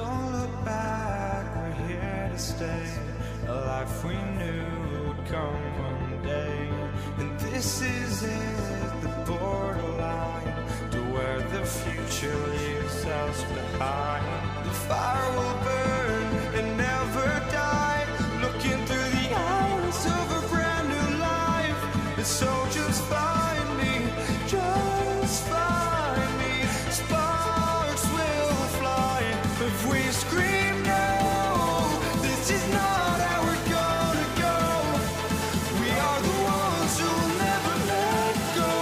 Don't look back, we're here to stay. A life we knew would come one day. And this is it, the borderline to where the future leaves us behind. The fire will burn and never die, looking through the eyes of a brand new life. And so just find me, just find me. Sparks will fly if we scream no. This is not how we're gonna go. We are the ones who will never let go.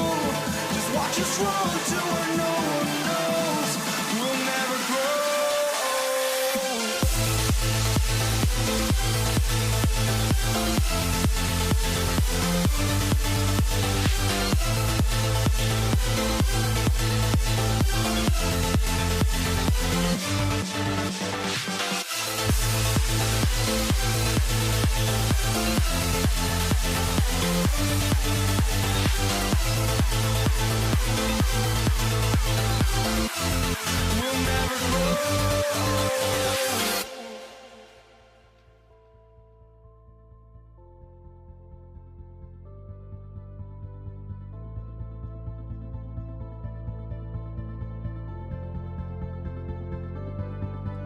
Just watch us run to where no one knows. We'll never grow. We'll never grow.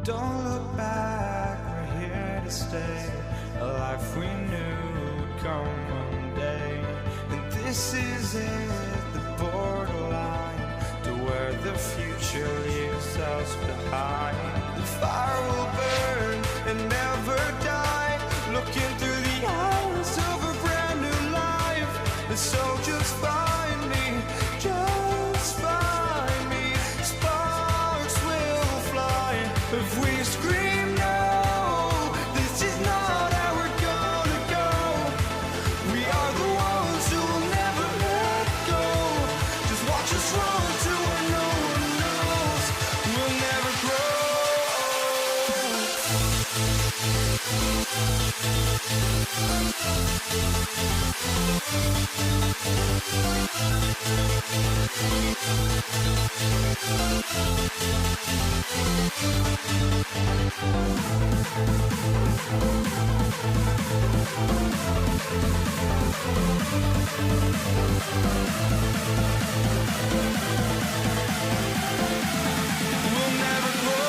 Don't look back, we're here to stay. A life we knew would come one day. And this is it, the borderline to where the future leaves us behind. The fire will burn and never die, looking through the eyes of a brand new life. And so just find me, just find me. Sparks will fly if we scream no. This is not how we're gonna go. We are the ones who will never let go. Just watch us run to where no one knows. We'll never grow. We'll never grow.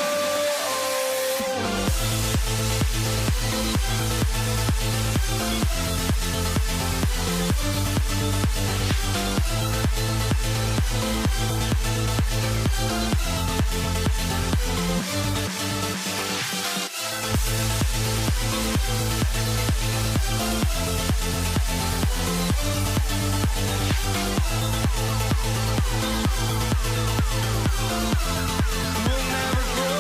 We'll never grow.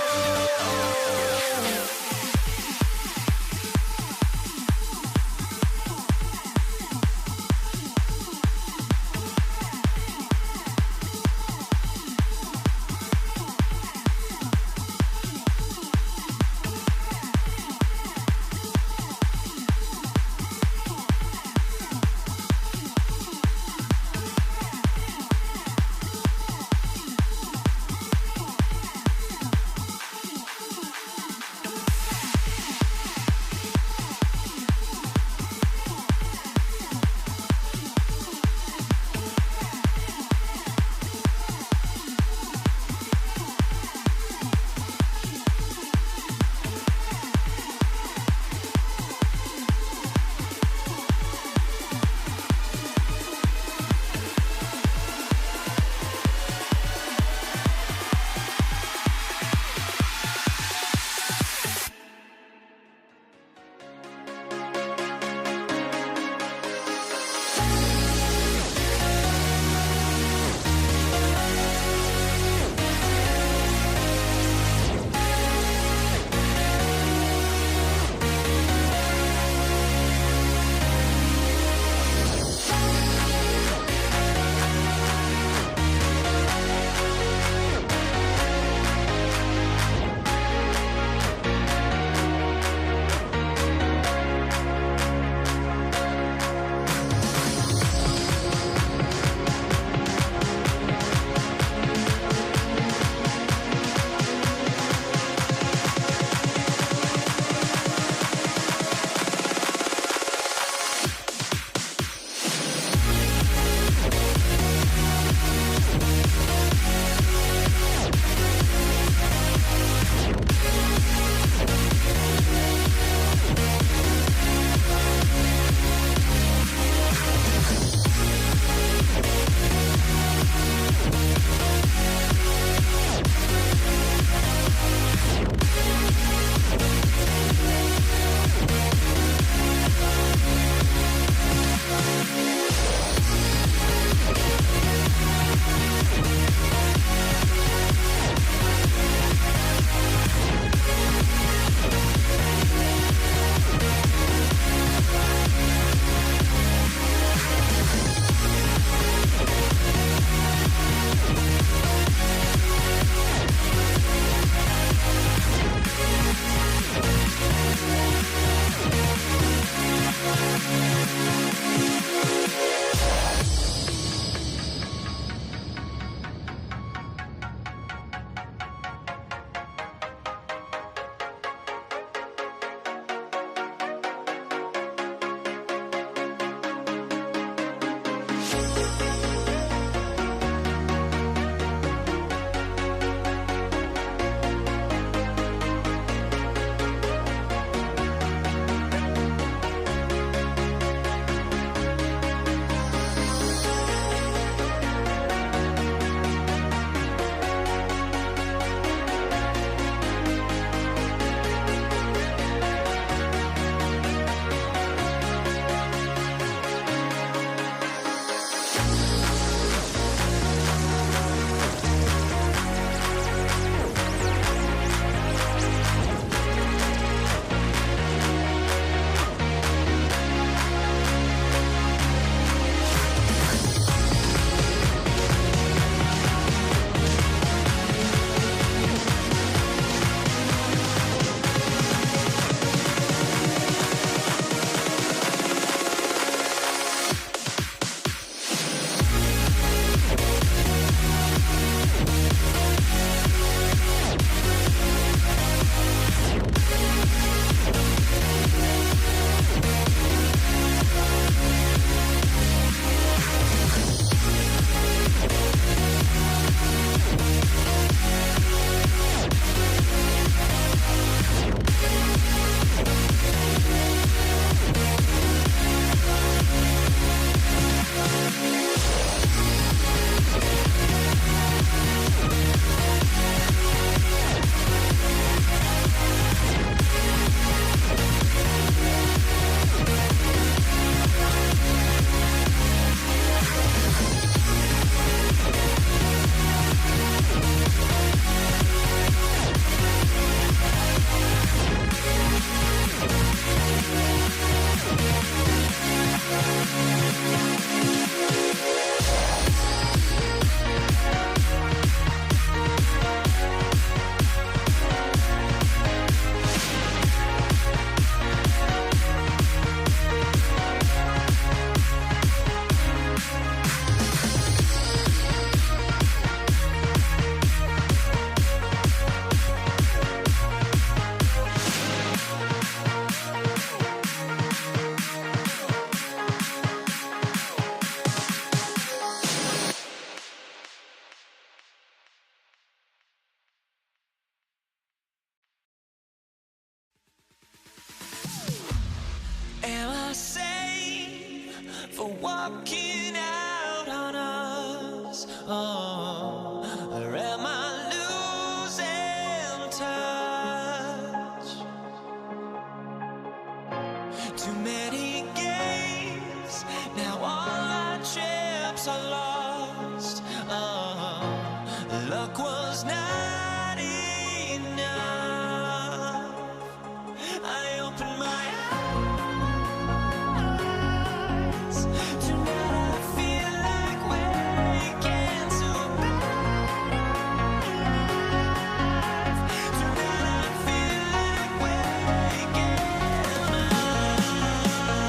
walking out on us. Oh, or am I losing touch? Too many games, now all our chips are lost. Oh, luck was not enough. I opened my eyes. Tonight I feel like waking to life. Tonight I feel like waking up.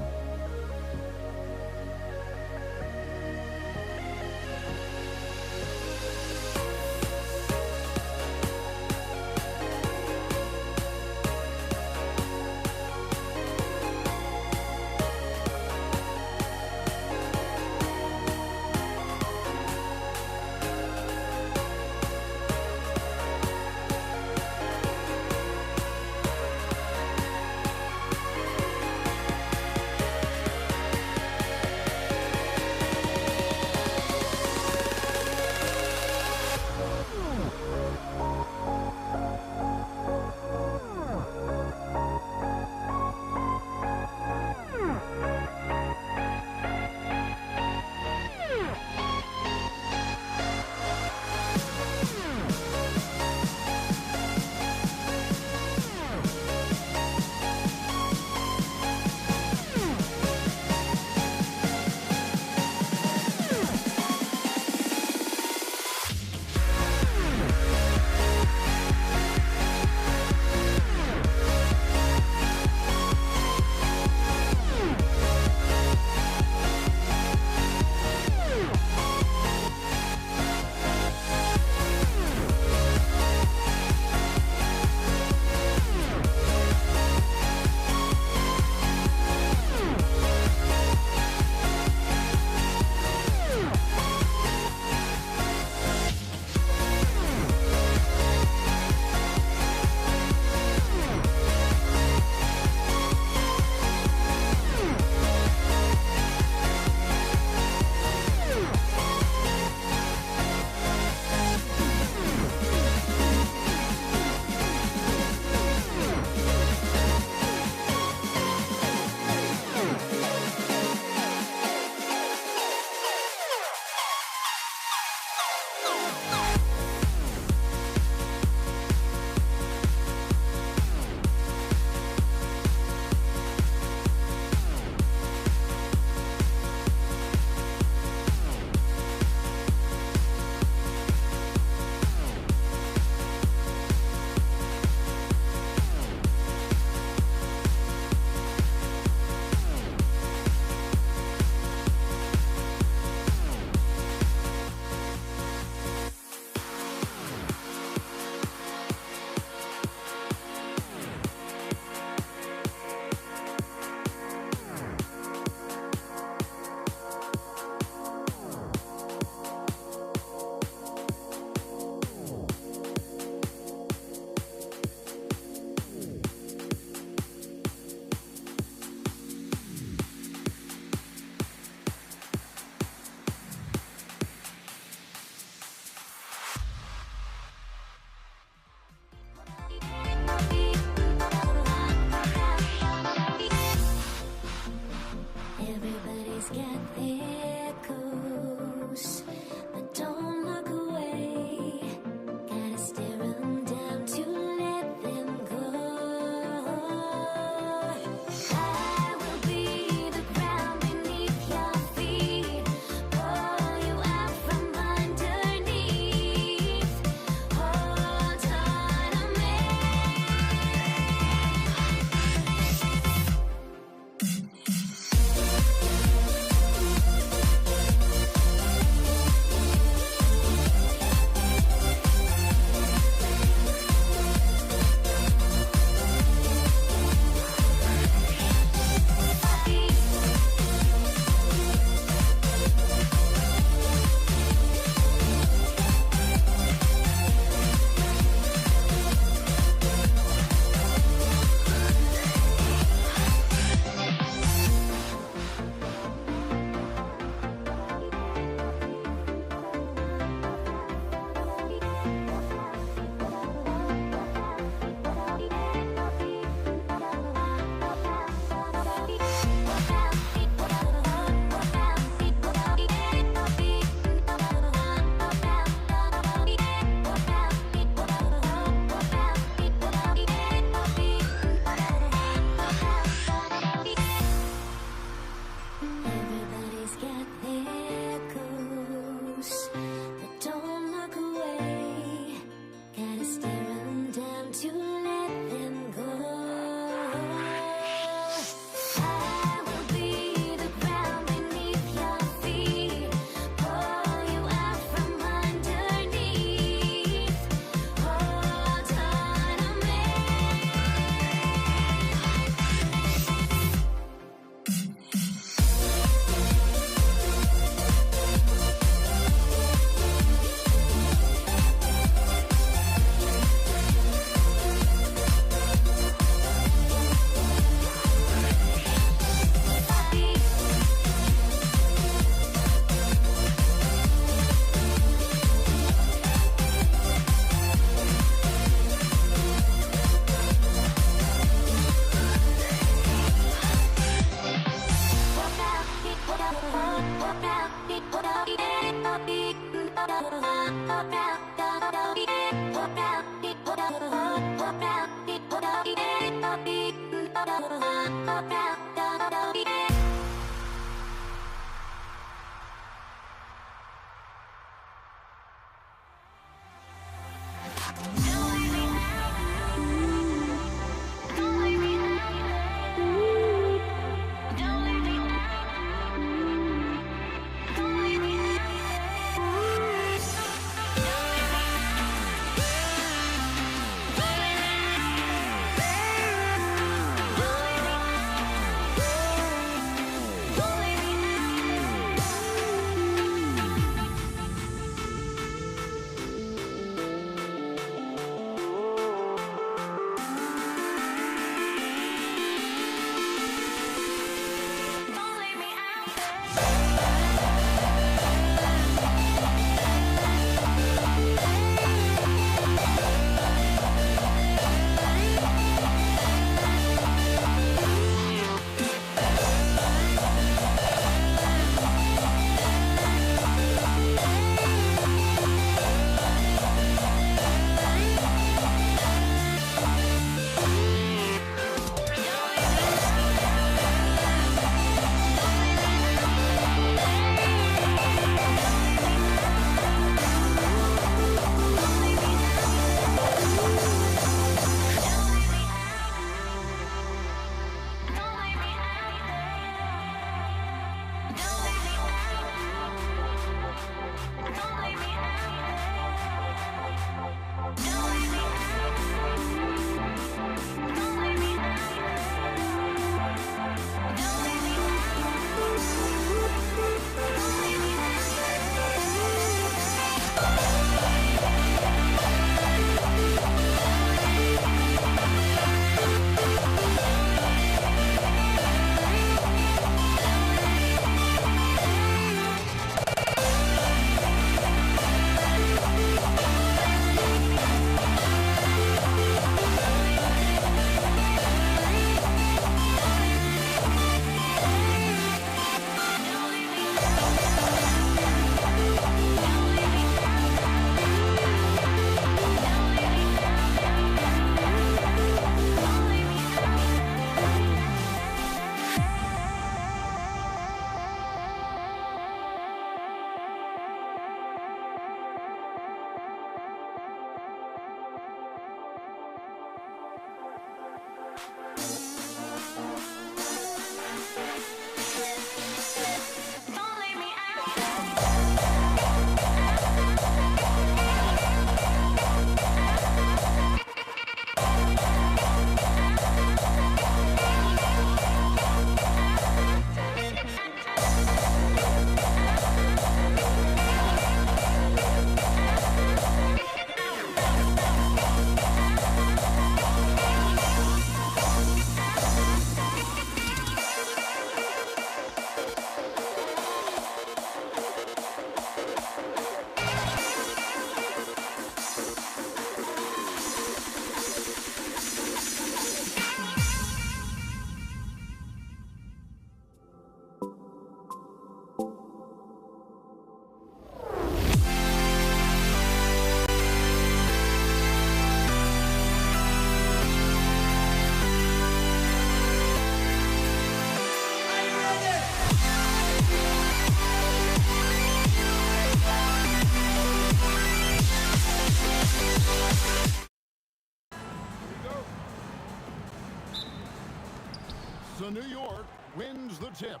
So New York wins the tip.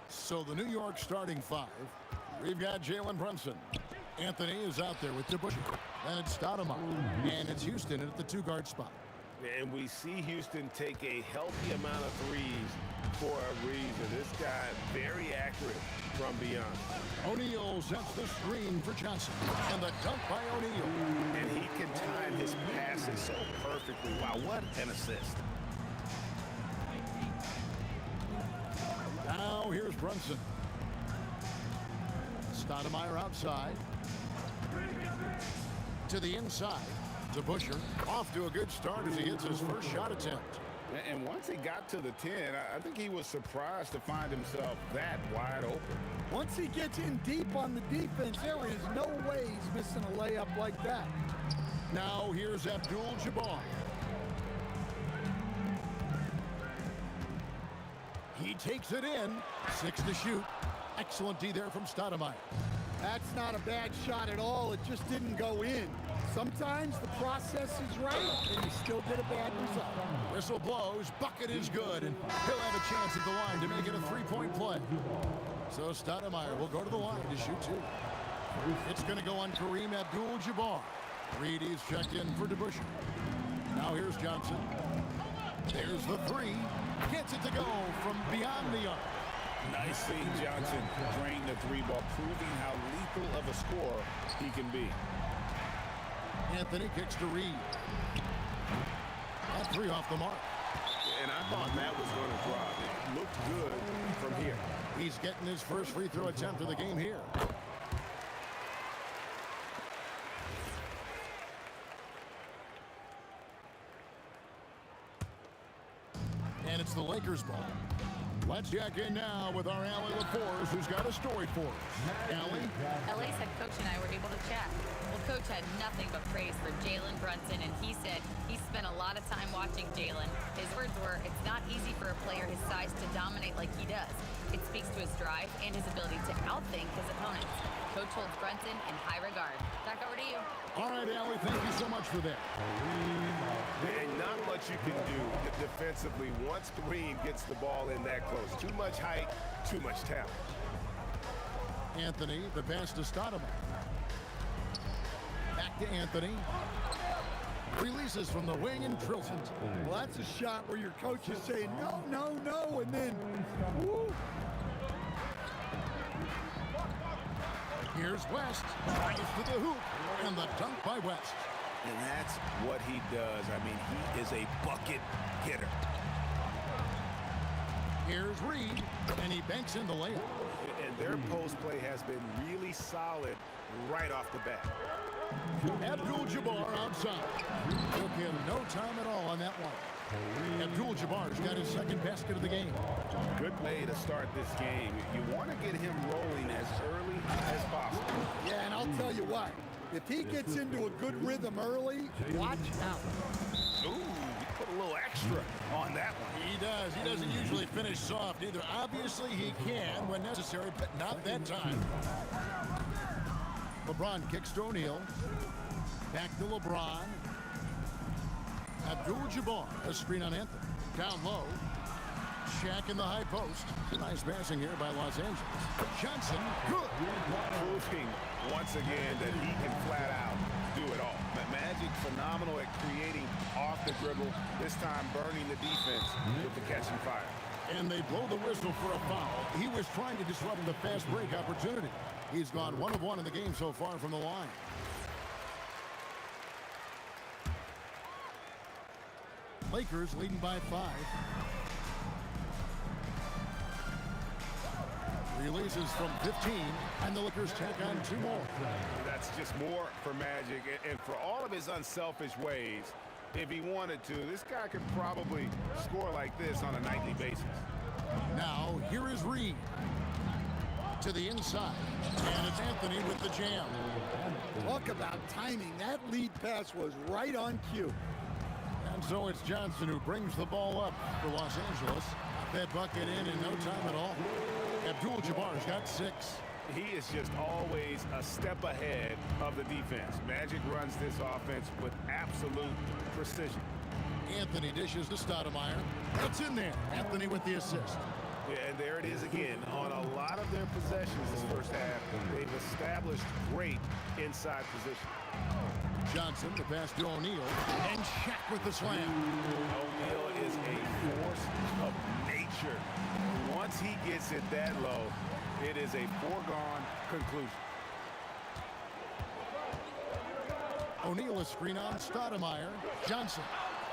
So the New York starting five, we've got Jalen Brunson. Anthony is out there with DeBusschere. Then it's Stoudemire. And it's Houston at the two-guard spot. And we see Houston take a healthy amount of threes for a reason. This guy very accurate from beyond. O'Neal sets the screen for Johnson. And the dunk by O'Neal. And he can time his passes so perfectly. Wow, what an assist. Now here's Brunson. Stoudemire outside. To the inside. DeBusschere off to a good start as he hits his first shot attempt. And once he got to the 10, I think he was surprised to find himself that wide open. Once he gets in deep on the defense, there is no way he's missing a layup like that. Now here's Abdul-Jabbar. He takes it in. 6 to shoot. Excellent D there from Stoudemire. That's not a bad shot at all. It just didn't go in. Sometimes the process is right, and you still get a bad result. Whistle blows. Bucket is good, and he'll have a chance at the line to make it a three-point play. So Stoudemire will go to the line to shoot 2. It's going to go on Kareem Abdul-Jabbar. Reed is checked in for DeBusschere. Now here's Johnson. There's the 3. Gets it to go from beyond the arc. Nice seeing Johnson drain the 3 ball, proving how lethal of a scorer he can be. Anthony kicks to Reed. That 3 off the mark. And I thought that was going to drop. It looked good from here. He's getting his first free throw attempt of the game here. And it's the Lakers ball. Let's check in now with our Allie LaForce, who's got a story for us. Allie? LA's head coach and I were able to chat. Well, Coach had nothing but praise for Jalen Brunson, and he said he spent a lot of time watching Jalen. His words were, it's not easy for a player his size to dominate like he does. It speaks to his drive and his ability to outthink his opponents. Coach holds Brunson in high regard. Back over to you. All right, Allie, thank you so much for that. And not much you can do defensively once Kareem gets the ball in that close. Too much height, too much talent. Anthony, the pass to Stoudemire. Back to Anthony. Releases from the wing and drills it. Well, that's a shot where your coach is saying, no, no, no, and then, woo. Here's West. Drives to the hoop. And the dunk by West. And that's what he does. I mean, he is a bucket getter. Here's Reed. And he banks in the layup. And their post play has been really solid right off the bat. Abdul-Jabbar outside. Took him no time at all on that one. Abdul-Jabbar's got his second basket of the game. Good way to start this game. You want to get him rolling as early as possible. Yeah, and I'll tell you what, if he gets into a good rhythm early, watch out. Ooh, he put a little extra on that one. He does. He doesn't usually finish soft either. Obviously, he can when necessary, but not that time. LeBron kicks to O'Neal. Back to LeBron. Abdul-Jabbar, a screen on Anthony. Down low. Shaq in the high post. Nice passing here by Los Angeles. Johnson, good. Proving once again that he can flat out do it all. Magic phenomenal at creating off the dribble. This time burning the defense with the catching fire. And they blow the whistle for a foul. He was trying to disrupt the fast break opportunity. He's gone 1 of 1 in the game so far from the line. Lakers leading by 5. Releases from 15, and the Lakers tack on 2 more. That's just more for Magic, and for all of his unselfish ways, if he wanted to, this guy could probably score like this on a nightly basis. Now, here is Reed. To the inside, and it's Anthony with the jam. Talk about timing. That lead pass was right on cue. And so it's Johnson who brings the ball up for Los Angeles. That bucket in no time at all. Abdul-Jabbar's got 6. He is just always a step ahead of the defense. Magic runs this offense with absolute precision. Anthony dishes to Stoudemire. It's in there. Anthony with the assist. Yeah, and there it is again. On a lot of their possessions this first half, they've established great inside position. Johnson, the pass to O'Neal, and Shaq with the slam. O'Neal is a force of nature. Once he gets it that low, it is a foregone conclusion. O'Neal is screen on Stoudemire. Johnson,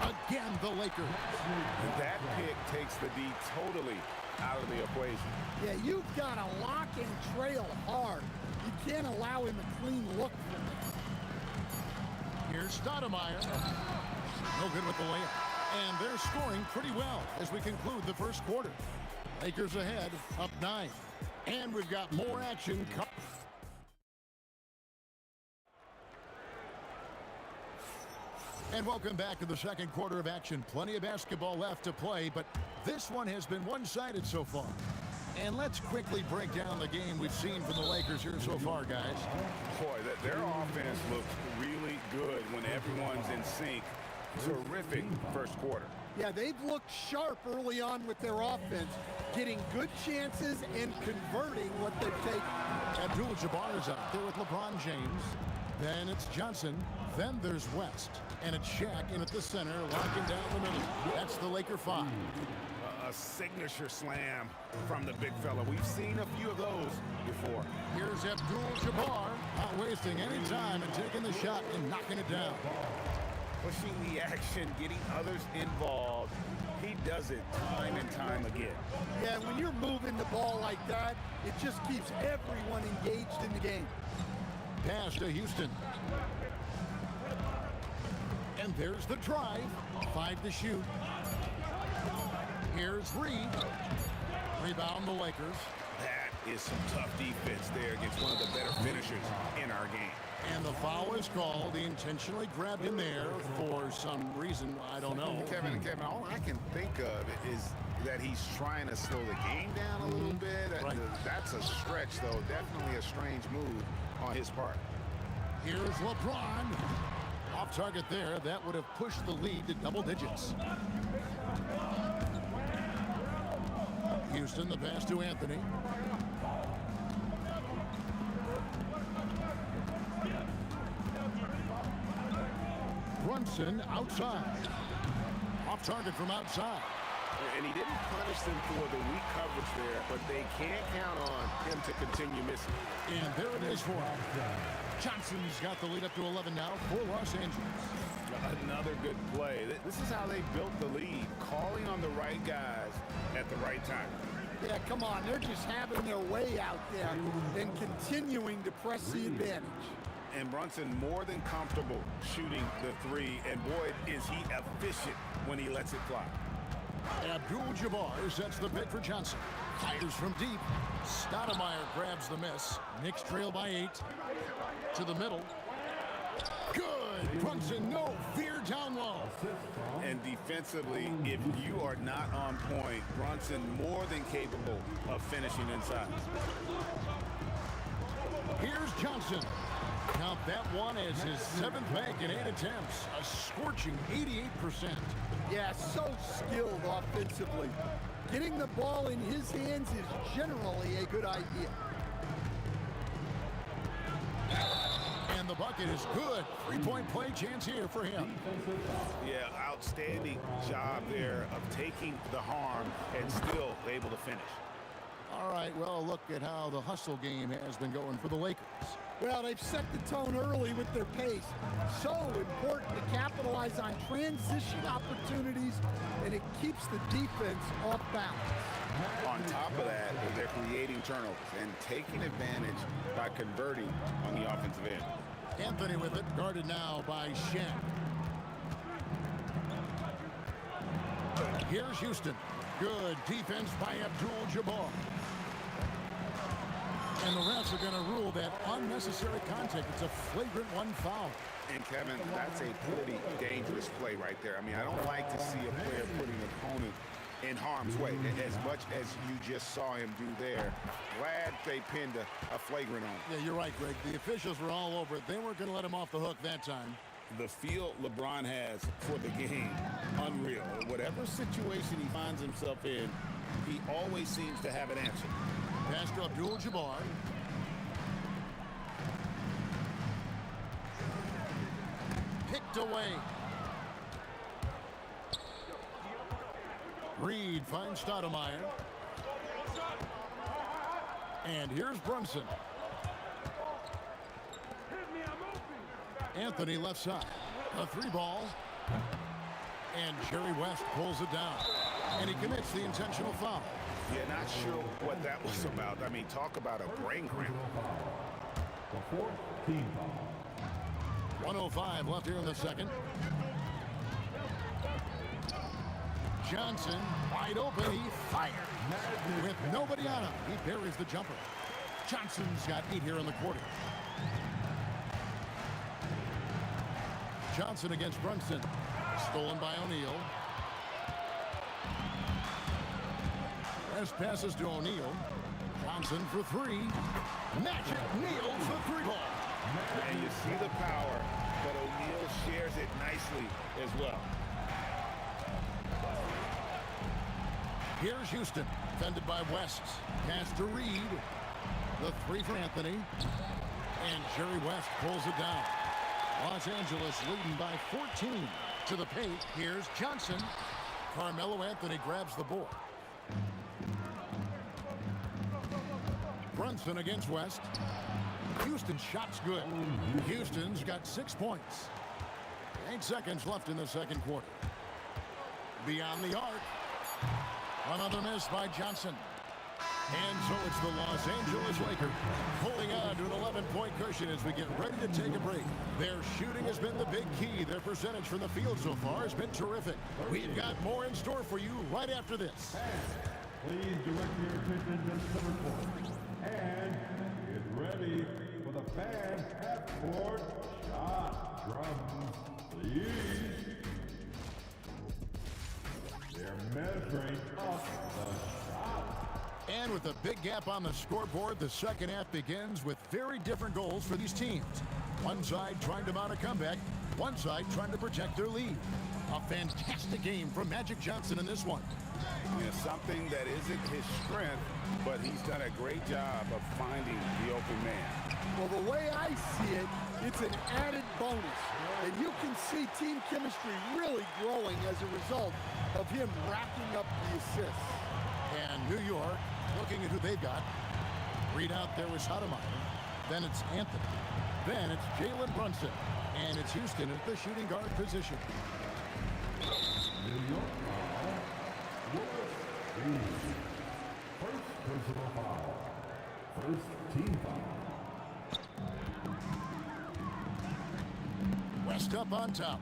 again the Lakers. That pick takes the D totally out of the equation. Yeah, you've got to lock and trail hard. You can't allow him a clean look. Here's Stoudemire. No good with the layup. And they're scoring pretty well as we conclude the first quarter. Lakers ahead, up 9. And we've got more action coming. And welcome back to the second quarter of action. Plenty of basketball left to play, but this one has been one-sided so far. And let's quickly break down the game we've seen from the Lakers here so far, guys. Boy, their offense looks really good when everyone's in sync. Terrific first quarter. Yeah, they've looked sharp early on with their offense, getting good chances and converting what they've taken. Abdul-Jabbar is out there with LeBron James. Then it's Johnson. Then there's West. And it's Shaq in at the center, locking down the middle. That's the Laker 5. A signature slam from the big fella. We've seen a few of those before. Here's Abdul-Jabbar, not wasting any time and taking the shot and knocking it down. Pushing the action, getting others involved. He does it time and time again. Yeah, when you're moving the ball like that, it just keeps everyone engaged in the game. Pass to Houston. And there's the drive. 5 to shoot. Here's Reed. Rebound the Lakers. That is some tough defense there against one of the better finishers in our game. And the foul is called. He intentionally grabbed him there for some reason. I don't know. Kevin, all I can think of is that he's trying to slow the game down a little bit. Right. That's a stretch, though. Definitely a strange move on his part. Here's LeBron. Off target there. That would have pushed the lead to double digits. Houston, the pass to Anthony. Brunson outside. Off target from outside. And he didn't punish them for the weak coverage there, but they can't count on him to continue missing. And there it is for him. Johnson's got the lead up to 11 now for Los Angeles. Another good play. This is how they built the lead, calling on the right guys at the right time. Yeah, come on. They're just having their way out there and continuing to press the advantage. And Brunson more than comfortable shooting the three, and boy, is he efficient when he lets it fly. Abdul-Jabbar sets the pick for Johnson. Fires from deep. Stoudemire grabs the miss. Knicks trail by 8. To the middle. Good. Brunson, no fear down low. And defensively, if you are not on point, Brunson more than capable of finishing inside. Here's Johnson. Count that one as his 7th bank in 8 attempts. A scorching 88%. Yeah, so skilled offensively. Getting the ball in his hands is generally a good idea. And the bucket is good. 3-point play chance here for him. Yeah, outstanding job there of taking the harm and still able to finish. All right, well, look at how the hustle game has been going for the Lakers. Well, they've set the tone early with their pace. So important to capitalize on transition opportunities, and it keeps the defense off balance. On top of that, they're creating turnovers and taking advantage by converting on the offensive end. Anthony with it, guarded now by Shaq. Here's Houston. Good defense by Abdul-Jabbar. And the refs are going to rule that unnecessary contact. It's a flagrant 1 foul. And Kevin, that's a pretty dangerous play right there. I mean, I don't like to see a player putting an opponent in harm's way as much as you just saw him do there. Glad they pinned a flagrant on him. Yeah, you're right, Greg. The officials were all over it. They weren't going to let him off the hook that time. The feel LeBron has for the game, unreal. Whatever situation he finds himself in, he always seems to have an answer. Pass to Abdul-Jabbar. Picked away. Reed finds Stoudemire. And here's Brunson. Anthony left side. A 3-ball. And Jerry West pulls it down. And he commits the intentional foul. Yeah, not sure what that was about. I mean, talk about a brain cramp. 1:05 left here in the second. Johnson, wide open, he fires. With nobody on him, he buries the jumper. Johnson's got 8 here in the quarter. Johnson against Brunson. Stolen by O'Neal. West passes to O'Neal. Johnson for 3. Magic nails the 3-ball. And you see the power, but O'Neal shares it nicely as well. Here's Houston, defended by West. Pass to Reed. The 3 for Anthony. And Jerry West pulls it down. Los Angeles leading by 14 to the paint. Here's Johnson. Carmelo Anthony grabs the board. Brunson against West. Houston's shot's good. Houston's got 6 points. 8 seconds left in the second quarter. Beyond the arc. Another miss by Johnson. And so it's the Los Angeles Lakers holding on to an 11-point cushion as we get ready to take a break. Their shooting has been the big key. Their percentage from the field so far has been terrific. We've got more in store for you right after this. Please direct your attention to center court. And get ready for the fast half-court shot. Drums, please. They're measuring up the shot. And with a big gap on the scoreboard, the second half begins with very different goals for these teams. One side trying to mount a comeback, one side trying to protect their lead. A fantastic game from Magic Johnson in this one. Yeah, something that isn't his strength, but he's done a great job of finding the open man. Well, the way I see it, it's an added bonus. And you can see team chemistry really growing as a result of him racking up the assists. And New York, looking at who they've got. Read out there with Sotomayor. Then it's Anthony. Then it's Jalen Brunson. And it's Houston at the shooting guard position. New York foul. First personal foul. First team foul. West up on top.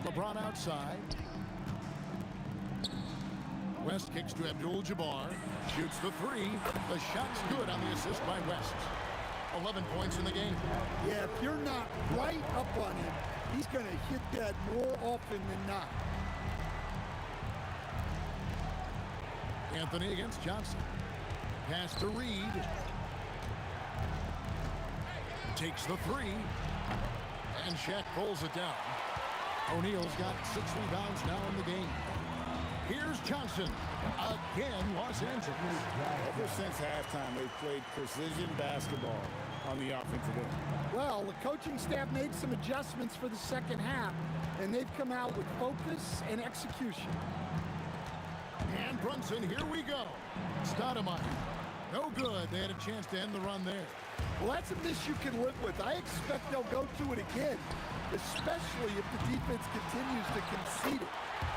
LeBron outside. West kicks to Abdul-Jabbar. Shoots the 3. The shot's good on the assist by West. 11 points in the game. Yeah, if you're not right up on him, he's going to hit that more often than not. Anthony against Johnson. Pass to Reed. Takes the 3. And Shaq pulls it down. O'Neal's got 6 rebounds now in the game. Here's Johnson. Again, Los Angeles. Ever since halftime, they've played precision basketball on the offensive end. Well, the coaching staff made some adjustments for the second half, and they've come out with focus and execution. And Brunson, here we go. Stoudemire. No good. They had a chance to end the run there. Well, that's a miss you can live with. I expect they'll go to it again, especially if the defense continues to concede it.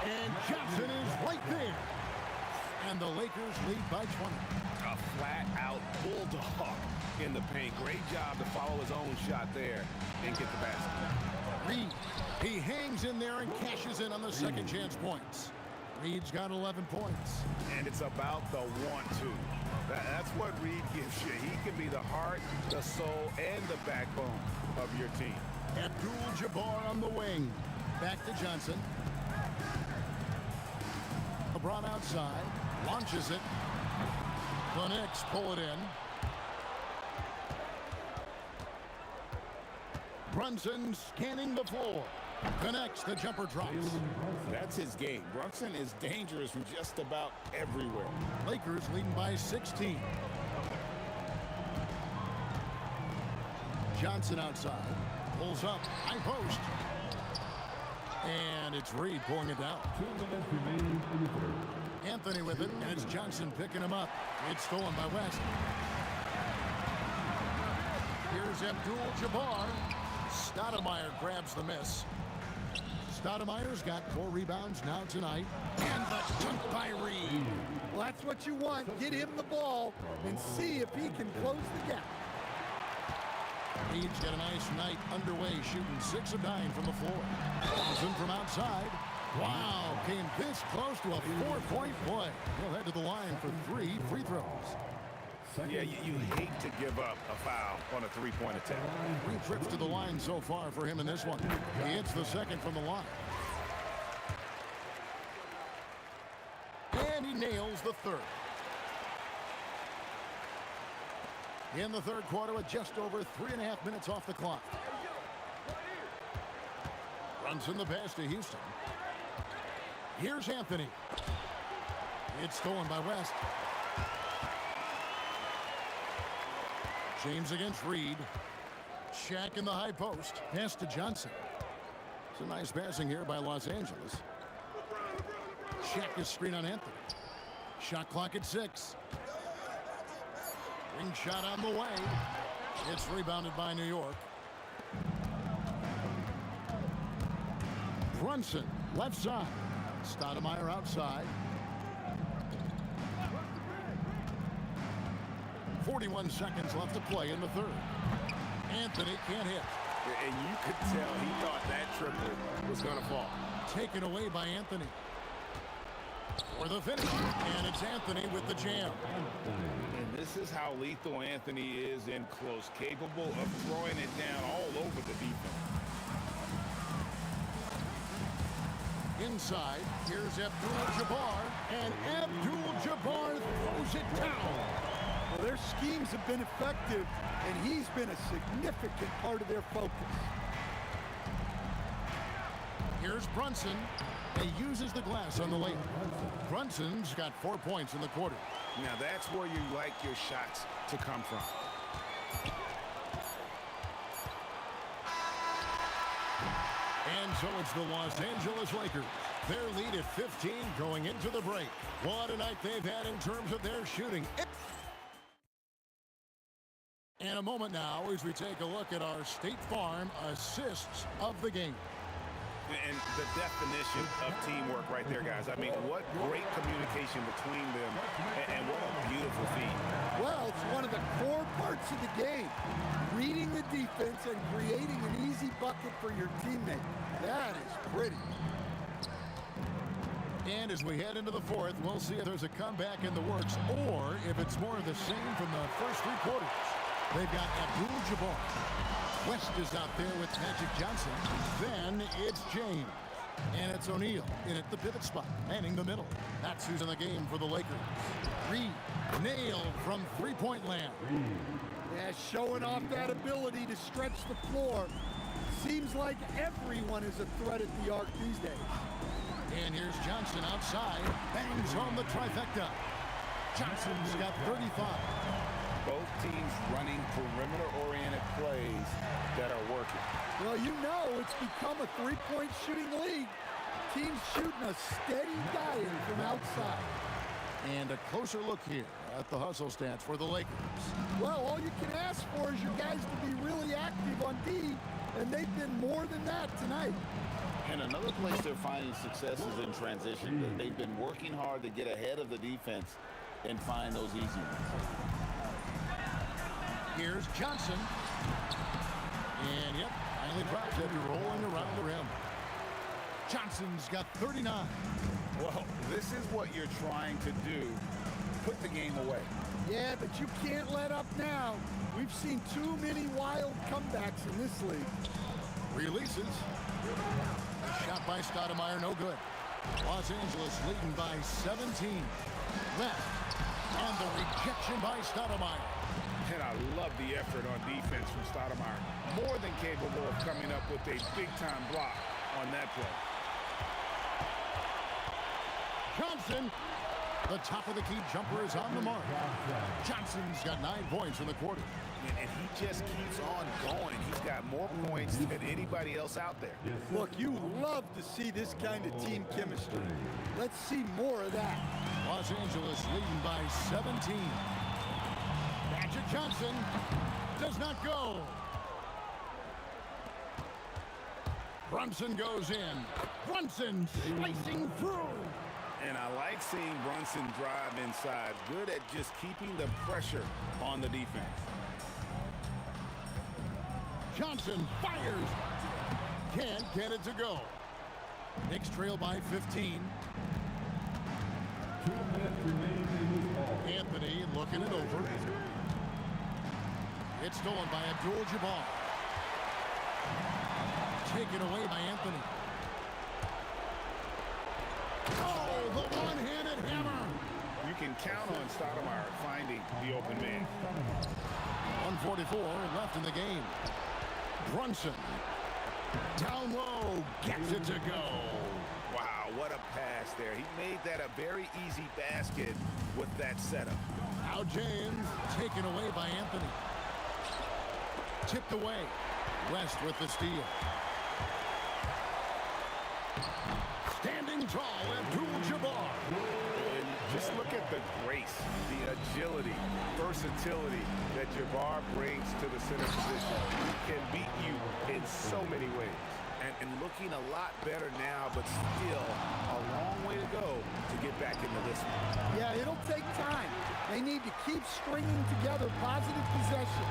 And Johnson is right there. And the Lakers lead by 20. A flat-out bulldog in the paint. Great job to follow his own shot there and get the basket. Reed, he hangs in there and cashes in on the second chance points. Reed's got 11 points. And it's about the 1-2. That's what Reed gives you. He can be the heart, the soul, and the backbone of your team. Abdul-Jabbar on the wing. Back to Johnson. LeBron outside. Launches it. The Knicks pull it in. Brunson scanning the floor. Connects, the jumper drops. That's his game. Brunson is dangerous from just about everywhere. Lakers leading by 16. Johnson outside. Pulls up. High post. And it's Reed pulling it down. 2 minutes remaining in the third. Anthony with it, and it's Johnson picking him up. It's stolen by West. Here's Abdul-Jabbar. Stoudemire grabs the miss. Stoudemire's got 4 rebounds now tonight. And the dunk by Reed. Well, that's what you want. Get him the ball and see if he can close the gap. Reed's got a nice night underway, shooting 6 of 9 from the floor. Johnson from outside. Wow, came this close to a 4-point play. He'll head to the line for 3 free throws. Yeah, you hate to give up a foul on a three-point attempt. 3 trips to the line so far for him in this one. He hits the second from the line. And he nails the third. In the third quarter with just over 3.5 minutes off the clock. Brunson the pass to Houston. Here's Anthony. It's stolen by West. James against Reed. Shaq in the high post. Pass to Johnson. It's a nice passing here by Los Angeles. Shaq is screen on Anthony. Shot clock at 6. Ring shot on the way. It's rebounded by New York. Brunson, left side. Stoudemire outside. 41 seconds left to play in the third. Anthony can't hit. And you could tell he thought that triple was going to fall. Taken away by Anthony. For the finish. And it's Anthony with the jam. And this is how lethal Anthony is in close, capable of throwing it down all over the defense. Inside, here's Abdul-Jabbar, and Abdul-Jabbar throws it down. Well, their schemes have been effective, and he's been a significant part of their focus. Here's Brunson. He uses the glass on the lane. Brunson's got 4 points in the quarter. Now that's where you like your shots to come from. And so it's the Los Angeles Lakers. Their lead at 15 going into the break. What a night they've had in terms of their shooting. And a moment now as we take a look at our State Farm assists of the game. And the definition of teamwork right there, guys. I mean, what great communication between them, and what a beautiful feat. Well, it's one of the core parts of the game. Reading the defense and creating an easy bucket for your teammate. That is pretty. And as we head into the fourth, we'll see if there's a comeback in the works or if it's more of the same from the first 3 quarters. They've got Abdul-Jabbar. West is out there with Magic Johnson. Then it's James. And it's O'Neal in at the pivot spot, manning the middle. That's who's in the game for the Lakers. Reed nailed from 3-point land. Yeah, showing off that ability to stretch the floor. Seems like everyone is a threat at the arc these days. And here's Johnson outside. Bangs home the trifecta. Johnson's got 35. Both teams running perimeter-oriented plays that are working. Well, you know it's become a 3-point shooting league. Teams shooting a steady diet from outside. And a closer look here at the hustle stats for the Lakers. Well, all you can ask for is your guys to be really active on D, and they've been more than that tonight. And another place they're finding success is in transition. They've been working hard to get ahead of the defense and find those easy ones. Here's Johnson. And, yep, finally drops it, rolling around the rim. Johnson's got 39. Well, this is what you're trying to do. Put the game away. Yeah, but you can't let up now. We've seen too many wild comebacks in this league. Releases. A shot by Stoudemire, no good. Los Angeles leading by 17. Left. And the rejection by Stoudemire. And I love the effort on defense from Stoudemire. More than capable of coming up with a big-time block on that play. Johnson, the top of the key jumper is on the mark. Johnson's got 9 points in the quarter. And he just keeps on going. He's got more points than anybody else out there. Look, you love to see this kind of team chemistry. Let's see more of that. Los Angeles leading by 17. Magic Johnson does not go. Brunson goes in. Brunson slicing through. And I like seeing Brunson drive inside. Good at just keeping the pressure on the defense. Johnson fires. Can't get it to go. Knicks trail by 15. 2 minutes remaining in this ball. Anthony looking it over. It's stolen by Abdul-Jabbar. Taken away by Anthony. Oh, the one-handed hammer. You can count on Stoudemire finding the open man. 1:44 left in the game. Brunson. Down low. Gets it to go. Wow, what a pass there. He made that a very easy basket with that setup. Now James taken away by Anthony. Tipped away. West with the steal. Standing tall, Abdul-Jabbar. And just look at the grace, the agility, versatility that Jabbar brings to the center position. He can beat you in so many ways. And looking a lot better now, but still a long way to go to get back into this one. Yeah, it'll take time. They need to keep stringing together positive possession.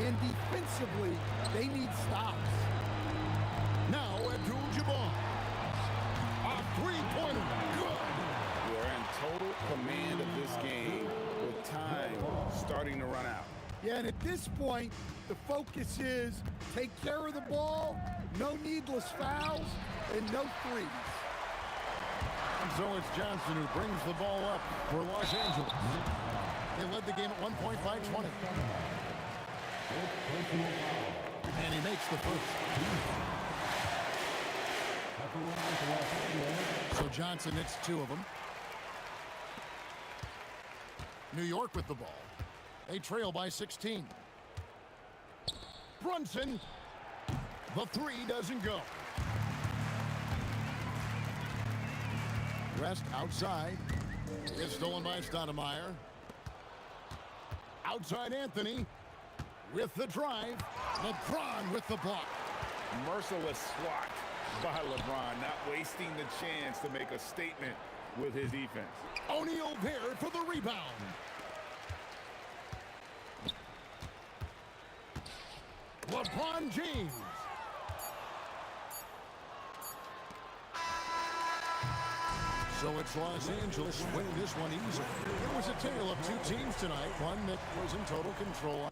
And defensively, they need stops. Now Abdul-Jabbar. A three-pointer. Good. We're in total command of this game with time starting to run out. Yeah, and at this point, the focus is take care of the ball, no needless fouls, and no threes. And so it's Johnson who brings the ball up for Los Angeles. They led the game at 1 point by 20. And he makes the first. So Johnson hits 2 of them. New York with the ball. They trail by 16. Brunson. The 3 doesn't go. West outside. It's stolen by Stoudemire. Outside Anthony with the drive. LeBron with the block. Merciless swat by LeBron, not wasting the chance to make a statement with his defense. O'Neal there for the rebound. LeBron James. So it's Los Angeles winning this one easily. It was a tale of 2 teams tonight, one that was in total control.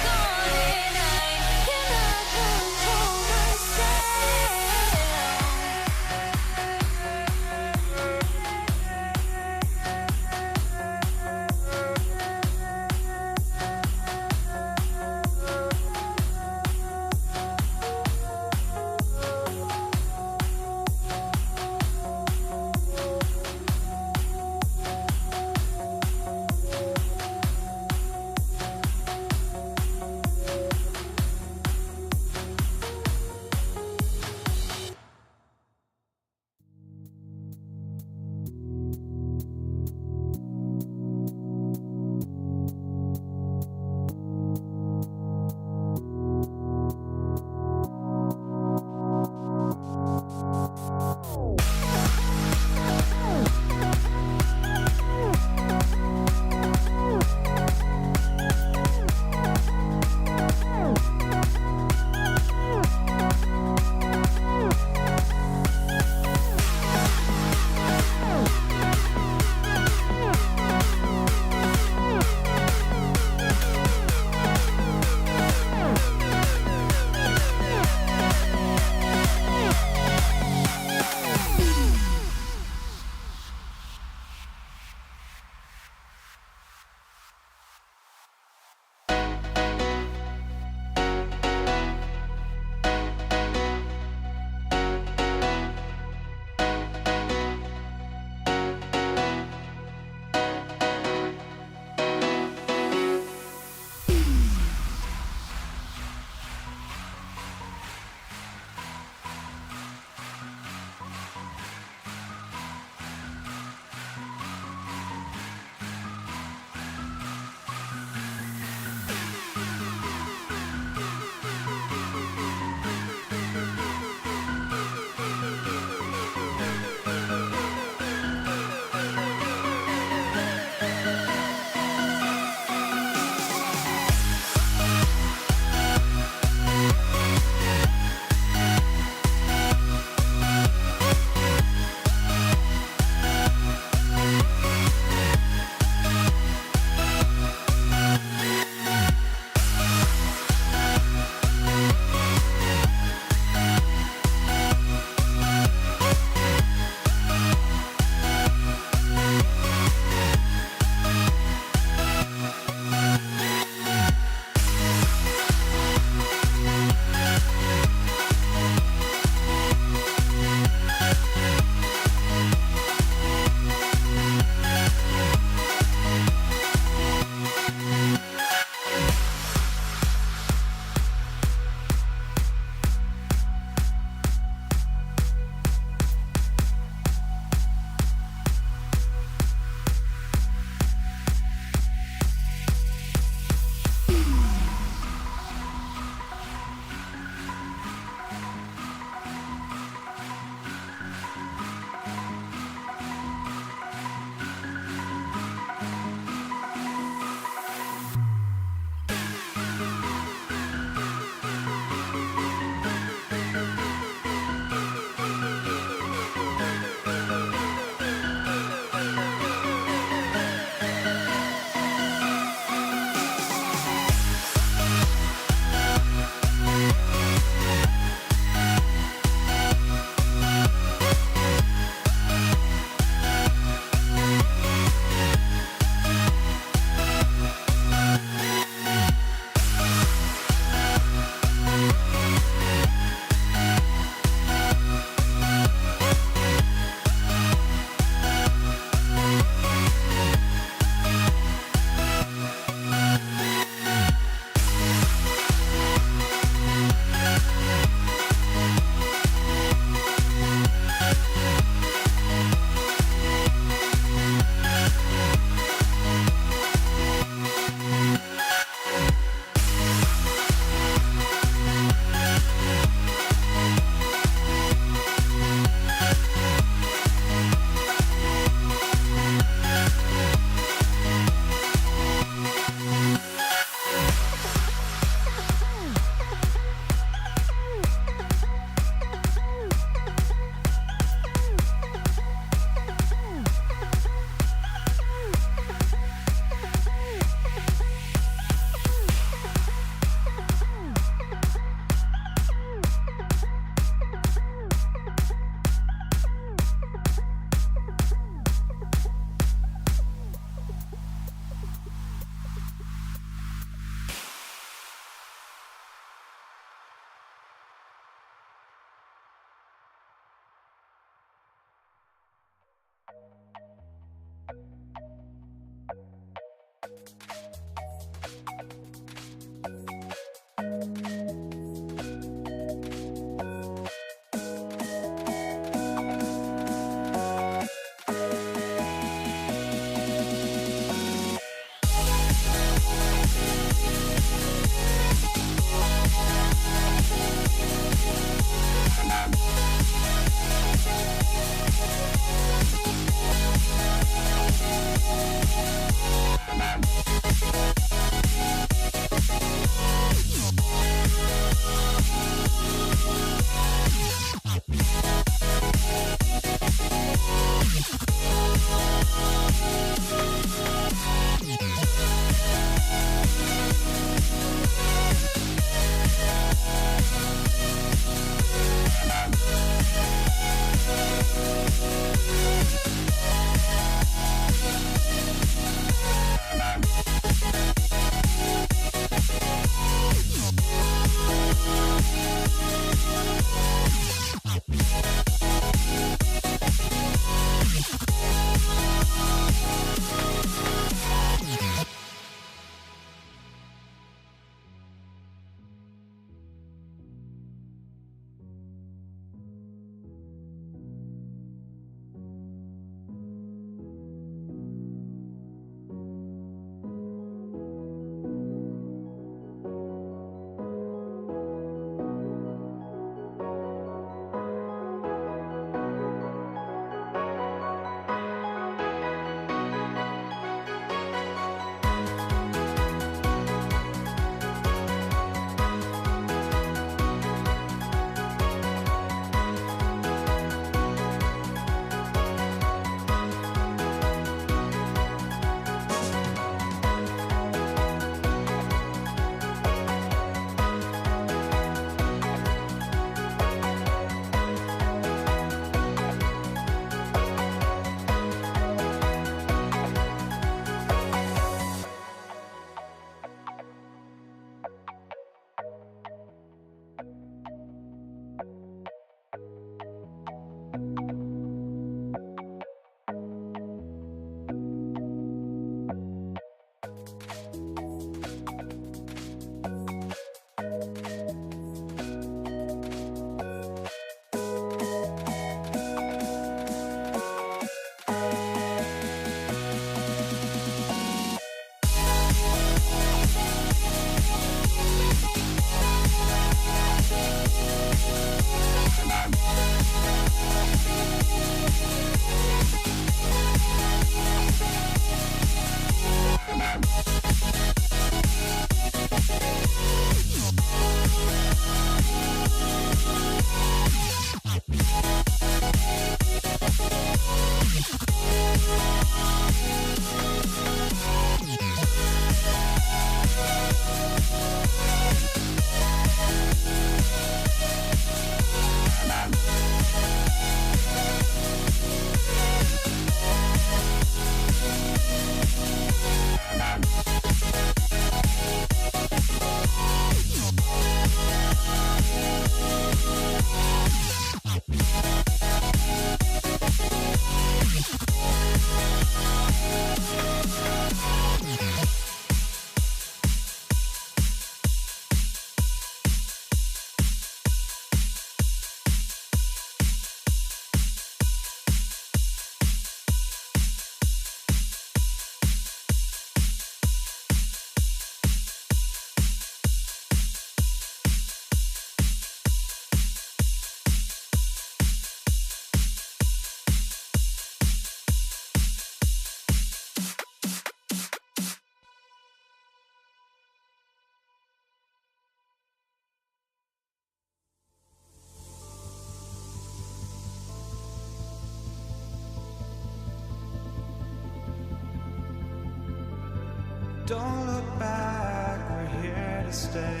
Don't look back, we're here to stay.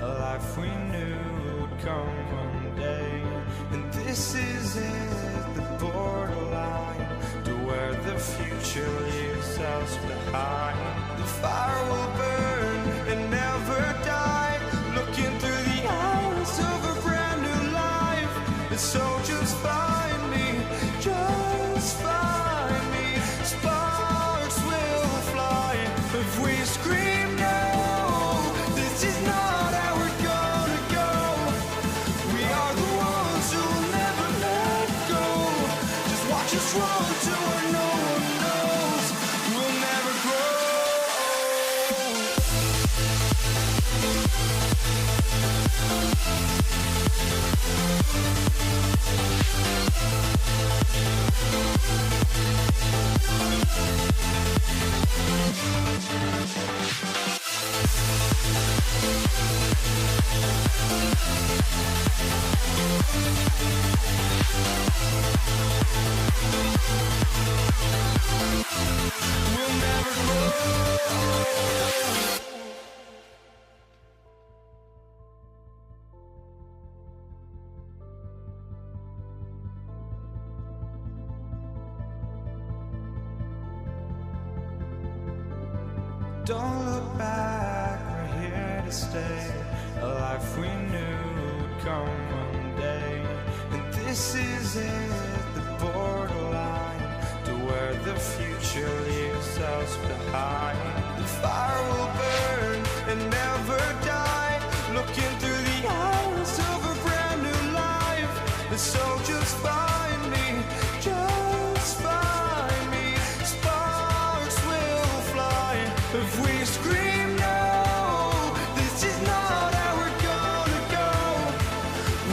A life we knew would come one day. And this is it, the borderline to where the future leaves us behind. The fire will burn and never die, looking through the eyes of a brand new life. And so just find me, just find me. Sparks will fly if we scream no. This is not how we're gonna go. We are the ones who will never let go. Just watch us run to where no one knows. We'll never grow. We'll never grow. Don't look back, we're here to stay. A life we knew would come one day. And this is it, the borderline to where the future leaves us behind. The fire will burn and never die, looking through the eyes of a brand new life. And so just find me, just find me. Sparks will fly if we scream no. This is not how we're gonna go.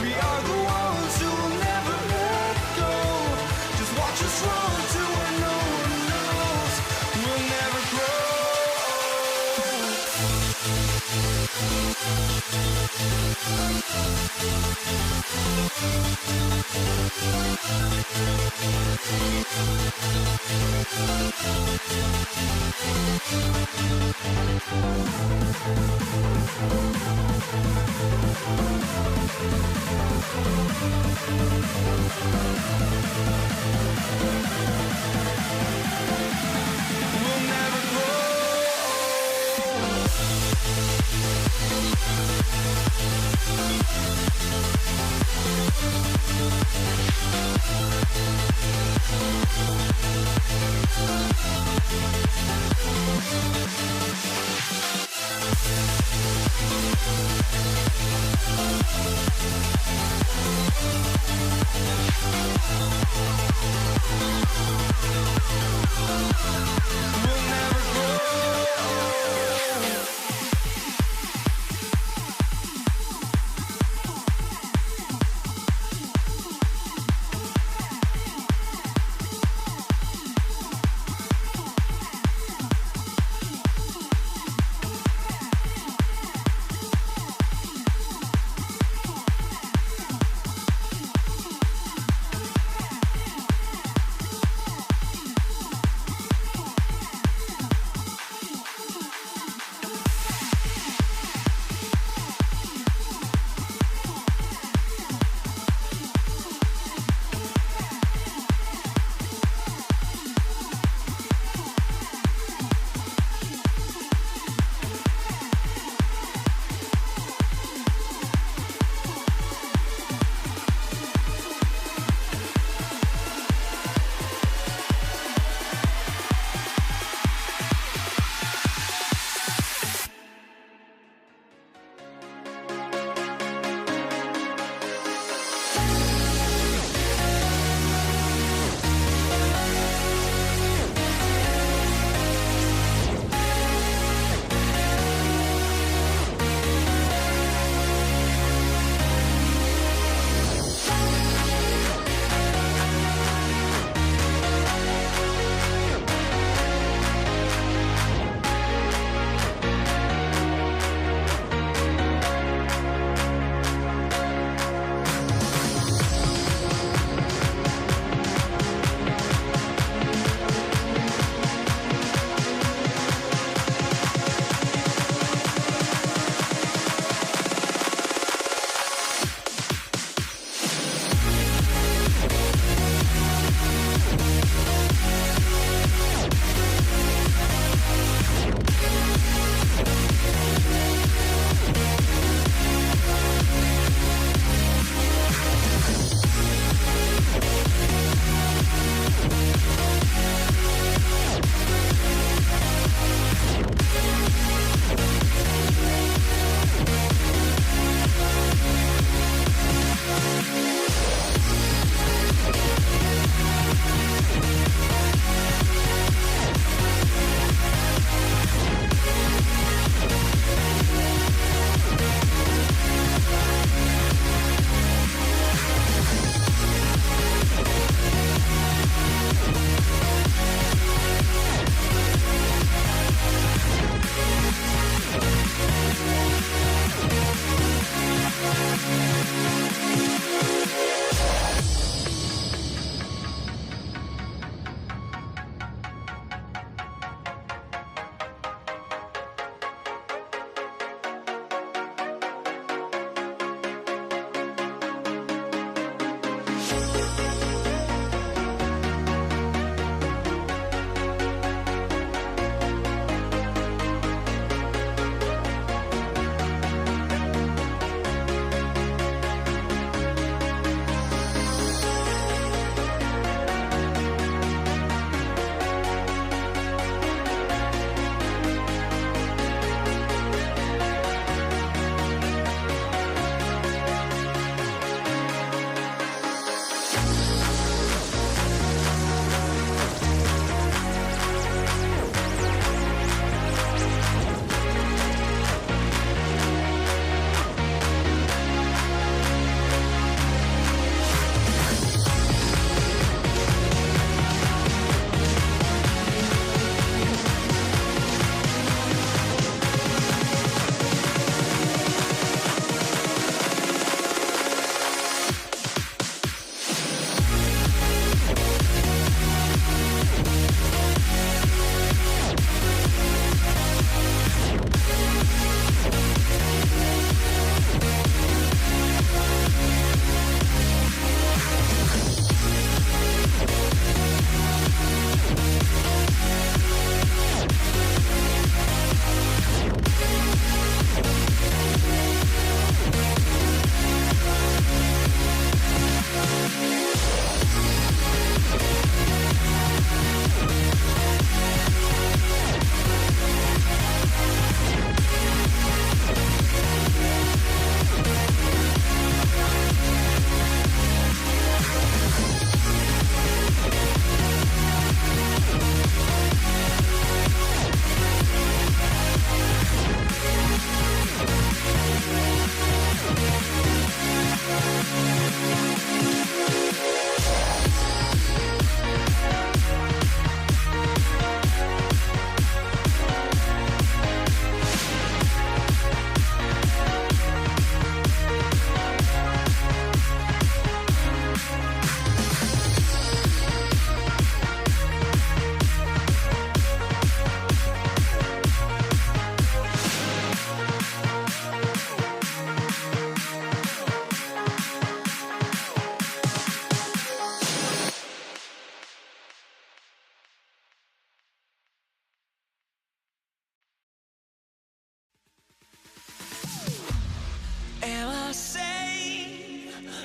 We are the ones who will never let go. Just watch us run to where no one knows. We'll never grow. We'll never grow. We'll never grow.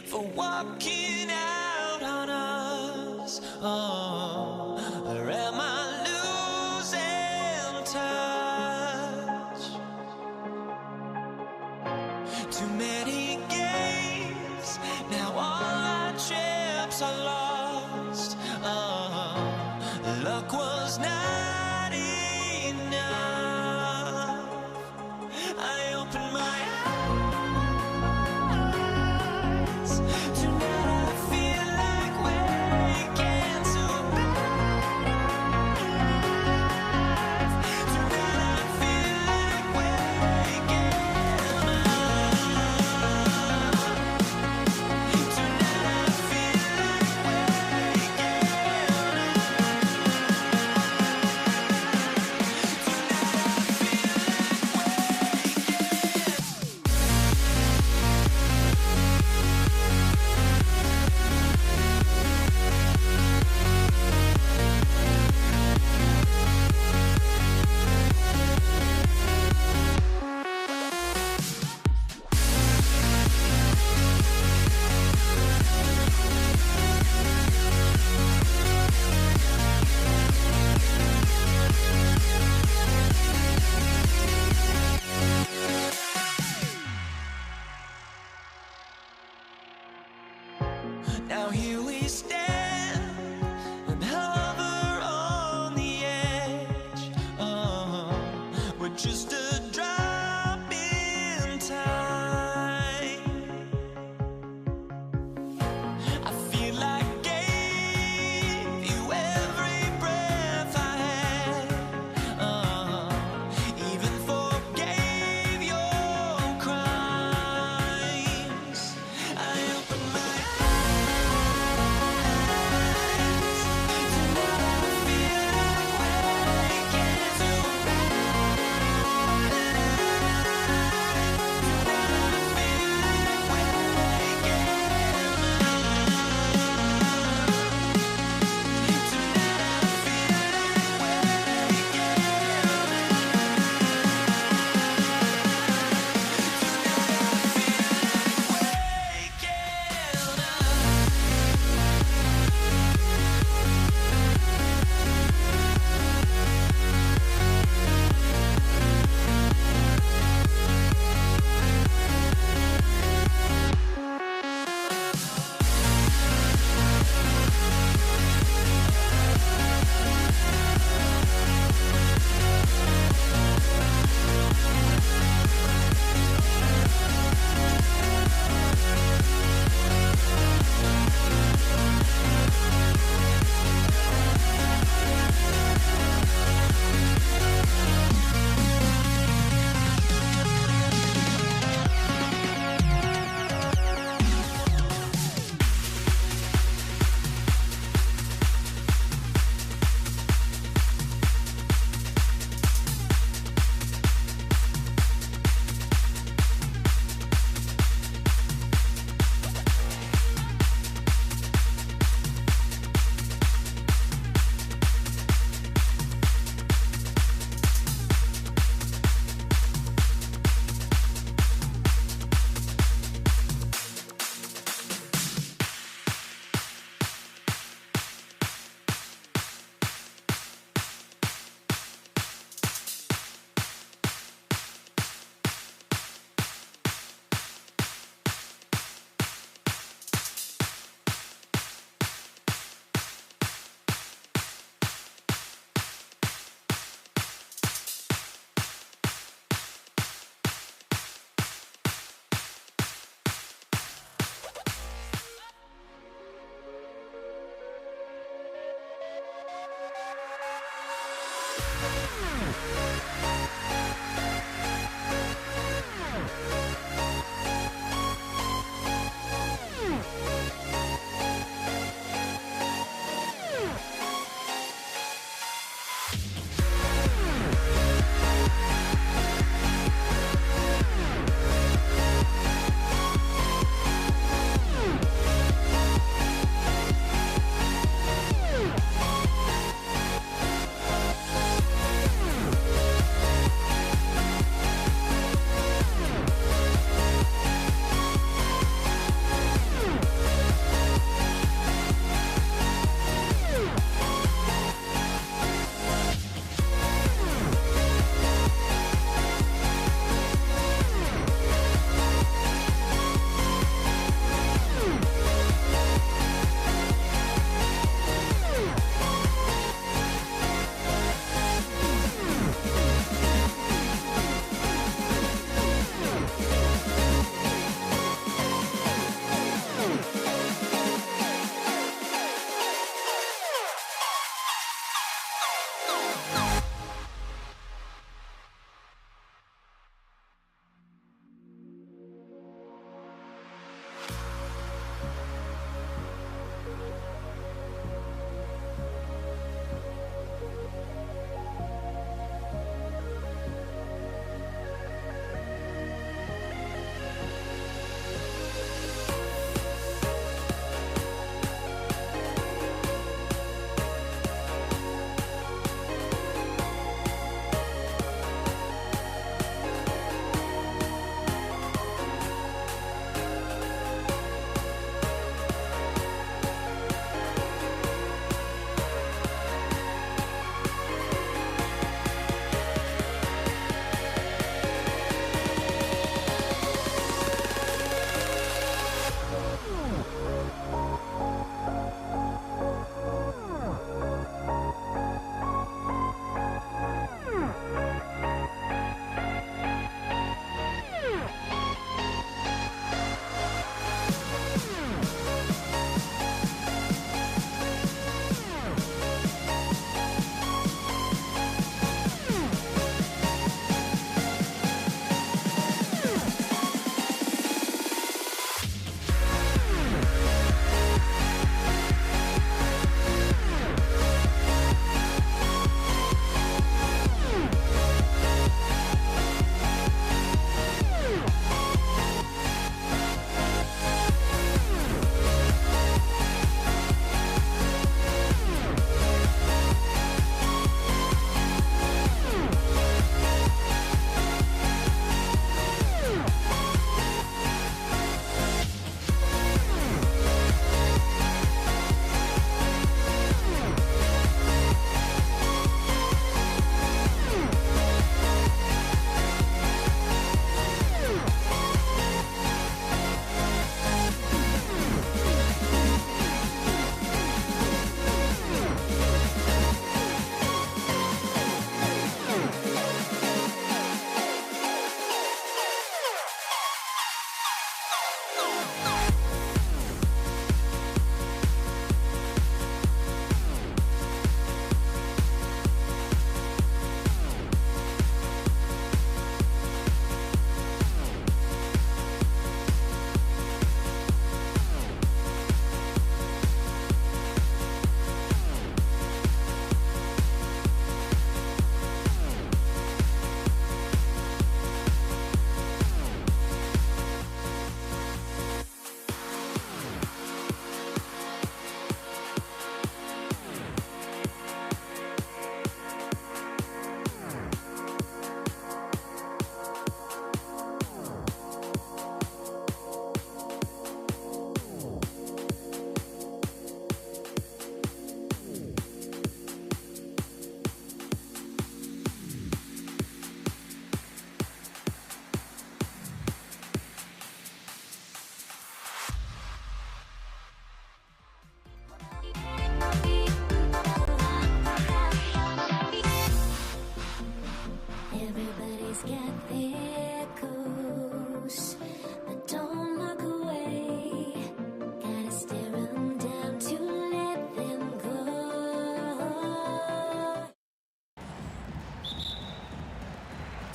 for walking out on us? Oh, or am I losing touch? Too many games, now all our chips are lost. Oh, luck was not enough. I opened my eyes. Tonight I feel like waking to life. Tonight I feel like waking up. Tonight I feel like waking Now here we stand and hover on the edge. Oh, we're just a drop in time. I feel like I gave you every breath I had. Oh, even forgave your crimes. I opened my eyes.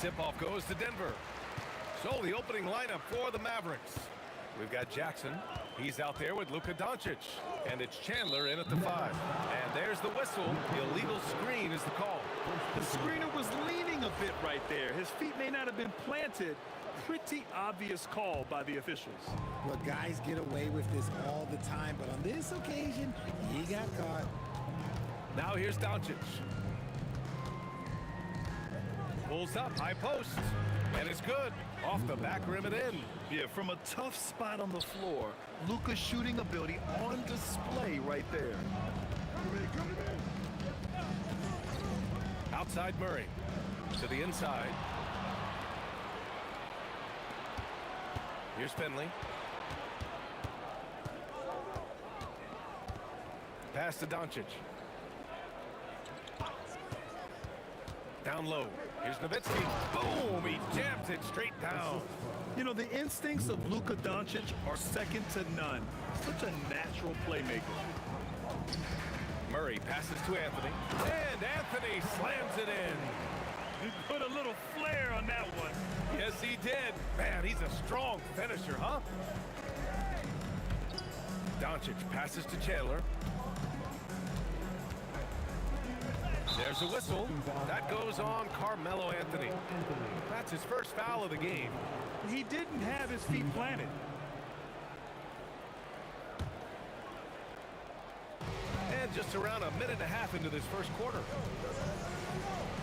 Tip-off goes to Denver. So the opening lineup for the Mavericks. We've got Jackson. He's out there with Luka Doncic. And it's Chandler in at the 5. And there's the whistle. Illegal screen is the call. The screener was leaning a bit right there. His feet may not have been planted. Pretty obvious call by the officials. Look, guys get away with this all the time, but on this occasion, he got caught. Now here's Doncic. Pulls up, high post. And it's good. Off the back rim and in. Yeah, from a tough spot on the floor. Luka's shooting ability on display right there. Outside Murray. To the inside. Here's Finley. Pass to Doncic. Down low. Here's Nowitzki. Boom! He jams it straight down. You know, the instincts of Luka Doncic are second to none. Such a natural playmaker. Murray passes to Anthony. And Anthony slams it in. He put a little flair on that one. Yes, he did. Man, he's a strong finisher, huh? Doncic passes to Chandler. There's a whistle. That goes on Carmelo Anthony. That's his first foul of the game. He didn't have his feet planted. And just around a minute and a half into this first quarter.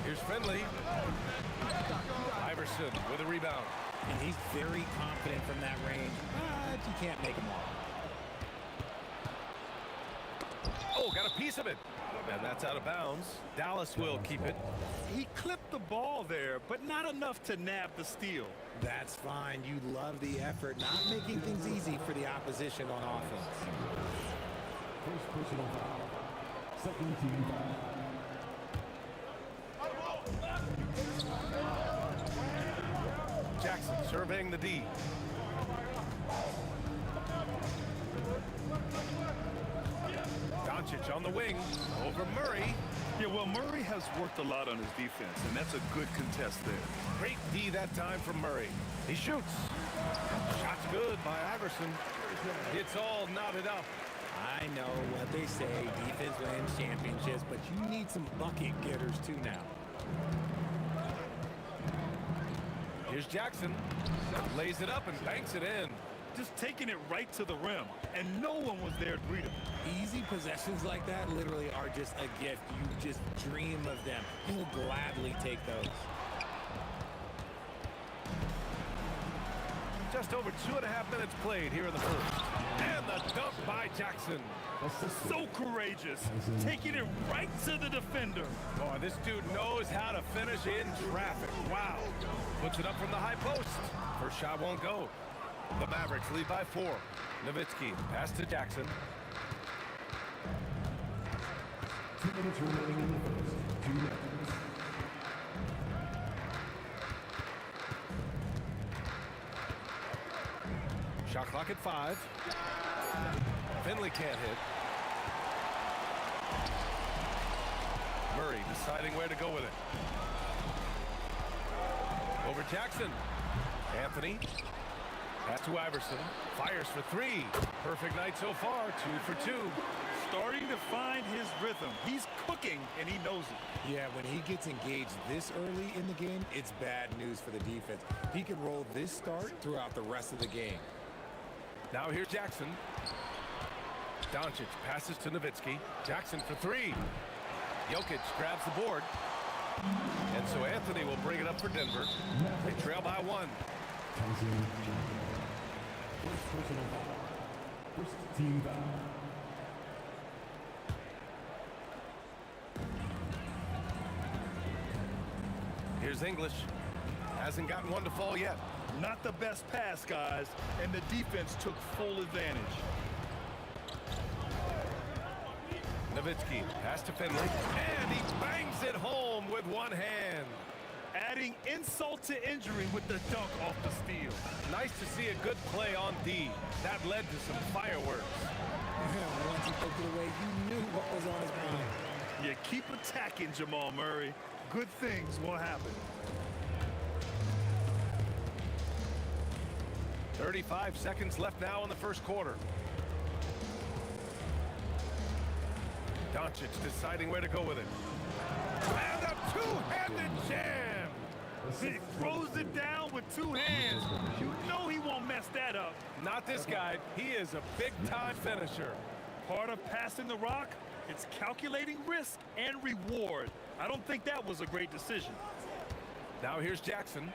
Here's Finley. Iverson with a rebound. And he's very confident from that range, but you can't make him all. Oh, got a piece of it. And that's out of bounds. Dallas will keep it. He clipped the ball there, but not enough to nab the steal. That's fine. You love the effort, not making things easy for the opposition on offense. First personal foul. Second team foul. Jackson surveying the D. Doncic on the wing over Murray. Yeah, well, Murray has worked a lot on his defense, and that's a good contest there. Great D that time from Murray. He shoots. Shot's good by Iverson. It's all knotted up. I know what they say, defense wins championships, but you need some bucket getters too now. Here's Jackson. Lays it up and banks it in. Just taking it right to the rim, and no one was there to greet him. Easy possessions like that literally are just a gift. You just dream of them. He'll gladly take those. Just over 2.5 minutes played here in the first. And the dunk by Jackson. So courageous, taking it right to the defender. Boy, this dude knows how to finish in traffic. Wow. Puts it up from the high post. First shot won't go. The Mavericks lead by 4. Nowitzki pass to Jackson. 2 minutes remaining in the first. 2 minutes. Shot clock at 5. Finley can't hit. Murray deciding where to go with it. Over Jackson. Anthony. Pass to Iverson. Fires for 3. Perfect night so far. 2 for 2. Starting to find his rhythm. He's cooking, and he knows it. Yeah, when he gets engaged this early in the game, it's bad news for the defense. He can roll this start throughout the rest of the game. Now here's Jackson. Doncic passes to Nowitzki. Jackson for 3. Jokic grabs the board. And so Anthony will bring it up for Denver. They trail by 1. First personal foul. First team foul. Here's English. Hasn't gotten one to fall yet. Not the best pass, guys, and the defense took full advantage. Nowitzki pass to Finley. And he bangs it home with one hand. Adding insult to injury with the dunk off the steal. Nice to see a good play on D. That led to some fireworks. Once he took it away, you knew what was on his mind. You keep attacking, Jamal Murray. Good things will happen. 35 seconds left now in the first quarter. Doncic deciding where to go with it. And a two-handed jam! He throws it down with two hands. You know he won't mess that up. Not this guy. He is a big-time finisher. Part of passing the rock, it's calculating risk and reward. I don't think that was a great decision. Now here's Jackson.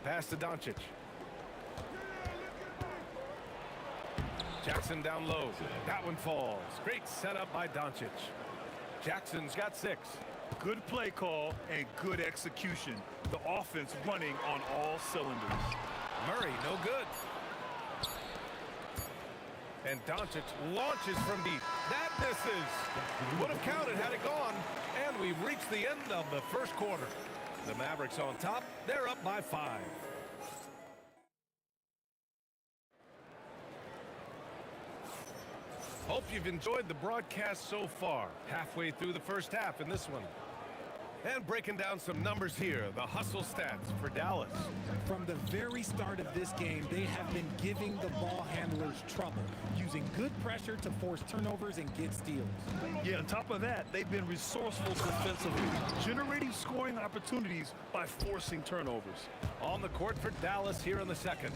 Pass to Doncic. Jackson down low. That one falls. Great setup by Doncic. Jackson's got 6. Good play call and good execution. The offense running on all cylinders. Murray, no good. And Doncic launches from deep. That misses. Would have counted had it gone. And we've reached the end of the first quarter. The Mavericks on top. They're up by 5. Hope you've enjoyed the broadcast so far. Halfway through the first half in this one. And breaking down some numbers here, the hustle stats for Dallas. From the very start of this game, they have been giving the ball handlers trouble, using good pressure to force turnovers and get steals. Yeah, on top of that, they've been resourceful defensively, generating scoring opportunities by forcing turnovers. On the court for Dallas here in the second.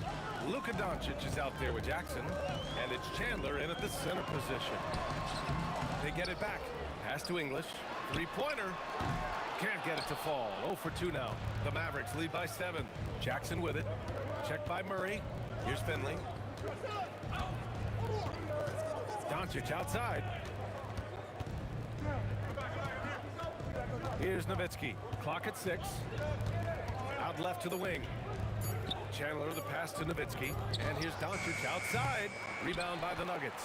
Luka Doncic is out there with Jackson, and it's Chandler in at the center position. They get it back. Pass to English. Three-pointer. Can't get it to fall. 0 for 2 now. The Mavericks lead by 7. Jackson with it. Checked by Murray. Here's Finley. Doncic outside. Here's Nowitzki. Clock at 6. Out left to the wing. Chandler the pass to Nowitzki. And here's Doncic outside. Rebound by the Nuggets.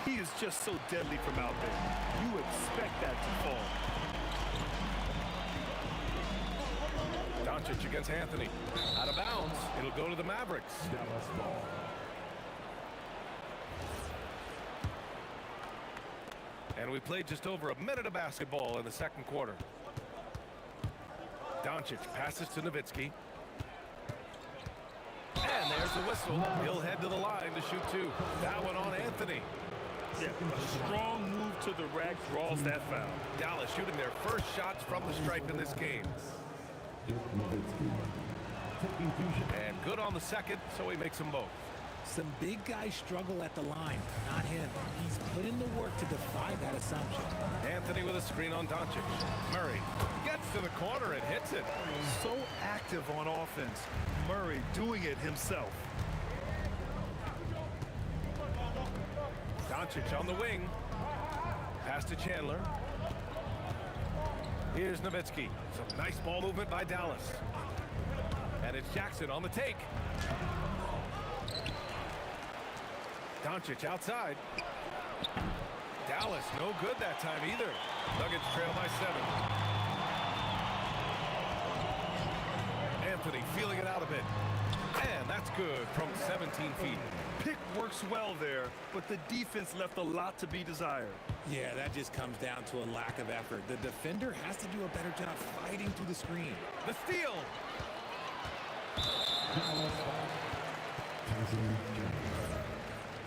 He is just so deadly from out there. You expect that to fall. Doncic against Anthony. Out of bounds. It'll go to the Mavericks. And we played just over a minute of basketball in the second quarter. Doncic passes to Nowitzki. And there's the whistle. He'll head to the line to shoot 2. That one on Anthony. Yeah, a strong move to the rack draws that foul. Dallas shooting their first shots from the stripe in this game. And good on the second, so he makes them both. Some big guys struggle at the line, not him. He's put in the work to defy that assumption. Anthony with a screen on Doncic. Murray gets to the corner and hits it. So active on offense. Murray doing it himself. Doncic on the wing. Pass to Chandler. Here's Nowitzki. Some nice ball movement by Dallas. And it's Jackson on the take. Doncic outside. Dallas no good that time either. Nuggets trail by 7. Anthony feeling it out a bit. And that's good from 17 feet. Pick works well there, but the defense left a lot to be desired. Yeah, that just comes down to a lack of effort. The defender has to do a better job fighting through the screen. The steal.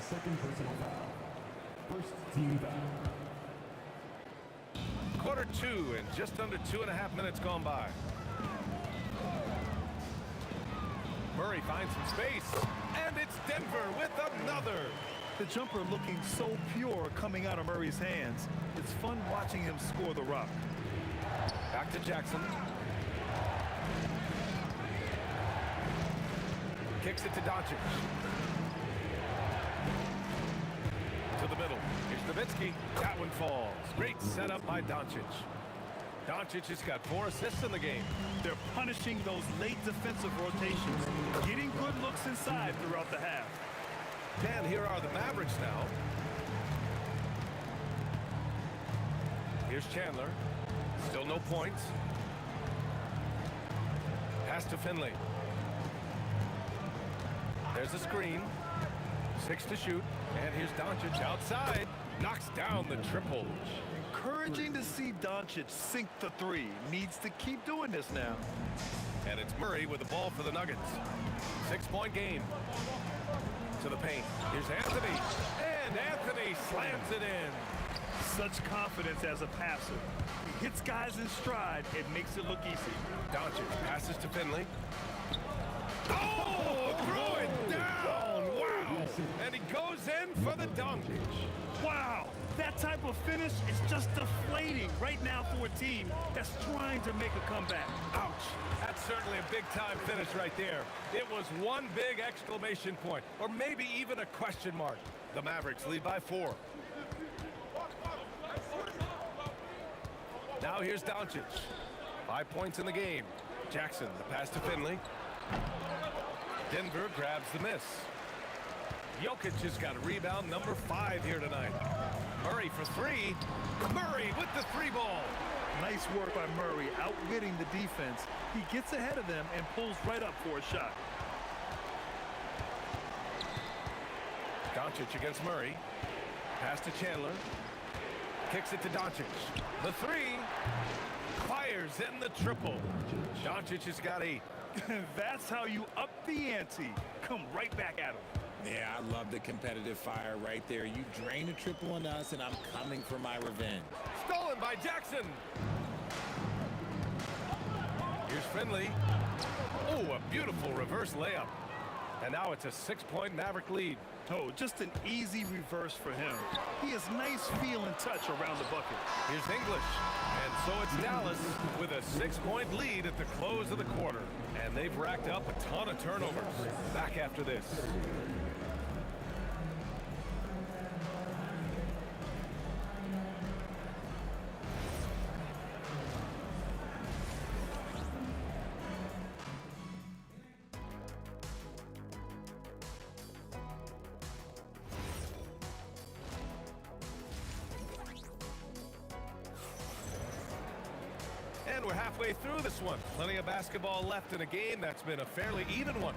Second personal foul. First team foul. Quarter 2 and just under 2.5 minutes gone by. Murray finds some space, and it's Denver with another. The jumper looking so pure coming out of Murray's hands. It's fun watching him score the rock. Back to Jackson. Kicks it to Doncic. To the middle. Here's Nowitzki. That one falls. Great setup by Doncic. Doncic has got 4 assists in the game. They're punishing those late defensive rotations, getting good looks inside throughout the half. And here are the Mavericks now. Here's Chandler. Still no points. Pass to Finley. There's a screen. 6 to shoot. And here's Doncic outside. Knocks down the triple. Encouraging to see Doncic sink the 3. Needs to keep doing this now. And it's Murray with the ball for the Nuggets. 6-point game. To the paint. Here's Anthony. And Anthony slams it in. Such confidence as a passer. He hits guys in stride and makes it look easy. Doncic passes to Finley. Oh, threw it down. Wow. And he goes in for the dunk. Wow, that type of finish is just deflating right now for a team that's trying to make a comeback. Ouch. That's certainly a big-time finish right there. It was one big exclamation point, or maybe even a question mark. The Mavericks lead by 4. Now here's Doncic. 5 points in the game. Jackson, the pass to Finley. Denver grabs the miss. Jokic has got a rebound number 5 here tonight. Murray for 3. Murray with the 3 ball. Nice work by Murray, outwitting the defense. He gets ahead of them and pulls right up for a shot. Doncic against Murray. Pass to Chandler. Kicks it to Doncic. The 3. Fires in the triple. Doncic has got 8. That's how you up the ante. Come right back at him. Yeah, I love the competitive fire right there. You drain a triple on us, and I'm coming for my revenge. Stolen by Jackson. Here's Finley. Oh, a beautiful reverse layup. And now it's a 6-point Maverick lead. Oh, just an easy reverse for him. He has nice feel and touch around the bucket. Here's English. And so it's Dallas with a 6-point lead at the close of the quarter. And they've racked up a ton of turnovers. Back after this. And we're halfway through this one. Plenty of basketball left in a game that's been a fairly even one.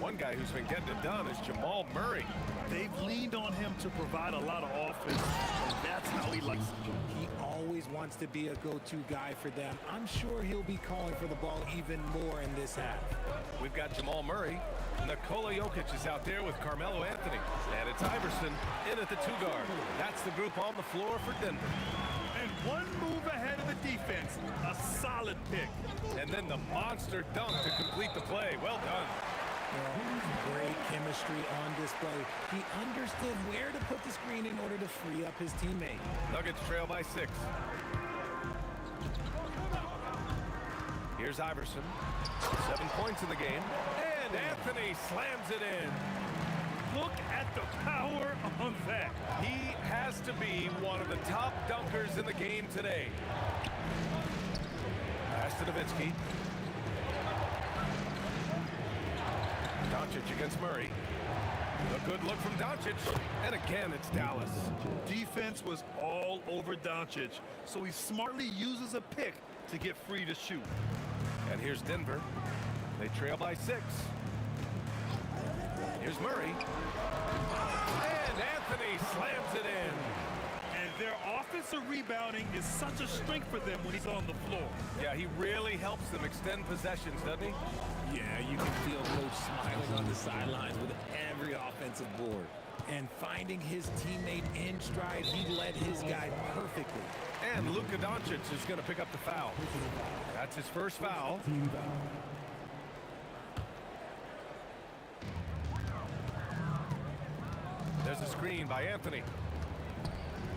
One guy who's been getting it done is Jamal Murray. They've leaned on him to provide a lot of offense, and that's how he likes it. He always wants to be a go-to guy for them. I'm sure he'll be calling for the ball even more in this half. We've got Jamal Murray. Nikola Jokic is out there with Carmelo Anthony. And it's Iverson in at the 2 guard. That's the group on the floor for Denver. And one move ahead of the defense. A solid pick. And then the monster dunk to complete the play. Well done. Great chemistry on display. He understood where to put the screen in order to free up his teammate. Nuggets trail by 6. Here's Iverson. 7 points in the game. And Anthony slams it in. Look at the power on that. He has to be one of the top dunkers in the game today. Pass to Nowitzki. Doncic against Murray. A good look from Doncic. And again, it's Dallas. Defense was all over Doncic, so he smartly uses a pick to get free to shoot. And here's Denver. They trail by 6. Here's Murray. And Anthony slams it in. And their offensive rebounding is such a strength for them when he's on the floor. Yeah, he really helps them extend possessions, doesn't he? Yeah, you can feel Coach smiling on the sidelines with every offensive board. And finding his teammate in stride, he led his guy perfectly. And Luka Doncic is going to pick up the foul. That's his first foul. There's a screen by Anthony.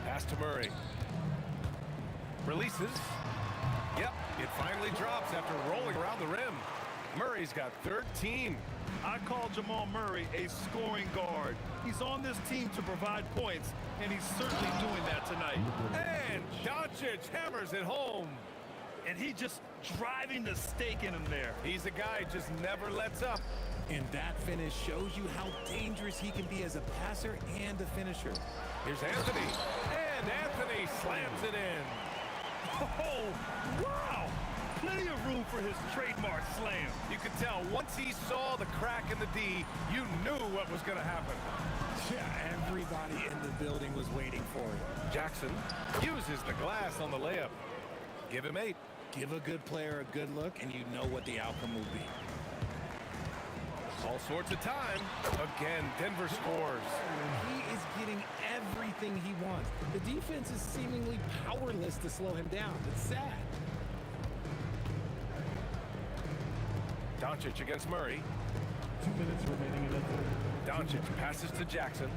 Pass to Murray. Releases. Yep, it finally drops after rolling around the rim. Murray's got 13. I call Jamal Murray a scoring guard. He's on this team to provide points, and he's certainly doing that tonight. And Doncic hammers it home. And he just driving the stake in him there. He's a guy who just never lets up. And that finish shows you how dangerous he can be as a passer and a finisher. Here's Anthony. And Anthony slams it in. Oh, wow. Plenty of room for his trademark slam. You could tell once he saw the crack in the D, you knew what was going to happen. Yeah, everybody in the building was waiting for it. Jackson uses the glass on the layup. Give him 8. Give a good player a good look, and you know what the outcome will be. All sorts of time. Again, Denver scores. He is getting everything he wants. The defense is seemingly powerless to slow him down. It's sad. Doncic against Murray. 2 minutes remaining in the third. Doncic passes to Jackson.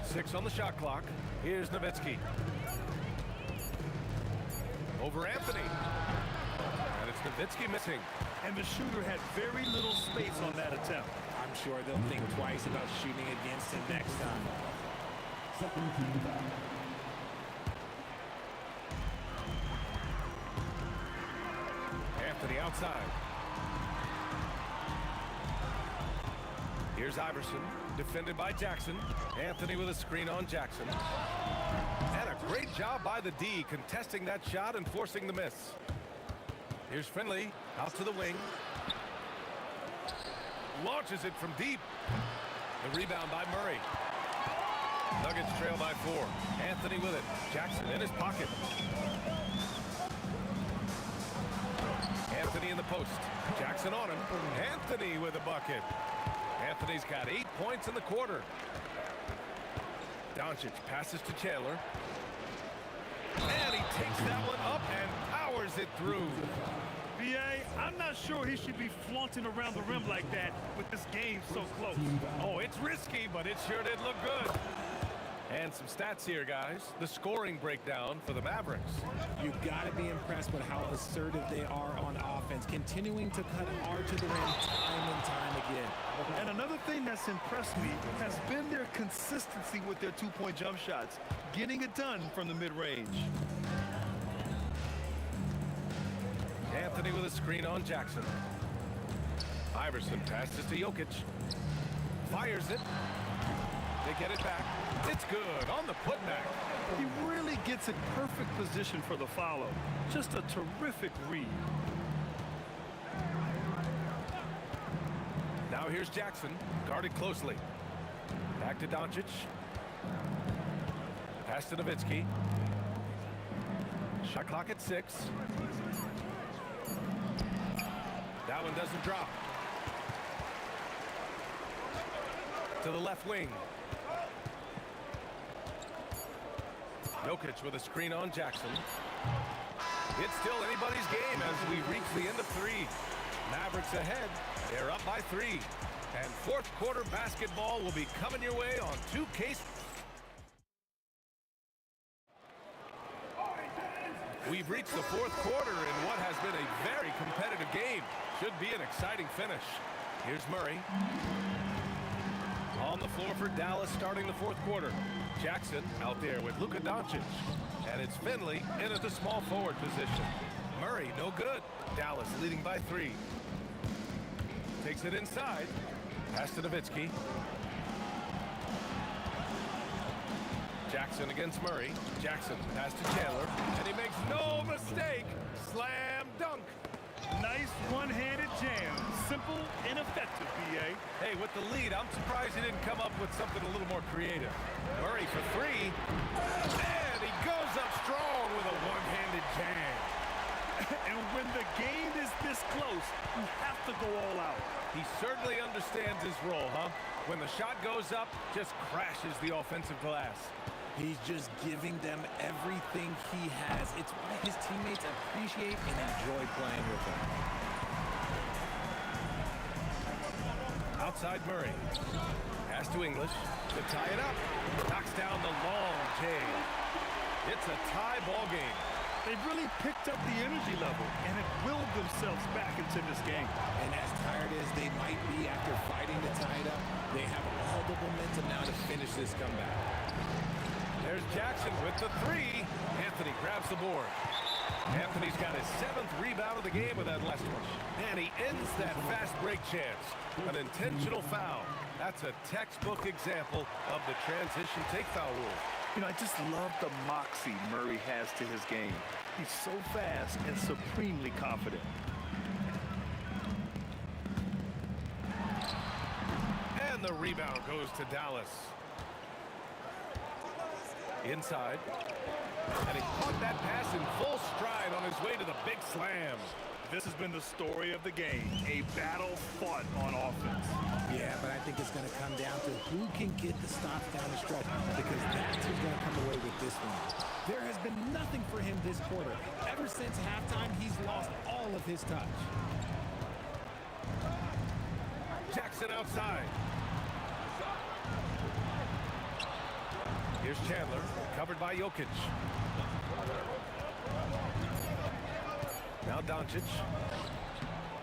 6 on the shot clock. Here's Nowitzki. Over Anthony. And it's Nowitzki missing. And the shooter had very little space on that attempt. I'm sure they'll think twice about shooting against him next time. Second team foul. Anthony outside. Here's Iverson, defended by Jackson. Anthony with a screen on Jackson. And a great job by the D, contesting that shot and forcing the miss. Here's Finley, out to the wing. Launches it from deep. The rebound by Murray. Nuggets trail by 4. Anthony with it. Jackson in his pocket. Anthony in the post. Jackson on him. Anthony with a bucket. Anthony's got 8 points in the quarter. Doncic passes to Chandler. And he takes that one up and powers it through. B.A., I'm not sure he should be flaunting around the rim like that with this game so close. Oh, it's risky, but it sure did look good. And some stats here, guys. The scoring breakdown for the Mavericks. You've got to be impressed with how assertive they are on offense, continuing to cut hard to the rim time and time again. And another thing that's impressed me has been their consistency with their two-point jump shots, getting it done from the mid-range. Anthony with a screen on Jackson. Iverson passes to Jokic. Fires it. They get it back. It's good on the putback. He really gets in perfect position for the follow. Just a terrific read. Now here's Jackson, guarded closely. Back to Doncic. Pass to Nowitzki. Shot clock at 6. That one doesn't drop. To the left wing. Jokic with a screen on Jackson. It's still anybody's game as we reach the end of 3. Mavericks ahead. They're up by 3. And fourth quarter basketball will be coming your way on 2K. We've reached the fourth quarter in what has been a very competitive game. Should be an exciting finish. Here's Murray. On the floor for Dallas starting the fourth quarter. Jackson out there with Luka Doncic. And it's Finley in at the small forward position. Murray, no good. Dallas leading by 3. Takes it inside. Pass to Nowitzki. Jackson against Murray. Jackson pass to Chandler. And he makes no mistake. Slam dunk. Nice one-handed jam. Simple and effective, B.A. Hey, with the lead, I'm surprised he didn't come up with something a little more creative. Murray for 3. And he goes up strong with a one-handed jam. And when the game is this close, you have to go all out. He certainly understands his role, huh? When the shot goes up, just crashes the offensive glass. He's just giving them everything he has. It's why his teammates appreciate and enjoy playing with him. Outside Murray. Pass to English to tie it up. Knocks down the long J. It's a tie ball game. They've really picked up the energy level and have willed themselves back into this game. And as tired as they might be after fighting to tie it up, they have all the momentum now to finish this comeback. There's Jackson with the 3. Anthony grabs the board. Anthony's got his 7th rebound of the game with that last one. And he ends that fast break chance. An intentional foul. That's a textbook example of the transition take foul rule. You know, I just love the moxie Murray has to his game. He's so fast and supremely confident. And the rebound goes to Dallas. Inside. And he caught that pass in full stride on his way to the big slam. This has been the story of the game, a battle fought on offense. Yeah, but I think it's going to come down to who can get the stops down the stretch, because that's who's going to come away with this one. There has been nothing for him this quarter. Ever since halftime, he's lost all of his touch. Jackson outside. Here's Chandler, covered by Jokic. Now Doncic.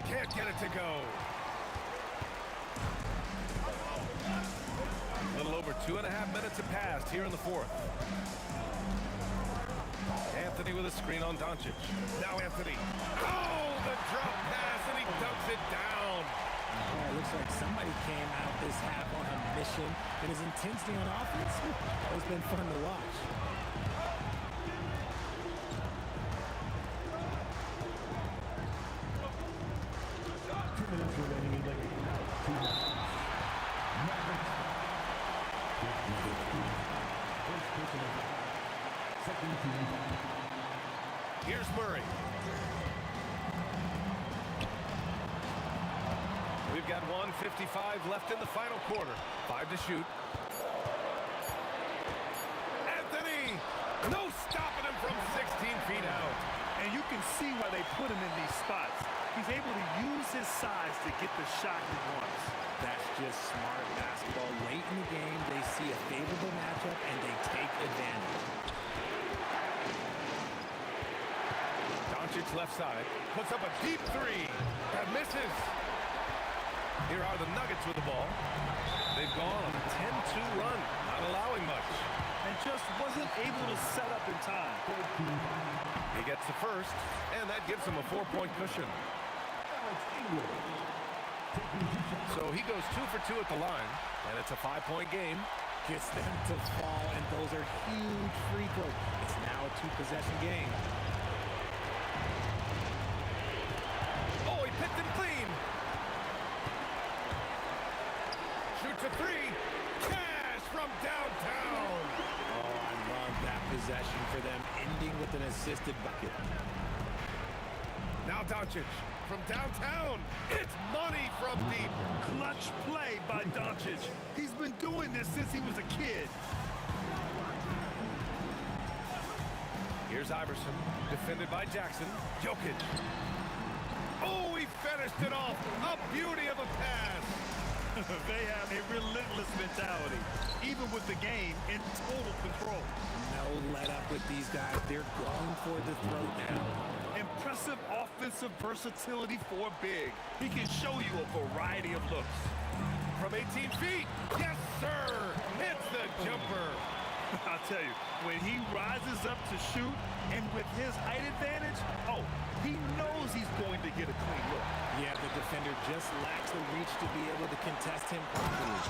Can't get it to go. A little over 2.5 minutes have passed here in the fourth. Anthony with a screen on Doncic. Now Anthony. Oh, the drop pass, and he dunks it down. It looks like somebody came out this half on a mission, and his intensity on offense has been fun to watch. Here's Murray. We've got 1:55 left in the final quarter. 5 to shoot. Anthony! No stopping him from 16 feet out. And you can see why they put him in these spots. He's able to use his size to get the shot he wants. That's just smart basketball. Late in the game, they see a favorable matchup, and they take advantage. Doncic left side. Puts up a deep three. That misses. Here are the Nuggets with the ball. They've gone on a 10-2 run, not allowing much. And just wasn't able to set up in time. He gets the first, and that gives him a 4-point cushion. So he goes 2 for 2 at the line, and it's a 5-point game. Gets them to fall, and those are huge free throws. It's now a 2-possession game. Oh, he picked him clean. Shoots a three. Cash from downtown. Oh, I love that possession for them, ending with an assisted bucket. Now Doncic from downtown. It's money from deep. Clutch play by Doncic. He's been doing this since he was a kid. Here's Iverson, defended by Jackson. Jokic. Oh, he finished it off. A beauty of a pass. They have a relentless mentality, even with the game in total control. No let up with these guys. They're going for the throat now. Impressive offensive versatility for a big. He can show you a variety of looks. From 18 feet. Yes, sir. Hits the jumper. I'll tell you, when he rises up to shoot, and with his height advantage, oh, he knows he's going to get a clean look. Yeah, the defender just lacks the reach to be able to contest him properly.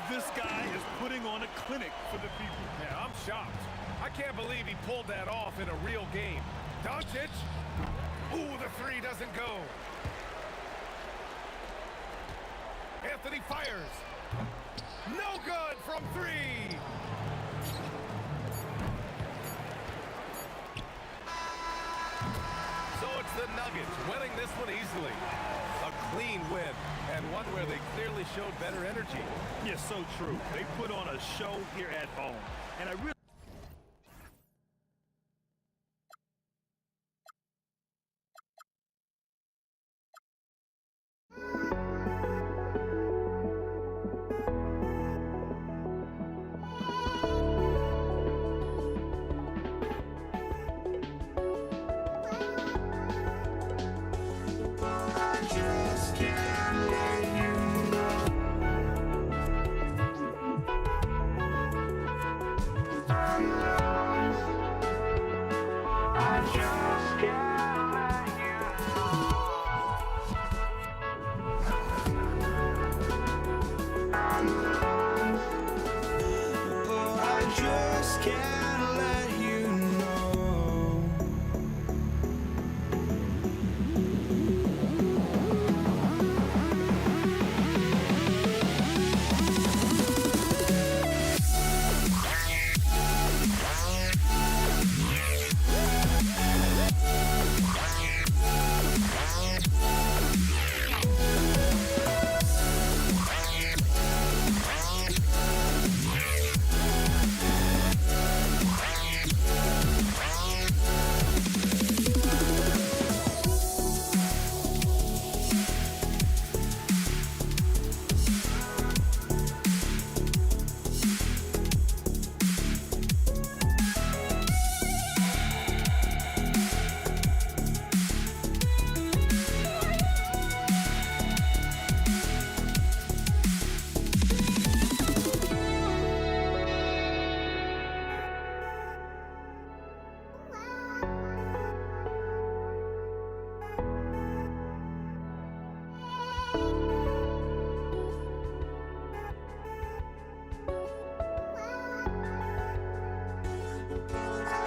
This guy is putting on a clinic for the people. Yeah, I'm shocked. I can't believe he pulled that off in a real game. Doncic. Ooh, the three doesn't go. Anthony fires. No good from three. So it's the Nuggets winning this one easily. A clean win, and one where they clearly showed better energy. Yeah, so true. They put on a show here at home. And I really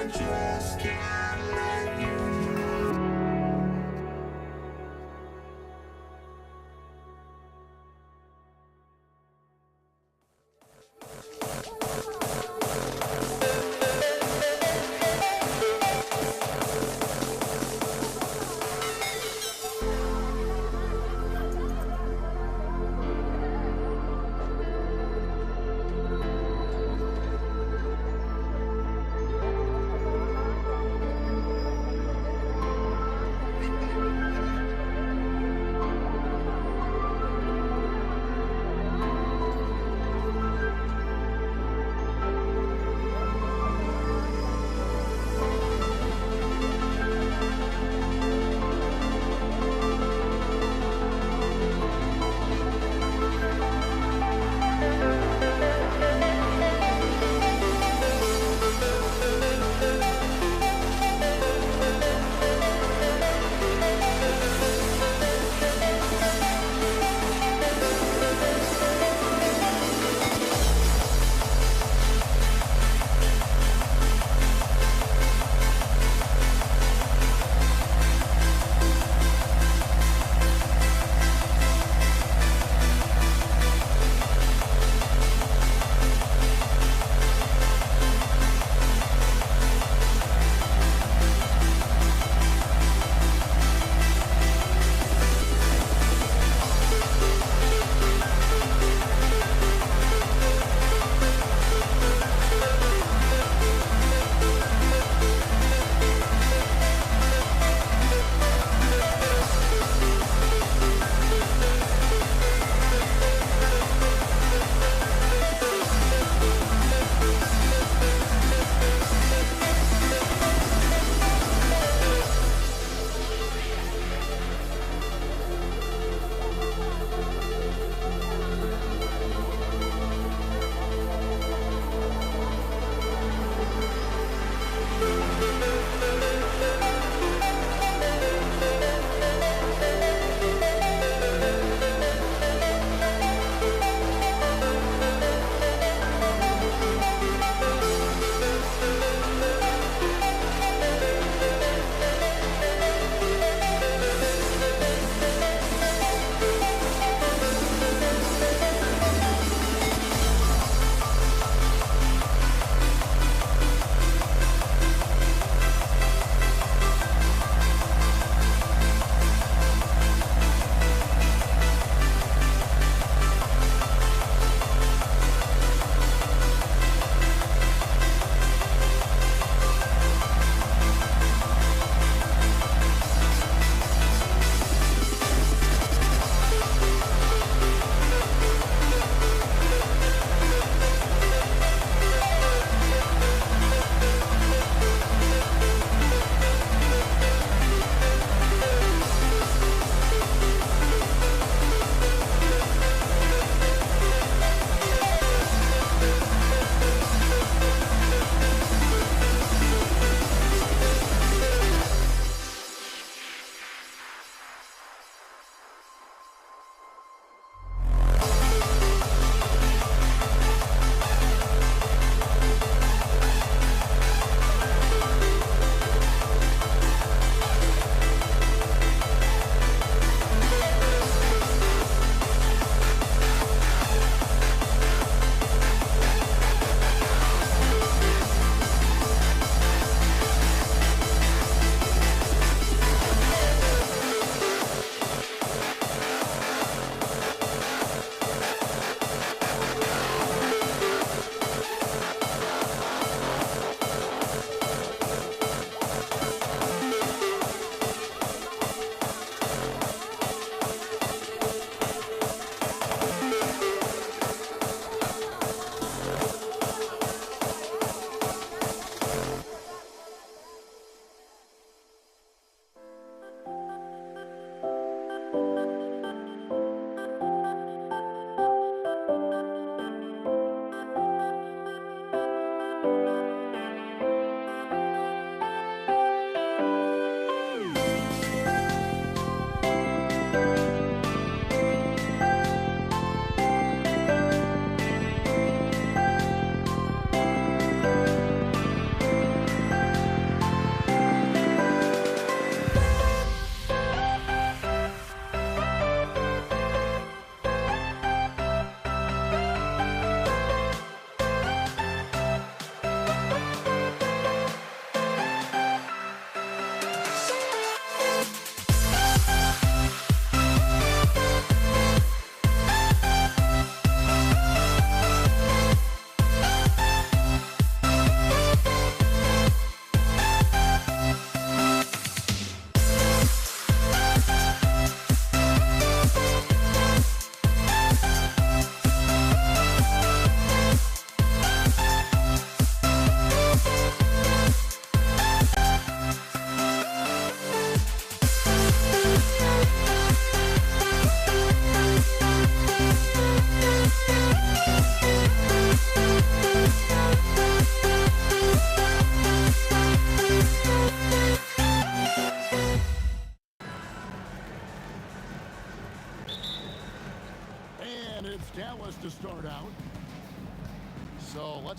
I just can't let you know.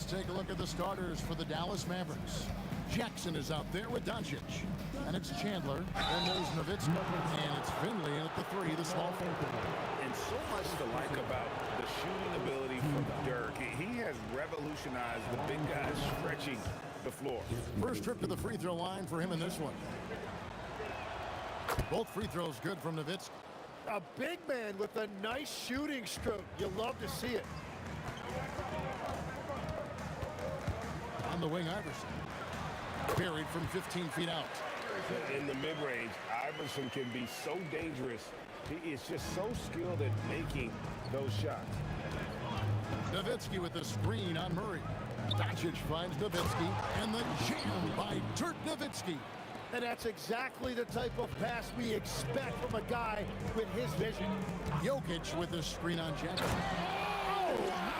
take a look at the starters for the Dallas Mavericks. Jackson is out there with Doncic. And it's Chandler. Then there's Nowitzki. And it's Finley at the three, the small forward. And so much to like about the shooting ability from Dirk. He has revolutionized the big guys stretching the floor. First trip to the free throw line for him in this one. Both free throws good from Nowitzki. A big man with a nice shooting stroke. You love to see it. On the wing, Iverson. Buried from 15 feet out. In the mid-range, Iverson can be so dangerous. He is just so skilled at making those shots. Nowitzki with the screen on Murray. Doncic finds Nowitzki, and the jam by Dirk Nowitzki. And that's exactly the type of pass we expect from a guy with his vision. Jokic with the screen on Jackson. Oh,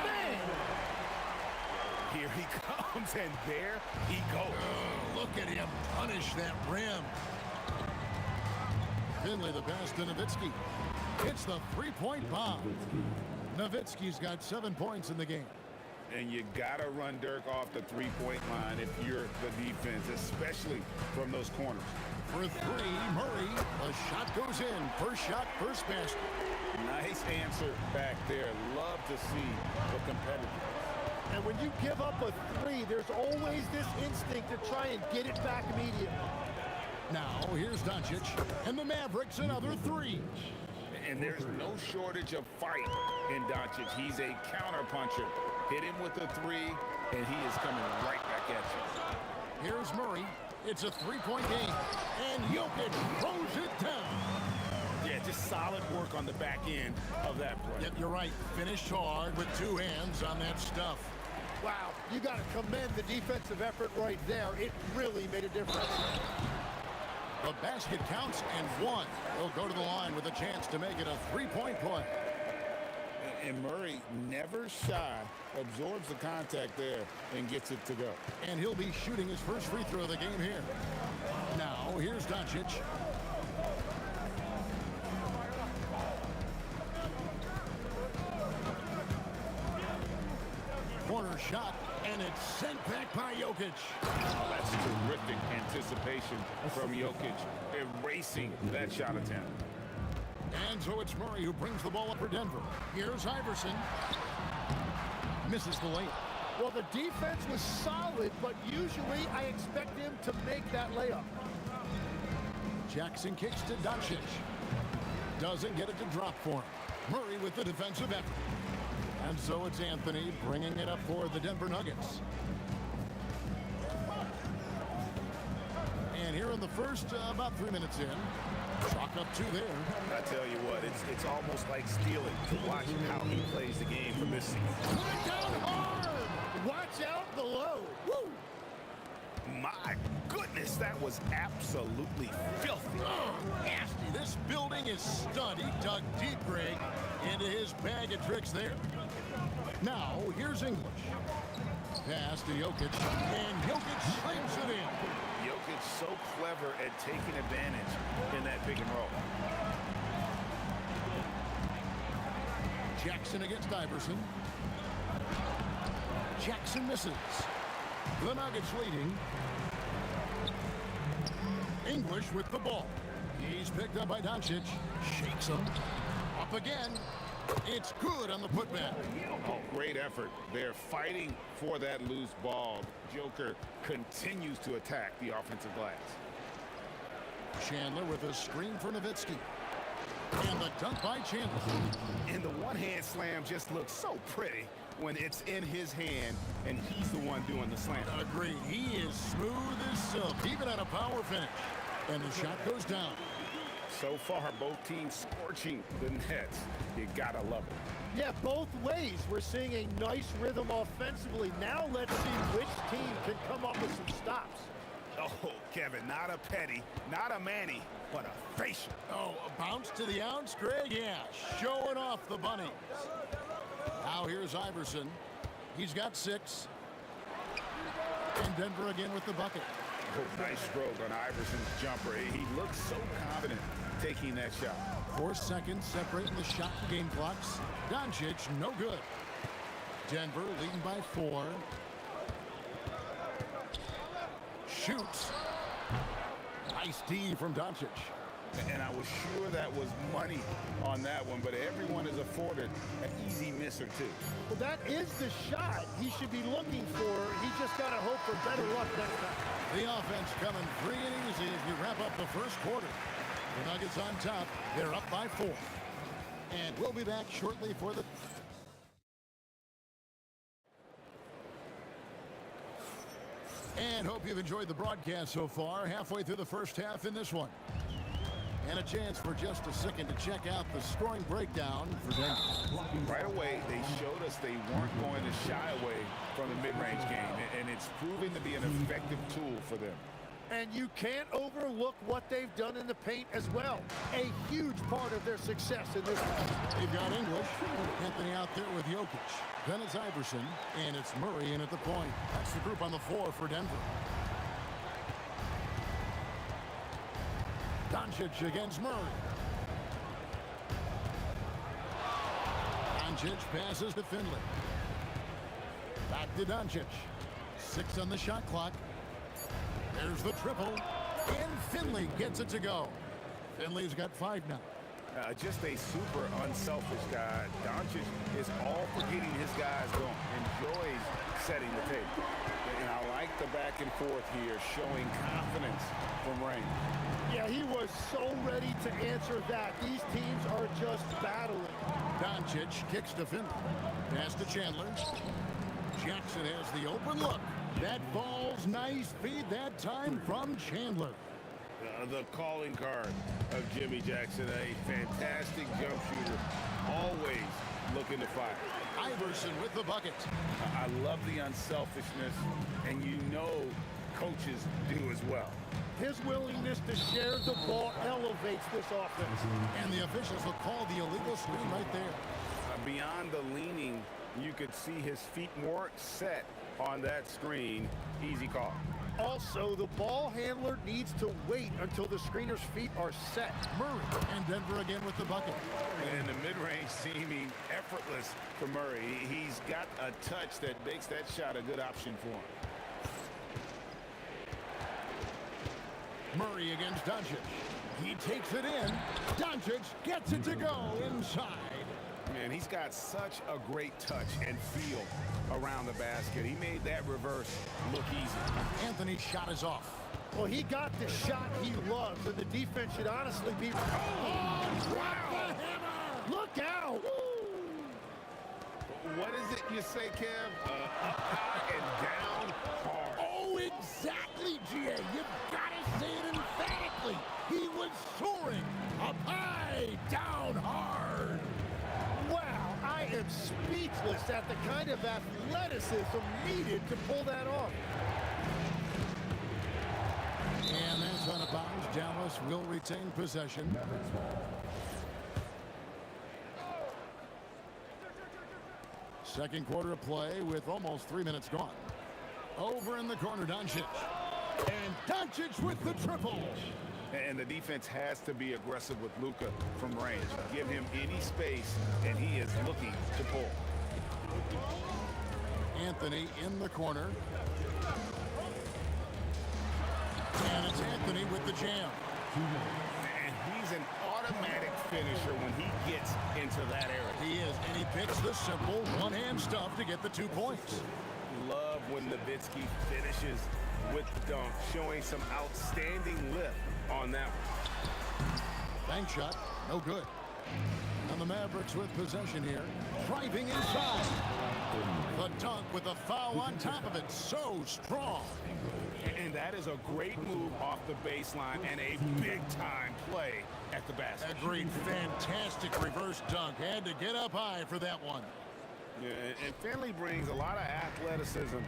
man! Here he comes, and there he goes. Oh, look at him punish that rim. Finley the pass to Nowitzki. It's the three-point bomb. Nowitzki's got 7 points in the game. And you gotta run Dirk off the three-point line if you're the defense, especially from those corners. For three, Murray. The shot goes in. First shot, first basket. Nice answer back there. Love to see the competitiveness. And when you give up a three, there's always this instinct to try and get it back immediately. Now, here's Doncic, and the Mavericks another three. And there's no shortage of fight in Doncic. He's a counterpuncher. Hit him with a three, and he is coming right back at you. Here's Murray. It's a three-point game, and Jokic throws it down. Yeah, just solid work on the back end of that play. Yep, you're right. Finished hard with two hands on that stuff. Wow, you got to commend the defensive effort right there. It really made a difference. The basket counts and one. He'll go to the line with a chance to make it a three-point play. And Murray, never shy, absorbs the contact there and gets it to go. And he'll be shooting his first free throw of the game here. Now, here's Doncic. Corner shot, and it's sent back by Jokic. Oh, that's terrific anticipation from Jokic, erasing that shot attempt. And so it's Murray who brings the ball up for Denver. Here's Iverson. Misses the layup. Well, the defense was solid, but usually I expect him to make that layup. Jackson kicks to Doncic. Doesn't get it to drop for him. Murray with the defensive effort. And so it's Anthony bringing it up for the Denver Nuggets. And here in the first, about 3 minutes in, chalk up two there. I tell you what, it's almost like stealing to watch how he plays the game from this season. Put it down hard! Watch out below. Woo! My goodness, that was absolutely filthy. Nasty. This building is stud. He dug deep, Greg, into his bag of tricks there. Now, here's English. Pass to Jokic, and Jokic slams it in. Jokic so clever at taking advantage in that pick and roll. Jackson against Iverson. Jackson misses. The Nuggets leading. English with the ball. He's picked up by Doncic. Shakes him. Up again. It's good on the putback. Oh, great effort. They're fighting for that loose ball. Joker continues to attack the offensive glass. Chandler with a screen for Nowitzki. And the dunk by Chandler. And the one-hand slam just looks so pretty when it's in his hand and he's the one doing the slam. Agreed. He is smooth as silk, even at a power finish. And the shot goes down. So far, both teams scorching the nets. You gotta love it. Yeah, both ways. We're seeing a nice rhythm offensively. Now let's see which team can come up with some stops. Oh, Kevin, not a petty, not a Manny, but a facial. Oh, a bounce to the ounce, Greg? Yeah, showing off the bunnies. Now here's Iverson. He's got 6. And Denver again with the bucket. Oh, nice stroke on Iverson's jumper. He looks so confident taking that shot. 4 seconds separating the shot and game clocks. Doncic, no good. Denver leading by 4. shoots. Nice D from Doncic. And I was sure that was money on that one, but everyone is afforded an easy miss or two. Well, that is the shot he should be looking for. He just got to hope for better luck next time. The offense coming free and easy as we wrap up the first quarter. The Nuggets on top. They're up by 4. And we'll be back shortly for the... And hope you've enjoyed the broadcast so far. Halfway through the first half in this one. And a chance for just a second to check out the scoring breakdown for Denver. Right away, they showed us they weren't going to shy away from the mid-range game, and it's proving to be an effective tool for them. And you can't overlook what they've done in the paint as well. A huge part of their success in this one. They've got English. Anthony out there with Jokic. Then it's Iverson, and it's Murray in at the point. That's the group on the floor for Denver. Doncic against Murray. Doncic passes to Finley. Back to Doncic. 6 on the shot clock. There's the triple. And Finley gets it to go. Finley's got 5 now. Just a super unselfish guy. Doncic is all for getting his guys going. Enjoys setting the table. And I like the back and forth here, showing confidence from Rain. Yeah, he was so ready to answer that. These teams are just battling. Doncic kicks to Finley. Pass to Chandler. Jackson has the open look. That ball's nice feed that time from Chandler. The calling card of Jimmy Jackson, a fantastic jump shooter, always looking to fire. Iverson with the bucket. I love the unselfishness, and you know coaches do as well. His willingness to share the ball elevates this offense. And the officials will call the illegal screen right there. Beyond the leaning, you could see his feet more set on that screen. Easy call. Also, the ball handler needs to wait until the screener's feet are set. Murray and Denver again with the bucket. And the mid-range seeming effortless for Murray. He's got a touch that makes that shot a good option for him. Murray against Doncic. He takes it in. Doncic gets it to go inside. Man, he's got such a great touch and feel around the basket. He made that reverse look easy. Anthony's shot is off. Well, he got the shot he loves, and the defense should honestly be... Oh, drop the hammer! Look out! What is it you say, Kev? Up high and down hard. Oh, exactly, G.A. You've got to say it emphatically. He was soaring up high, down hard. Wow, I am speechless at the kind of athleticism needed to pull that off. And that's out of bounds. Dallas will retain possession. Second quarter of play with almost 3 minutes gone. Over in the corner, Doncic. And Doncic with the triple. And the defense has to be aggressive with Luka from range. Give him any space, and he is looking to pull. Anthony in the corner. And it's Anthony with the jam. And he's an automatic finisher when he gets into that area. He is, and he picks the simple one-hand stuff to get the 2 points. Love when Nowitzki finishes with the dunk, showing some outstanding lift on that one. Bank shot, no good. And the Mavericks with possession here. Driving inside. The dunk with a foul on top of it. So strong. And that is a great move off the baseline and a big-time play at the basket. Agreed. Fantastic reverse dunk. Had to get up high for that one. Yeah, and Finley brings a lot of athleticism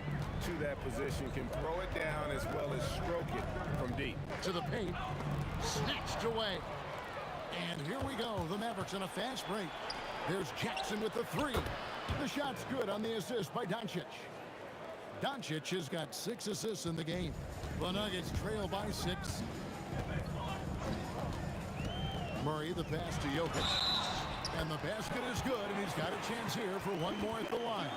to that position. Can throw it down as well as stroke it from deep. To the paint. Snatched away. And here we go. The Mavericks on a fast break. There's Jackson with the 3. The shot's good on the assist by Doncic. Doncic has got 6 assists in the game. The Nuggets trail by 6. Murray, the pass to Jokic. And the basket is good, and he's got a chance here for one more at the line.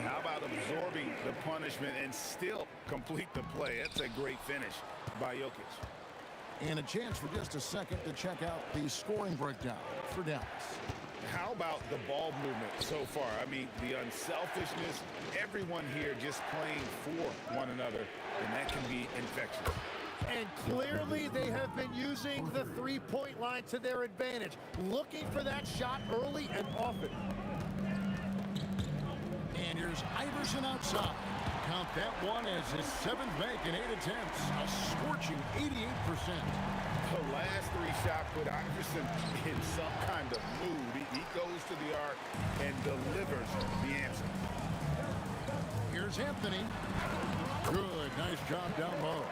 How about absorbing the punishment and still complete the play? That's a great finish by Jokic. And a chance for just a second to check out the scoring breakdown for Dallas. How about the ball movement so far? I mean, the unselfishness, everyone here just playing for one another, and that can be infectious. And clearly they have been using the three-point line to their advantage, looking for that shot early and often. And here's Iverson outside. Count that one as his 7th make in 8 attempts, a scorching 88%. The last 3 shots put Iverson in some kind of mood. He goes to the arc and delivers the answer. Here's Anthony. Good, nice job down low.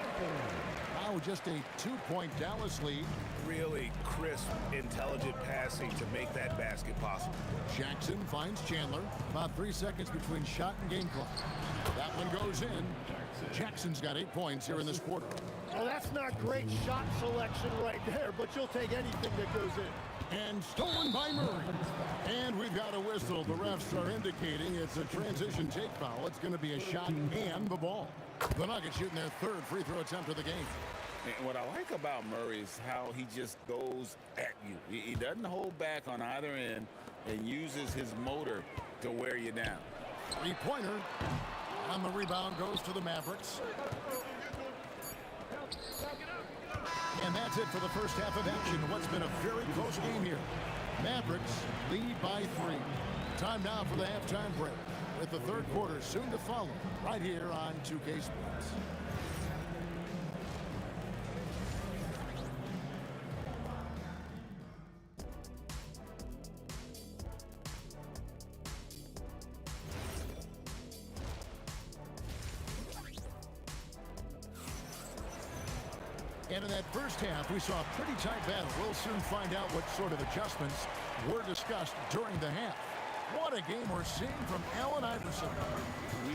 Now just a 2-point Dallas lead. Really crisp, intelligent passing to make that basket possible. Jackson finds Chandler. About 3 seconds between shot and game clock. That one goes in. Jackson's got 8 points here in this quarter. Well, that's not great shot selection right there, but you'll take anything that goes in. And stolen by Murray. And we've got a whistle. The refs are indicating it's a transition take foul. It's going to be a shot and the ball. The Nuggets shooting their 3rd free throw attempt of the game. And what I like about Murray is how he just goes at you. He doesn't hold back on either end and uses his motor to wear you down. 3-pointer. On the rebound goes to the Mavericks. And that's it for the first half of action. What's been a very close game here. Mavericks lead by 3. Time now for the halftime break, with the 3rd quarter soon to follow right here on 2K Sports. And in that first half, we saw a pretty tight battle. We'll soon find out what sort of adjustments were discussed during the half. What a game we're seeing from Allen Iverson.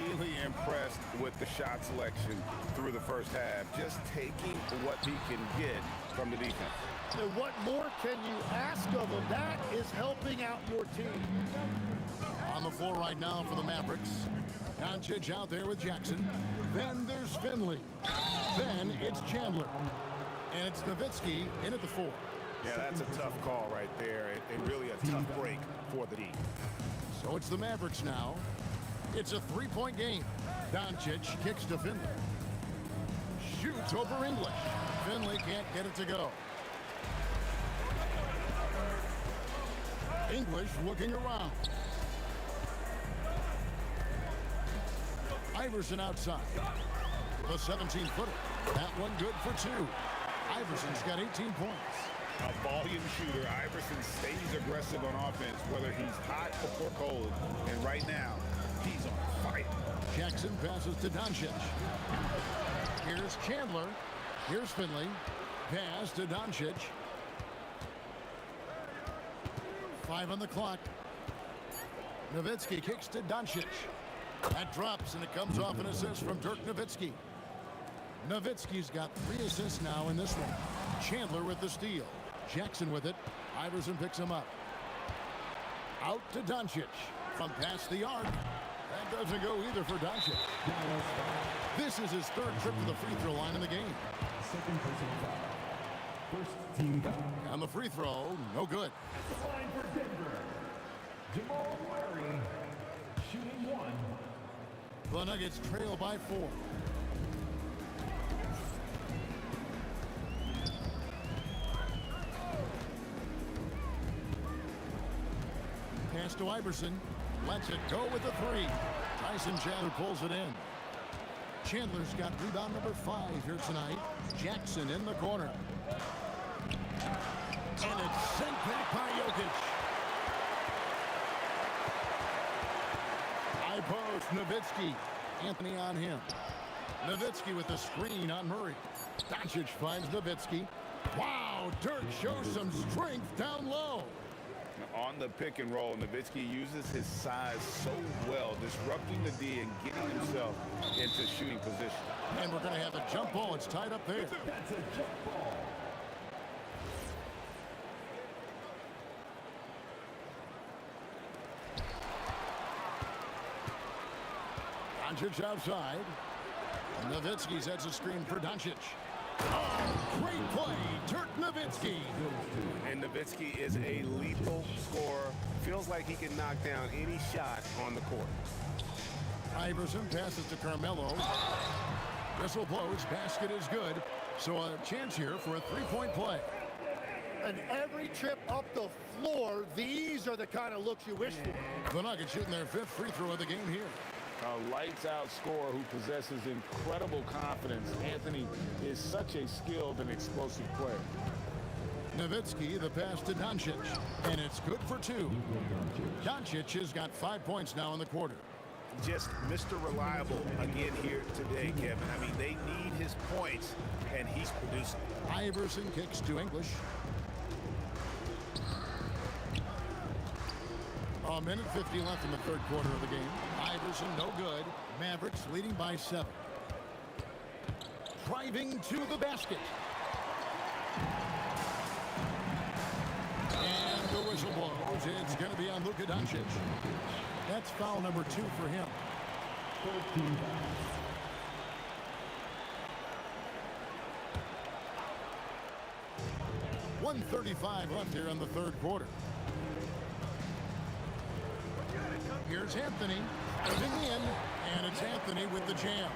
Really impressed with the shot selection through the first half. Just taking what he can get from the defense. And what more can you ask of him? That is helping out your team. On the floor right now for the Mavericks. Doncic out there with Jackson. Then there's Finley. Then it's Chandler. And it's Nowitzki in at the 4. Yeah, that's a tough call right there, and really a tough break for the team. So it's the Mavericks now. It's a 3-point game. Doncic kicks to Finley. Shoots over English. Finley can't get it to go. English looking around. Iverson outside. The 17-footer. That one good for 2. Iverson's got 18 points. A volume shooter, Iverson stays aggressive on offense, whether he's hot or cold. And right now, he's on fire. Jackson passes to Doncic. Here's Chandler. Here's Finley. Pass to Doncic. 5 on the clock. Nowitzki kicks to Doncic. That drops, and it comes off an assist from Dirk Nowitzki. Nowitzki's got 3 assists now in this one. Chandler with the steal. Jackson with it. Iverson picks him up. Out to Doncic. From past the arc. That doesn't go either for Doncic. This is his 3rd trip to the free throw line in the game. Second personal foul. First team foul. On the free throw, no good. Line for Denver. Jamal Murray, shooting 1. The Nuggets trail by 4. Pass to Iverson. Lets it go with the 3. Tyson Chandler pulls it in. Chandler's got rebound number 5 here tonight. Jackson in the corner. And it's sent back by Jokic. High post, Nowitzki. Anthony on him. Nowitzki with the screen on Murray. Doncic finds Nowitzki. Wow, Dirk shows some strength down low. On the pick and roll, Nowitzki uses his size so well, disrupting the D and getting himself into shooting position. And we're going to have a jump ball. It's tied up there. That's a jump ball. Doncic outside. Nowitzki sets a screen for Doncic. Oh, great play, Dirk Nowitzki. And Nowitzki is a lethal scorer. Feels like he can knock down any shot on the court. Iverson passes to Carmelo. Whistle blows, basket is good. So a chance here for a three-point play. And every trip up the floor, these are the kind of looks you wish for. The Nuggets shooting their fifth free throw of the game here. A lights-out scorer who possesses incredible confidence. Anthony is such a skilled and explosive player. Nowitzki, the pass to Doncic, and it's good for two. Doncic has got 5 points now in the quarter. Just Mr. Reliable again here today, Kevin. I mean, they need his points, and he's producing. Iverson kicks to English. A minute 50 left in the third quarter of the game. Iverson, no good. Mavericks leading by 7. Driving to the basket. And the whistle blows. It's going to be on Luka Doncic. That's foul number 2 for him. 1:35 left here in the third quarter. Here's Anthony moving in, and it's Anthony with the jam.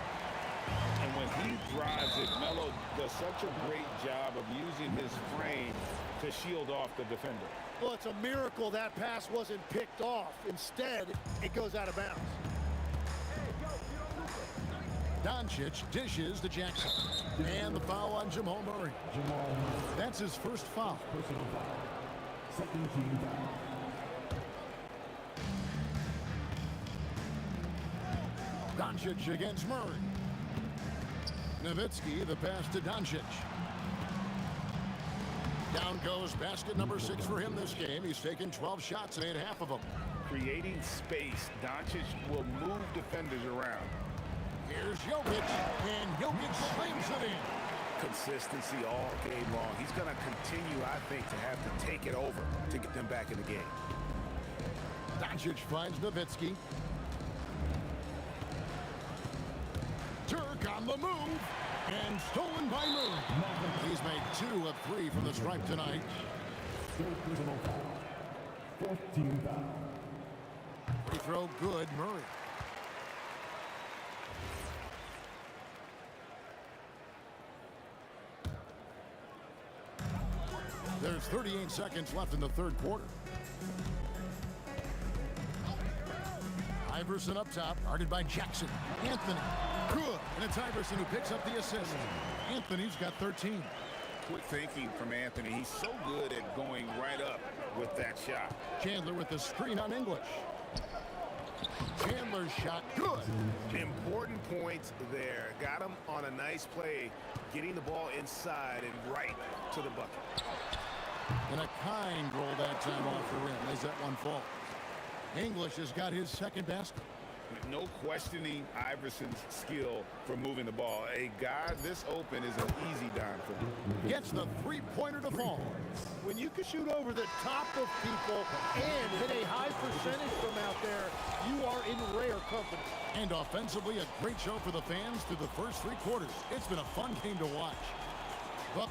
And when he drives it, Melo does such a great job of using his frame to shield off the defender. Well, it's a miracle that pass wasn't picked off. Instead, it goes out of bounds. Doncic dishes to Jackson. And the foul on Jamal Murray. That's his first foul. Second team foul. Doncic against Murray. Nowitzki, the pass to Doncic. Down goes basket number 6 for him this game. He's taken 12 shots and made half of them. Creating space, Doncic will move defenders around. Here's Jokic, and Jokic slams it in. Consistency all game long. He's going to continue, I think, to have to take it over to get them back in the game. Doncic finds Nowitzki. Dirk on the move, and stolen by Murray. He's made 2 of 3 from the stripe tonight. Third personal foul. 14 foul. Free throw good, Murray. There's 38 seconds left in the third quarter. Iverson up top, guarded by Jackson. Anthony, good. And it's Iverson who picks up the assist. Anthony's got 13. Quick thinking from Anthony. He's so good at going right up with that shot. Chandler with the screen on English. Chandler's shot, good. Important points there. Got him on a nice play, getting the ball inside and right to the bucket. And a kind roll that time off the rim. Lays that one fall. English has got his second basket. No questioning Iverson's skill for moving the ball. A guy this open is an easy dime for him. Gets the three-pointer to fall. When you can shoot over the top of people and hit a high percentage from out there, you are in rare company. And offensively, a great show for the fans through the first 3 quarters. It's been a fun game to watch. But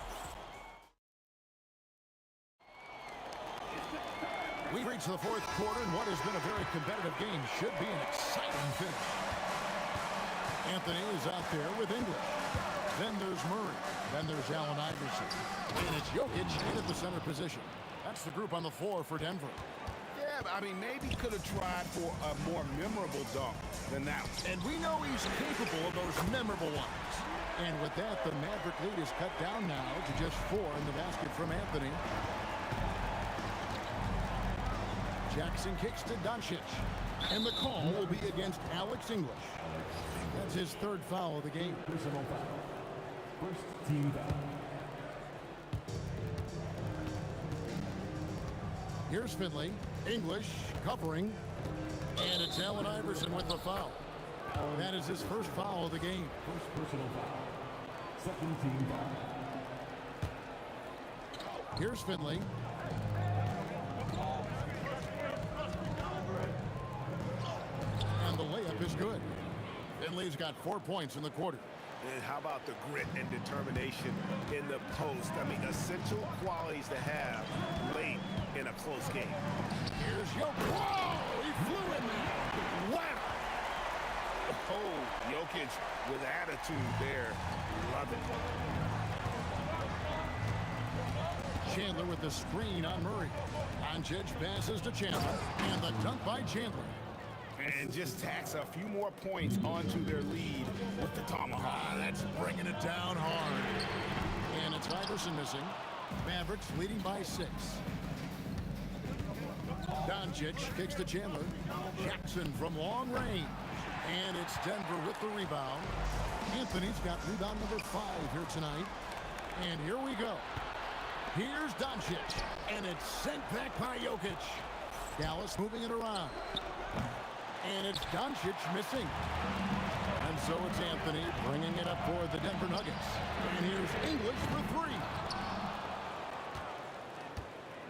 we reach the fourth quarter, and what has been a very competitive game should be an exciting finish. Anthony is out there with English. Then there's Murray. Then there's Allen Iverson. And it's Jokic in at the center position. That's the group on the floor for Denver. Yeah, I mean, maybe could have tried for a more memorable dunk than that. And we know he's capable of those memorable ones. And with that, the Maverick lead is cut down now to just 4 in the basket from Anthony. Jackson kicks to Doncic, and the call will be against Alex English. That's his 3rd foul of the game. Personal foul. First team foul. Here's Finley. English covering, and it's Allen Iverson with the foul. That is his 1st foul of the game. First personal foul. Second team foul. Here's Finley. And the layup is good. Conley's got 4 points in the quarter. And how about the grit and determination in the post? I mean, essential qualities to have late in a close game. Here's Jokic. Whoa! He flew in there. Wow! Oh, Jokic with attitude there. Love it. Chandler with the screen on Murray. Doncic passes to Chandler. And the dunk by Chandler. And just tacks a few more points onto their lead with the tomahawk. That's bringing it down hard. And it's Iverson missing. Mavericks leading by 6. Doncic kicks to Chandler. Jackson from long range. And it's Denver with the rebound. Anthony's got rebound number 5 here tonight. And here we go. Here's Doncic. And it's sent back by Jokic. Dallas moving it around. And it's Doncic missing. And so it's Anthony bringing it up for the Denver Nuggets. And here's English for 3.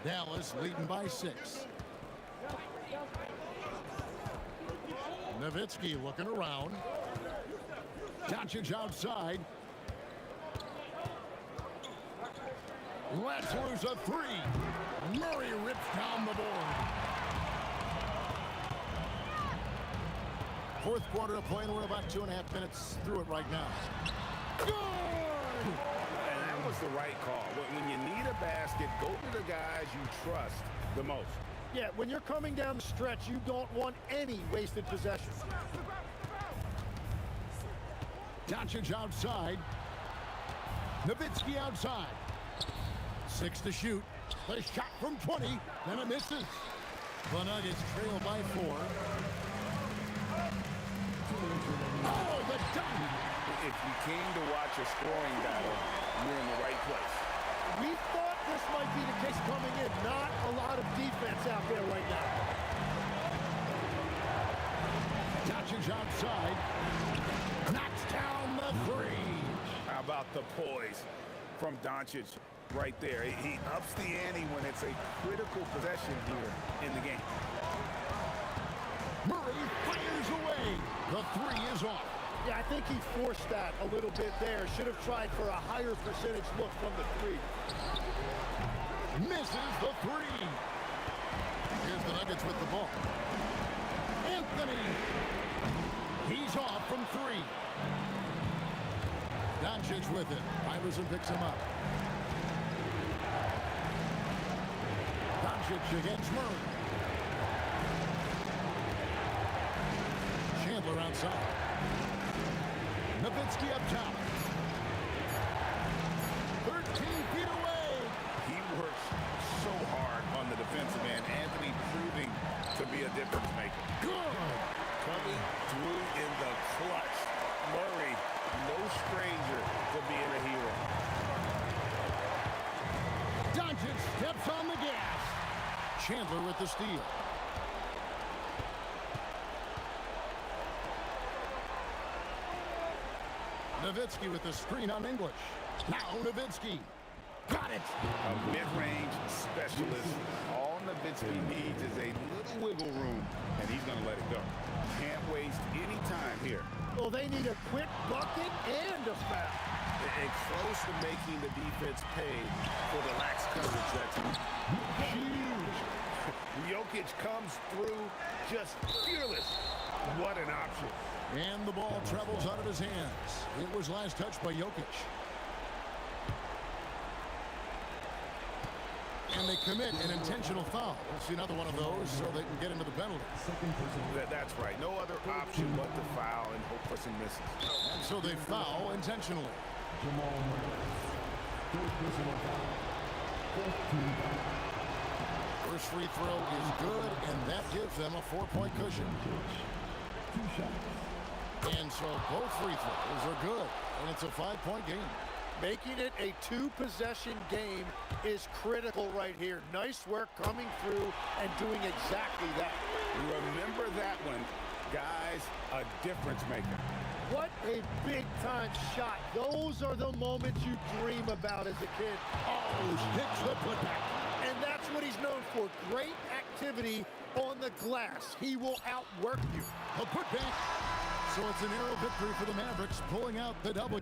Dallas leading by 6. Nowitzki looking around. Doncic outside. Let's lose a 3. Murray rips down the board. Fourth quarter of play, and we're about 2.5 minutes through it right now. Good! And that was the right call. When you need a basket, go to the guys you trust the most. Yeah, when you're coming down the stretch, you don't want any wasted possession. Doncic outside. Nowitzki outside. 6 to shoot. The shot from 20, then it misses. The Nuggets trail by 4. Oh, the dunk! If you came to watch a scoring battle, you're in the right place. We thought this might be the case coming in. Not a lot of defense out there right now. Doncic outside. Knocks down the 3. How about the poise from Doncic right there? He ups the ante when it's a critical possession here in the game. Murray fires away. The 3 is off. Yeah, I think he forced that a little bit there. Should have tried for a higher percentage look from the 3. Misses the 3. Here's the Nuggets with the ball. Anthony. He's off from 3. Doncic with it. Iverson picks him up. Doncic against Murray. Chandler outside. Nowitzki up top. 13 feet away. He works so hard on the defensive end. Anthony proving to be a difference maker. Good. Coming through in the clutch. Murray, no stranger to being a hero. Doncic steps on the gas. Chandler with the steal. Nowitzki with the screen on English. Now Nowitzki. Got it. A mid-range specialist. All Nowitzki needs is a little wiggle room, and he's going to let it go. Can't waste any time here. Well, they need a quick bucket and a foul. And close to making the defense pay for the lax coverage that's huge. Jokic comes through just fearless. What an option. And the ball travels out of his hands. It was last touched by Jokic. And they commit an intentional foul. We'll see another one of those so they can get into the penalty. That's right. No other option but to foul and hope for some misses. And so they foul intentionally. First free throw is good, and that gives them a 4-point cushion. And so both free throws are good, and it's a 5-point game. Making it a 2-possession game is critical right here. Nice work coming through and doing exactly that. Remember that one, guys, a difference maker. What a big-time shot. Those are the moments you dream about as a kid. Oh, hits the putback. And that's what he's known for. Great activity on the glass. He will outwork you. The putback So it's a narrow victory for the Mavericks, pulling out the double.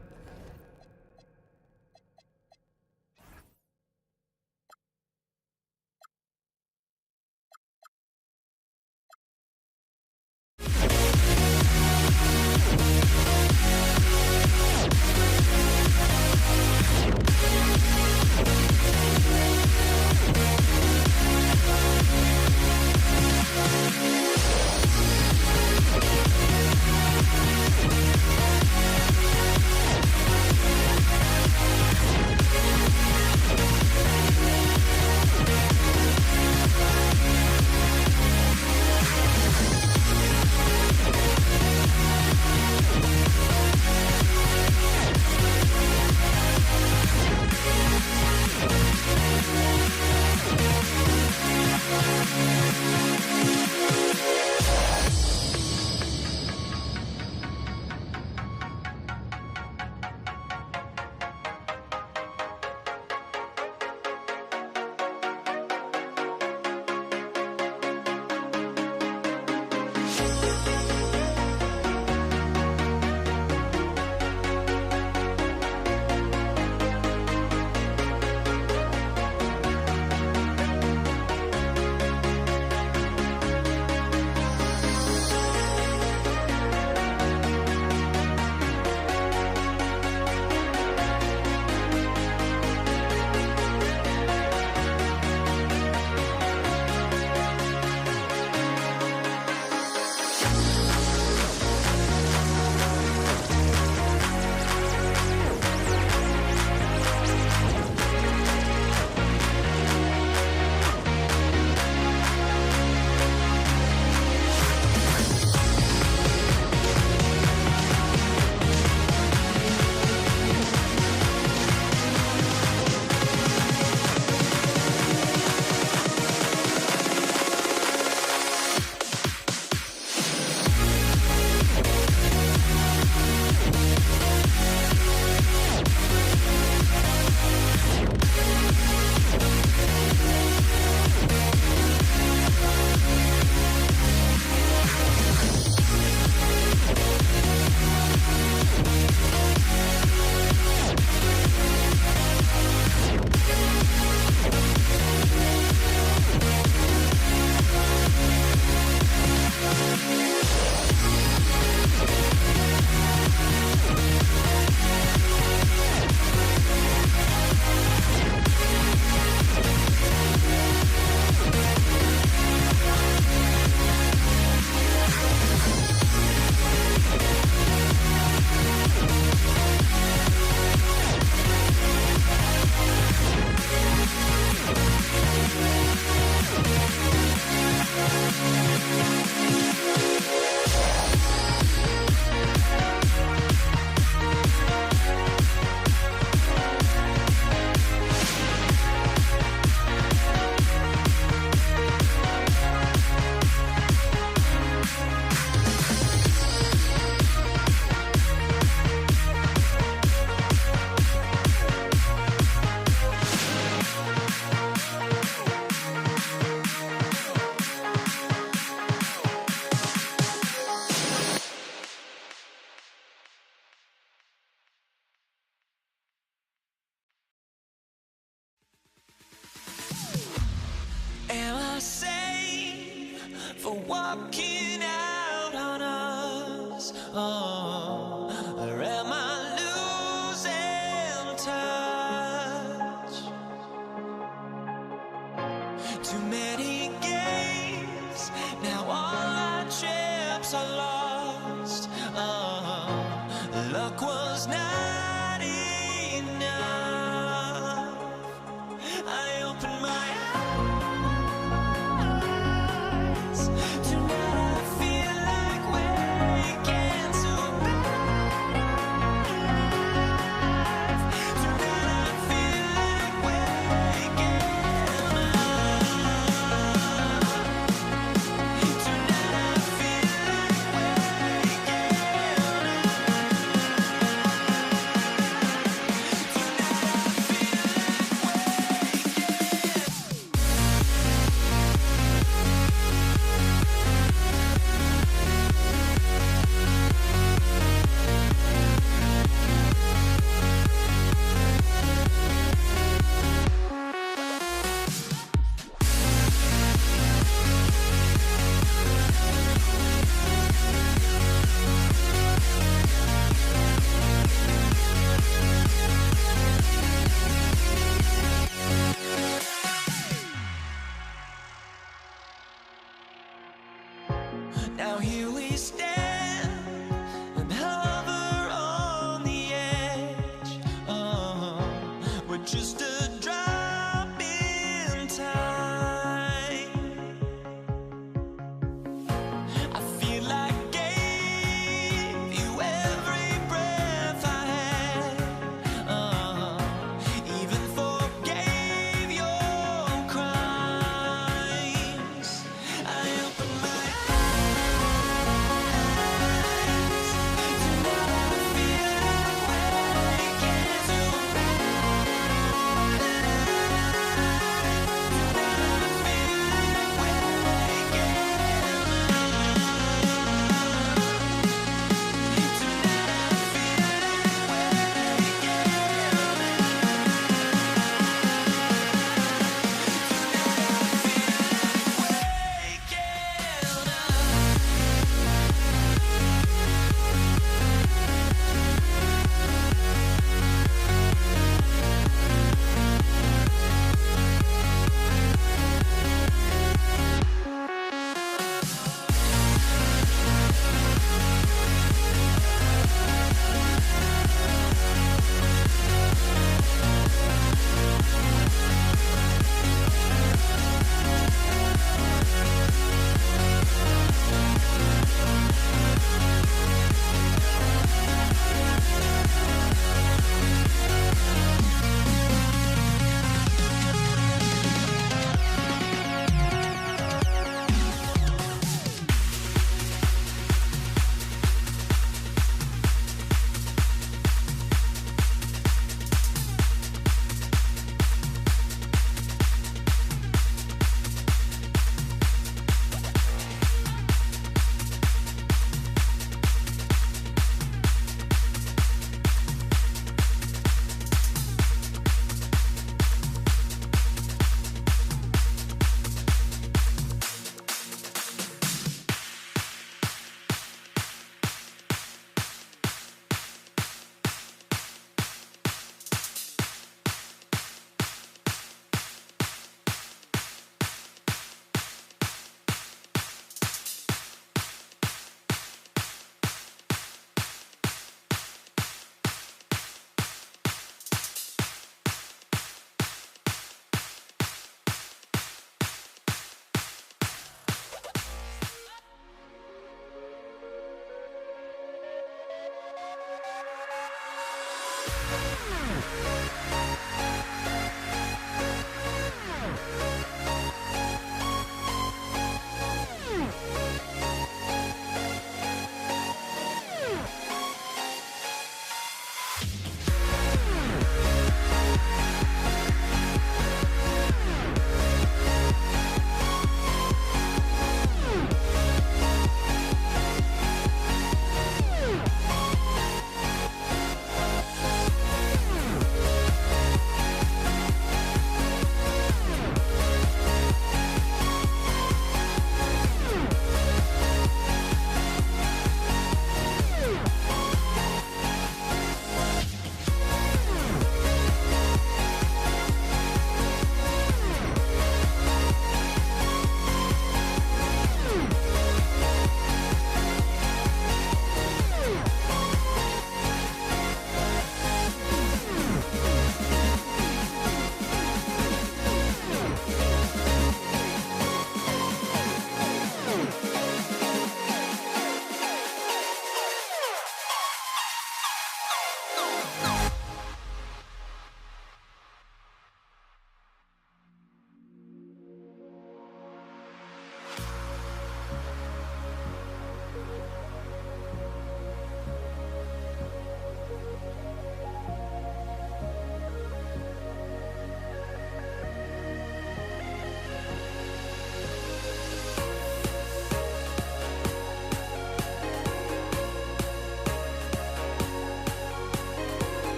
for walking out on us? Oh, or am I losing touch? Too many games, now all our chips are lost. Oh, luck was not enough. I opened my eyes.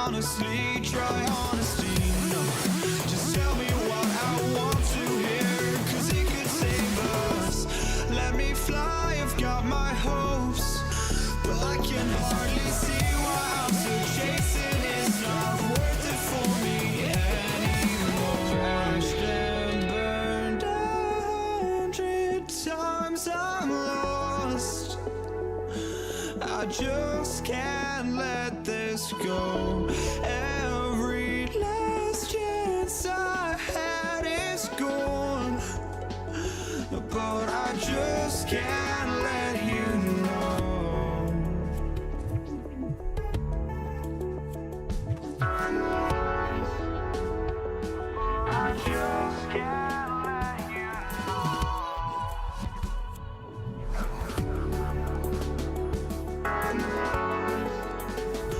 honestly, try honesty. No, just tell me what I want to hear, 'cause it could save us. Let me fly, I've got my hopes, but I can hardly see why I'm still chasing. It's not worth it for me anymore. Crashed and burned 100 times, I'm lost. I just can't let this go. Every last chance I had is gone, but I just can't let you know. I just can't let you know.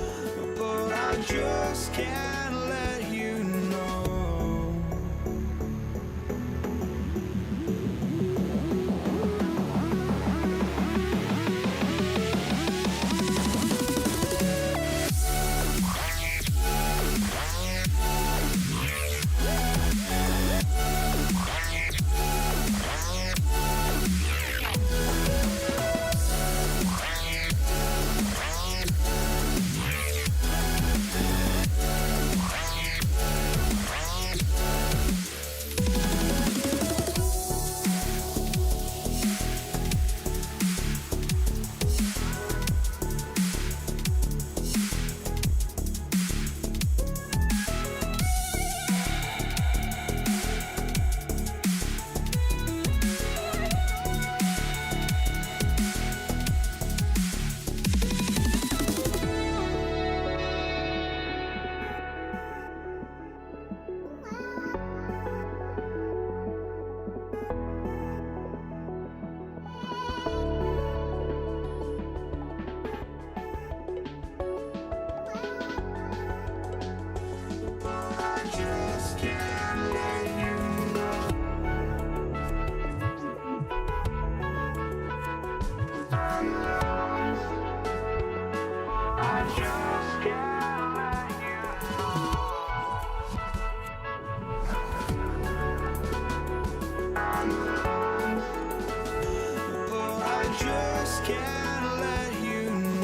But I just can't let you know.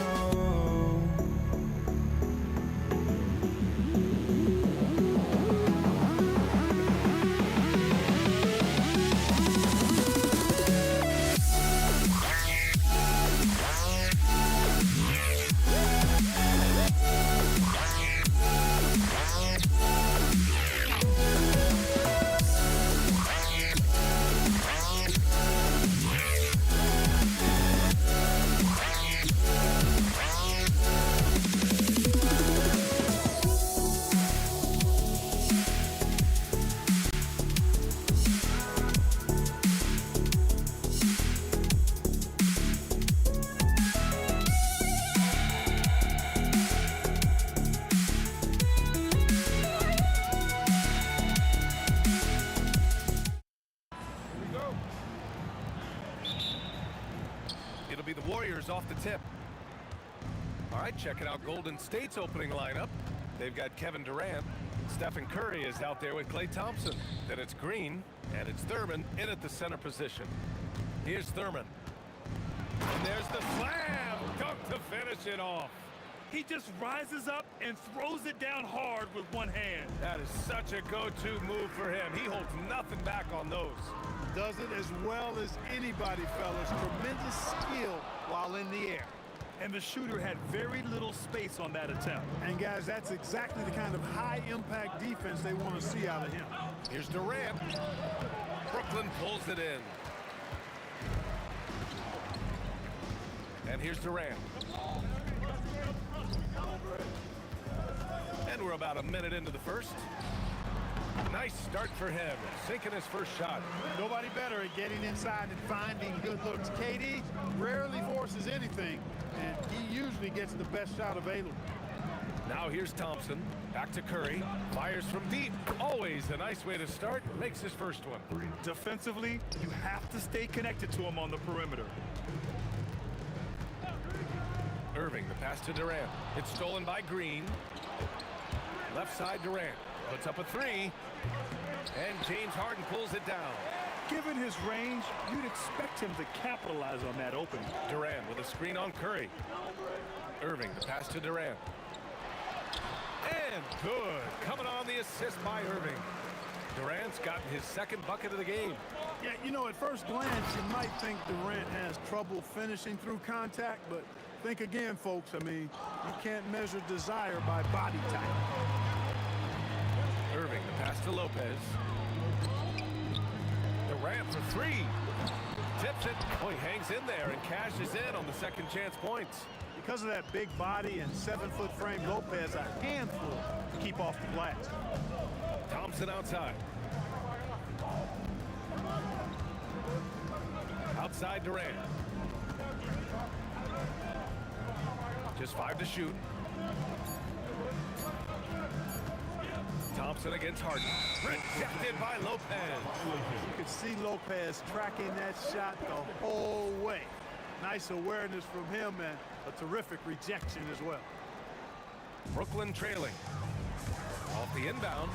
It'll be the Warriors off the tip. All right, checking out Golden State's opening lineup. They've got Kevin Durant. Stephen Curry is out there with Klay Thompson. Then it's Green, and it's Thurman in at the center position. Here's Thurman. And there's the slam! Dunk to finish it off. He just rises up and throws it down hard with one hand. That is such a go-to move for him. He holds nothing back on those. Does it as well as anybody, fellas. Tremendous skill while in the air. And the shooter had very little space on that attempt. And guys, that's exactly the kind of high-impact defense they want to see out of him. Here's Durant. Brooklyn pulls it in. And here's Durant. And we're about a minute into the first. Nice start for him, sinking his first shot. Nobody better at getting inside and finding good looks. KD rarely forces anything, and he usually gets the best shot available. Now here's Thompson, back to Curry, fires from deep. Always a nice way to start, makes his first one. Defensively, you have to stay connected to him on the perimeter. Irving, the pass to Durant. It's stolen by Green. Left side Durant. Puts up a three. And James Harden pulls it down. Given his range, you'd expect him to capitalize on that opening. Durant with a screen on Curry. Irving, the pass to Durant. And good. Coming on the assist by Irving. Durant's gotten his second bucket of the game. Yeah, you know, at first glance, you might think Durant has trouble finishing through contact, but think again, folks. I mean, you can't measure desire by body type. Irving, the pass to Lopez. Durant for three. Tips it. Oh, he hangs in there and cashes in on the second chance points. Because of that big body and 7-foot frame, Lopez a handful to keep off the glass. Thompson outside. Outside Durant. Just 5 to shoot. Thompson against Harden. Rejected by Lopez. You could see Lopez tracking that shot the whole way. Nice awareness from him and a terrific rejection as well. Brooklyn trailing. Off the inbound.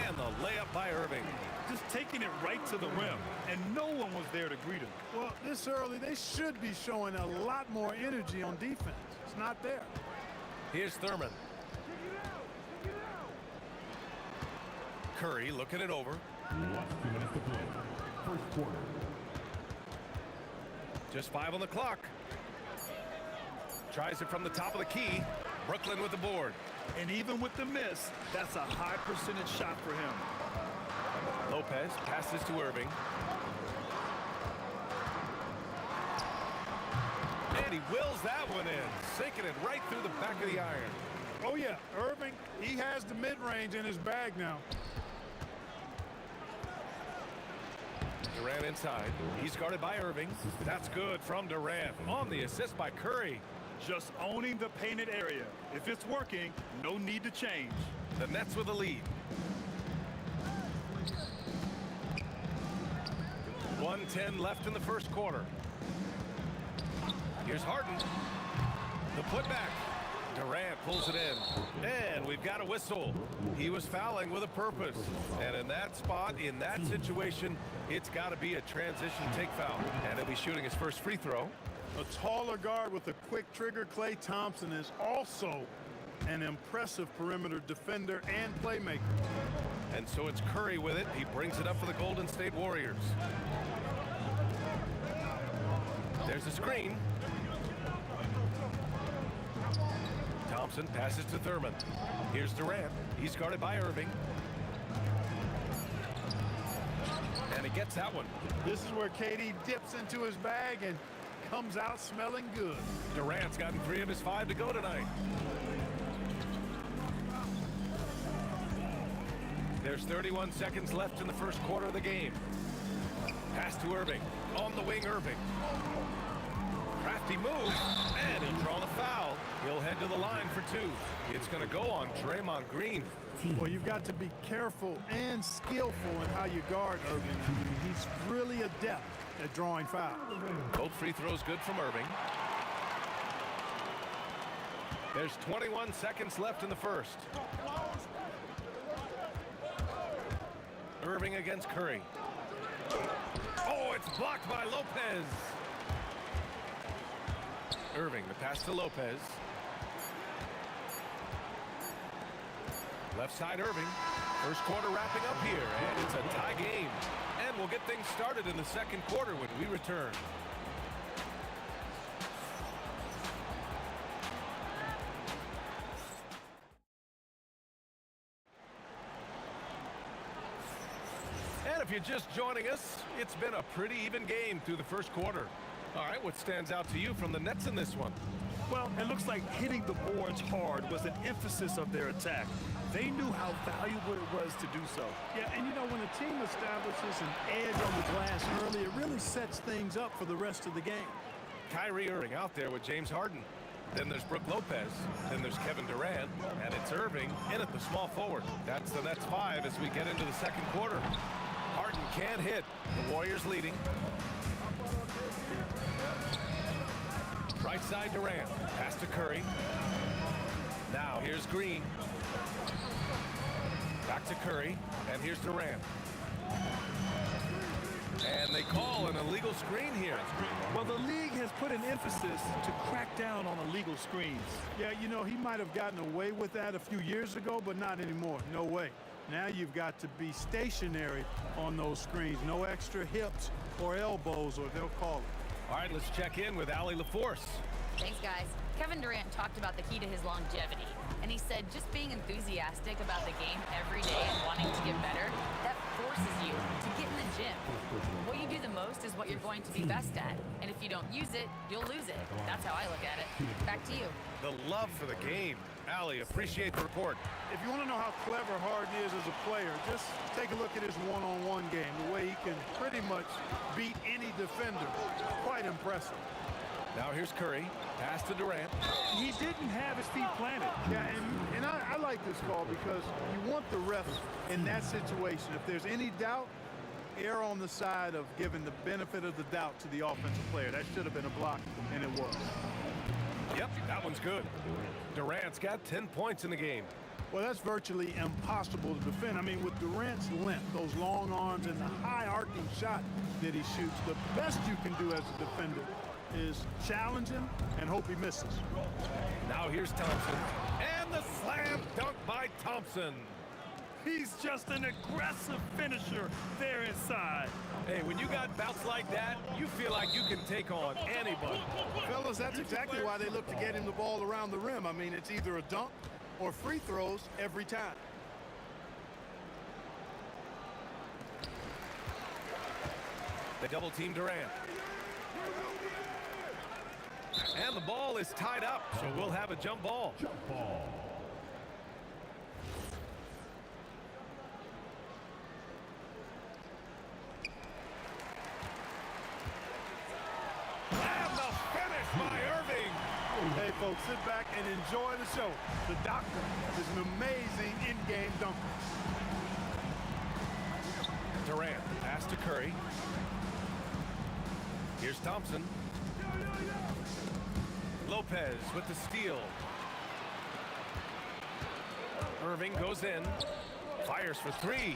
And the layup by Irving. Just taking it right to the rim, and no one was there to greet him. Well, this early, they should be showing a lot more energy on defense. It's not there. Here's Thurman. Curry looking it over. Last 2 minutes to play. First quarter. Just 5 on the clock. Tries it from the top of the key. Brooklyn with the board. And even with the miss, that's a high percentage shot for him. Lopez passes to Irving. And he wills that one in, sinking it right through the back of the iron. Oh, yeah, Irving, he has the mid-range in his bag now. Durant inside. He's guarded by Irving. That's good from Durant. On the assist by Curry. Just owning the painted area. If it's working, no need to change. The Nets with the lead. 1:10 left in the first quarter. Here's Harden. The putback. Durant pulls it in. And we've got a whistle. He was fouling with a purpose. And in that spot, in that situation, it's got to be a transition take foul. And he'll be shooting his first free throw. A taller guard with a quick trigger, Klay Thompson, is also an impressive perimeter defender and playmaker. And so it's Curry with it. He brings it up for the Golden State Warriors. There's a screen. Thompson passes to Thurman. Here's Durant. He's guarded by Irving. And he gets that one. This is where KD dips into his bag and comes out smelling good. Durant's gotten 3 of his 5 to go tonight. There's 31 seconds left in the first quarter of the game. Pass to Irving. On the wing, Irving. Crafty move. And he'll draw the foul. He'll head to the line for 2. It's going to go on Draymond Green. Well, you've got to be careful and skillful in how you guard Irving. He's really adept at drawing fouls. Both free throws good from Irving. There's 21 seconds left in the first. Irving against Curry. Oh, it's blocked by Lopez. Irving, the pass to Lopez. Left side Irving. First quarter wrapping up here, and it's a tie game. And we'll get things started in the second quarter when we return. And if you're just joining us, it's been a pretty even game through the first quarter. All right, what stands out to you from the Nets in this one? Well, it looks like hitting the boards hard was an emphasis of their attack. They knew how valuable it was to do so. Yeah, and you know, when a team establishes an edge on the glass early, it really sets things up for the rest of the game. Kyrie Irving out there with James Harden. Then there's Brook Lopez. Then there's Kevin Durant. And it's Irving in at the small forward. That's the Nets 5 as we get into the second quarter. Harden can't hit. The Warriors leading. Right side Durant. Pass to Curry. Now Now here's Green. Back to Curry, and here's Durant. And they call an illegal screen here. Well, the league has put an emphasis to crack down on illegal screens. Yeah, you know, he might have gotten away with that a few years ago, but not anymore. No way. Now you've got to be stationary on those screens. No extra hips or elbows, or they'll call it. All right, let's check in with Allie LaForce. Thanks, guys. Kevin Durant talked about the key to his longevity, and he said just being enthusiastic about the game every day and wanting to get better, that forces you to get in the gym. What you do the most is what you're going to be best at, and if you don't use it, you'll lose it. That's how I look at it. Back to you. The love for the game. Allie, appreciate the report. If you want to know how clever Harden is as a player, just take a look at his one-on-one game, the way he can pretty much beat any defender. Quite impressive. Now here's Curry. Pass to Durant. He didn't have his feet planted. Yeah, and I like this call because you want the ref in that situation. If there's any doubt, err on the side of giving the benefit of the doubt to the offensive player. That should have been a block, and it was. Yep, that one's good. Durant's got 10 points in the game. Well, that's virtually impossible to defend. I mean, with Durant's length, those long arms, and the high arcing shot that he shoots, the best you can do as a defender is challenge him and hope he misses. Now here's Thompson. And the slam dunk by Thompson. He's just an aggressive finisher there inside. Hey, when you got bouts like that, you feel like you can take on anybody. Fellas, that's exactly why they look to get him the ball around the rim. I mean, it's either a dunk or free throws every time. They double team Durant. And the ball is tied up, so we'll have a jump ball. And the finish by Irving. Hey, folks, sit back and enjoy the show. The Doctor is an amazing in-game dunker. Durant, pass to Curry. Here's Thompson. Lopez with the steal. Irving goes in. Fires for three.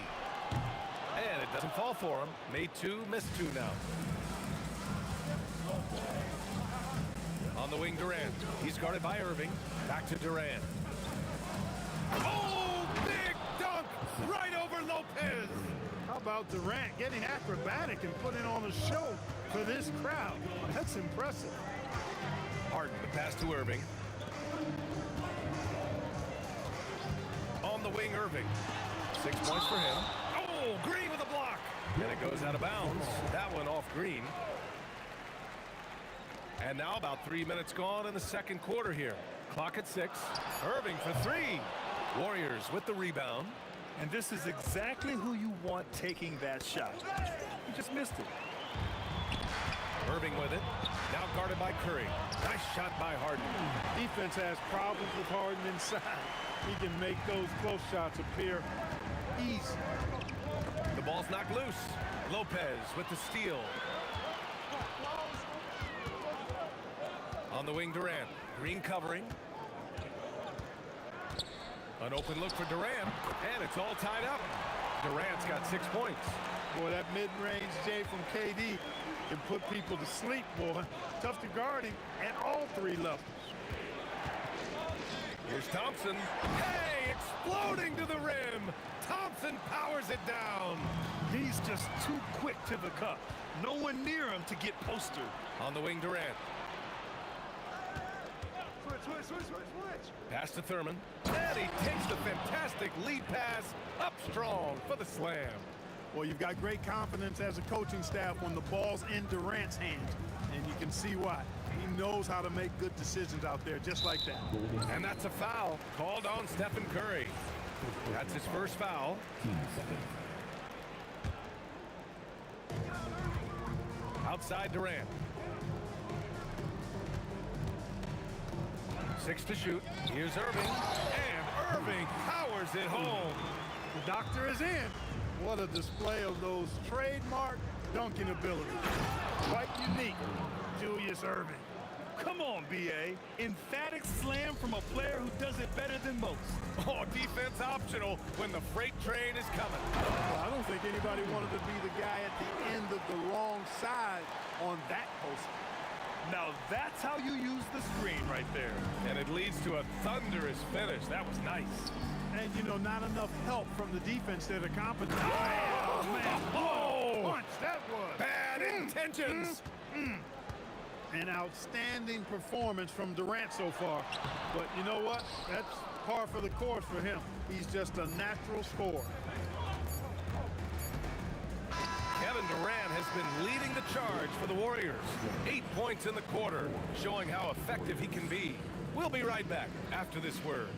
And it doesn't fall for him. Made two, missed two now. On the wing, Durant. He's guarded by Irving. Back to Durant. Oh, big dunk right over Lopez. How about Durant getting acrobatic and putting on a show for this crowd? That's impressive. Harden, the pass to Irving. On the wing, Irving. 6 points for him. Oh, Green with a block. And it goes out of bounds. That one off Green. And now about 3 minutes gone in the second quarter here. Clock at 6. Irving for three. Warriors with the rebound. And this is exactly who you want taking that shot. He just missed it. Irving with it. Now guarded by Curry. Nice shot by Harden. Defense has problems with Harden inside. He can make those close shots appear easy. The ball's knocked loose. Lopez with the steal. On the wing, Durant. Green covering. An open look for Durant. And it's all tied up. Durant's got 6 points. Boy, that mid-range J from KD can put people to sleep, boy. Tough to guard him at all three levels. Here's Thompson. Hey, exploding to the rim. Thompson powers it down. He's just too quick to the cup. No one near him to get postered. On the wing, Durant. Switch. Pass to Thurman. And he takes the fantastic lead pass up strong for the slam. Well, you've got great confidence as a coaching staff when the ball's in Durant's hands, and you can see why. He knows how to make good decisions out there just like that. And that's a foul called on Stephen Curry. That's his first foul. Outside Durant. 6 to shoot. Here's Irving. And Irving powers it home. The Doctor is in. What a display of those trademark dunking abilities. Quite unique, Julius Irving. Come on, B.A. Emphatic slam from a player who does it better than most. Oh, defense optional when the freight train is coming. Well, I don't think anybody wanted to be the guy at the end of the wrong side on that post. Now that's how you use the screen right there. And it leads to a thunderous finish. That was nice. And, you know, not enough help from the defense there to compensate. Oh, man. Oh! Punch, that was. Bad intentions. An outstanding performance from Durant so far. But you know what? That's par for the course for him. He's just a natural scorer. Kevin Durant has been leading the charge for the Warriors. 8 points in the quarter, showing how effective he can be. We'll be right back after this word.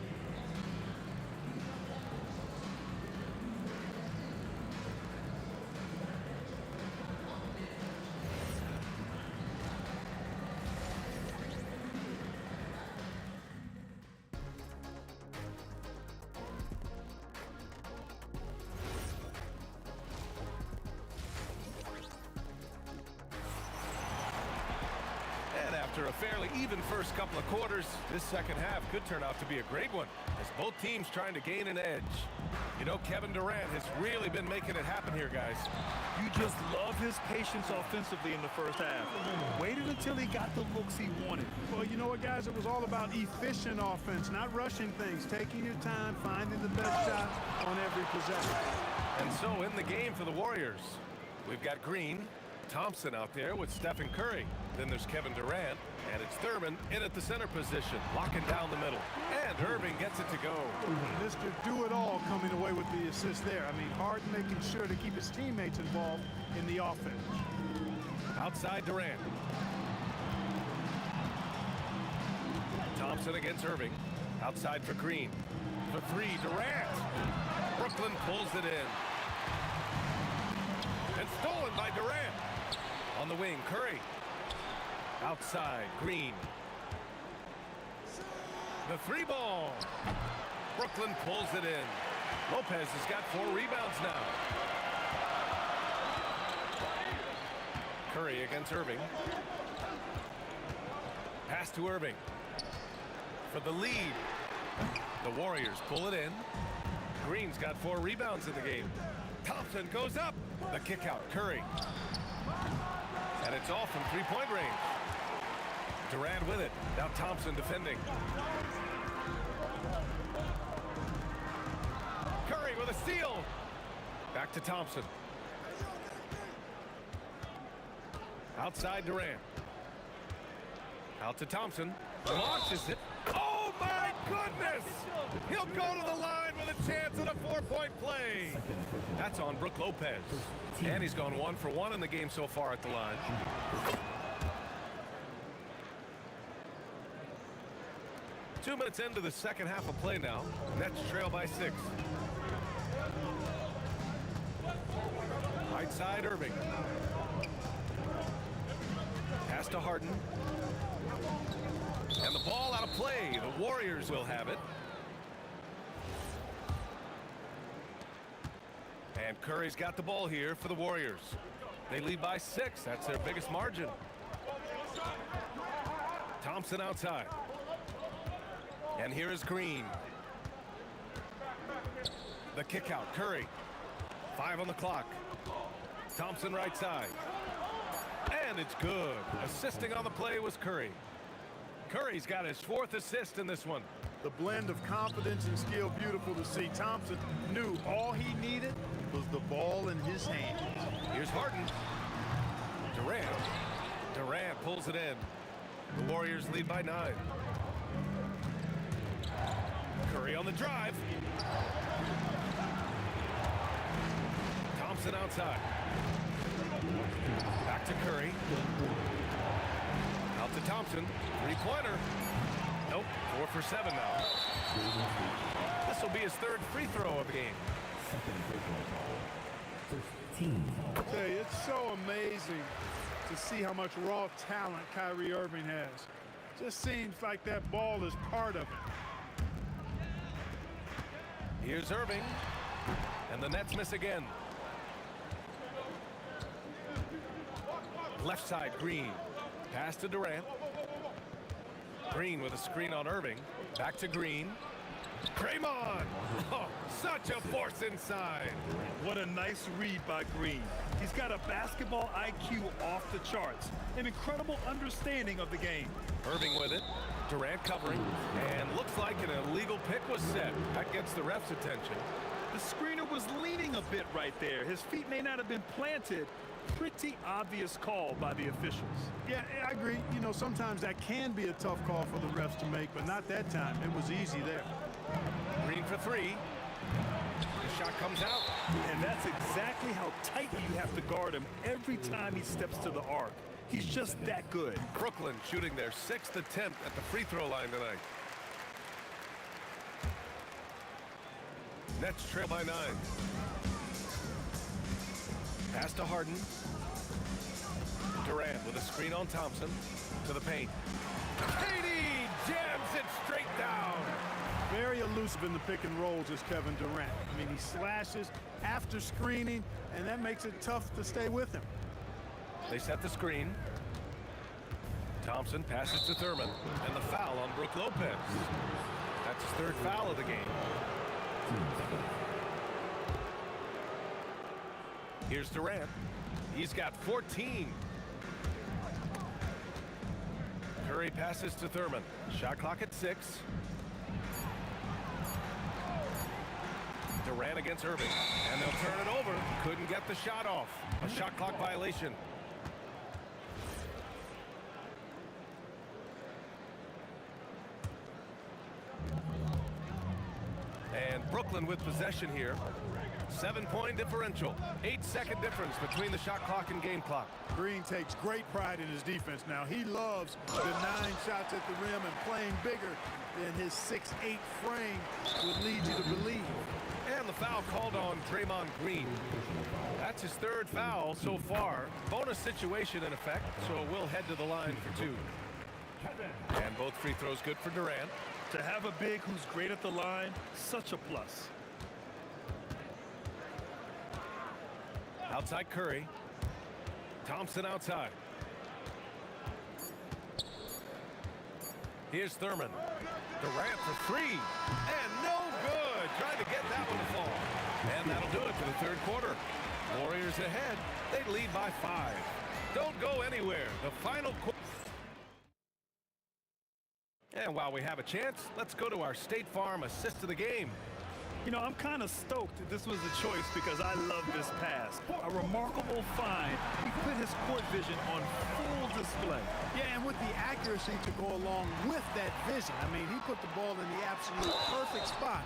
After a fairly even first couple of quarters, this second half could turn out to be a great one, as both teams trying to gain an edge. You know, Kevin Durant has really been making it happen here, guys. You just love his patience offensively in the first half. Waited until he got the looks he wanted. Well, you know what, guys? It was all about efficient offense, not rushing things, taking your time, finding the best shot on every possession. And so in the game for the Warriors, we've got Green, Thompson out there with Stephen Curry. Then there's Kevin Durant, and it's Thurman in at the center position, locking down the middle. And Irving gets it to go. Mr. Do-It-All coming away with the assist there. I mean, Harden making sure to keep his teammates involved in the offense. Outside Durant. Thompson against Irving. Outside for Green. For three, Durant. Brooklyn pulls it in. And stolen by Durant. On the wing, Curry. Outside, Green. The three ball. Brooklyn pulls it in. Lopez has got 4 rebounds now. Curry against Irving. Pass to Irving. For the lead. The Warriors pull it in. Green's got 4 rebounds in the game. Thompson goes up. The kick out, Curry. And it's off from 3-point range. Durant with it. Now Thompson defending. Curry with a steal. Back to Thompson. Outside Durant. Out to Thompson. Launches it. Oh my goodness! He'll go to the line with a chance at a 4-point play. That's on Brook Lopez. And he's gone 1 for 1 in the game so far at the line. Two minutes into the second half of play now. Nets trail by 6. Right side, Irving. Pass to Harden. And the ball out of play. The Warriors will have it. And Curry's got the ball here for the Warriors. They lead by 6. That's their biggest margin. Thompson outside. And here is Green. The kick out, Curry. 5 on the clock. Thompson right side. And it's good. Assisting on the play was Curry. Curry's got his 4th assist in this one. The blend of confidence and skill, beautiful to see. Thompson knew all he needed was the ball in his hands. Here's Harden. Durant. Durant pulls it in. The Warriors lead by 9. Curry on the drive. Thompson outside. Back to Curry. Out to Thompson. 3-pointer. Nope. 4 for 7 now. This will be his 3rd free throw of the game. I tell you, it's so amazing to see how much raw talent Kyrie Irving has. Just seems like that ball is part of it. Here's Irving. And the Nets miss again. Left side, Green. Pass to Durant. Green with a screen on Irving. Back to Green. Draymond! Oh, such a force inside. What a nice read by Green. He's got a basketball IQ off the charts. An incredible understanding of the game. Irving with it. Durant covering. And looks like an illegal pick was set. That gets the ref's attention. The screener was leaning a bit right there. His feet may not have been planted. Pretty obvious call by the officials. Yeah, I agree. You know, sometimes that can be a tough call for the refs to make, but not that time. It was easy there. Green for three. The shot comes out. And that's exactly how tight you have to guard him every time he steps to the arc. He's just that good. Brooklyn shooting their 6th attempt at the free throw line tonight. Nets trail by 9. Pass to Harden. Durant with a screen on Thompson. To the paint. KD jams it straight down. Very elusive in the pick and rolls is Kevin Durant. I mean, he slashes after screening, and that makes it tough to stay with him. They set the screen. Thompson passes to Thurman. And the foul on Brook Lopez. That's his 3rd foul of the game. Here's Durant. He's got 14. Curry passes to Thurman. Shot clock at 6. Durant against Irving. And they'll turn it over. Couldn't get the shot off. A shot clock violation. And Brooklyn with possession here. 7-point differential. 8-second difference between the shot clock and game clock. Green takes great pride in his defense now. He loves the 9 shots at the rim and playing bigger than his 6'8" frame would lead you to believe. And the foul called on Draymond Green. That's his 3rd foul so far. Bonus situation in effect, so we'll head to the line for 2. And both free throws good for Durant. To have a big who's great at the line, such a plus. Outside Curry. Thompson outside. Here's Thurman. Durant for 3. And no good. Trying to get that one to fall. And that'll do it for the 3rd quarter. Warriors ahead. They lead by 5. Don't go anywhere. The final quarter. And while we have a chance, let's go to our State Farm assist of the game. You know, I'm kind of stoked that this was a choice because I love this pass. A remarkable find. He put his court vision on full display. Yeah, and with the accuracy to go along with that vision. I mean, he put the ball in the absolute perfect spot.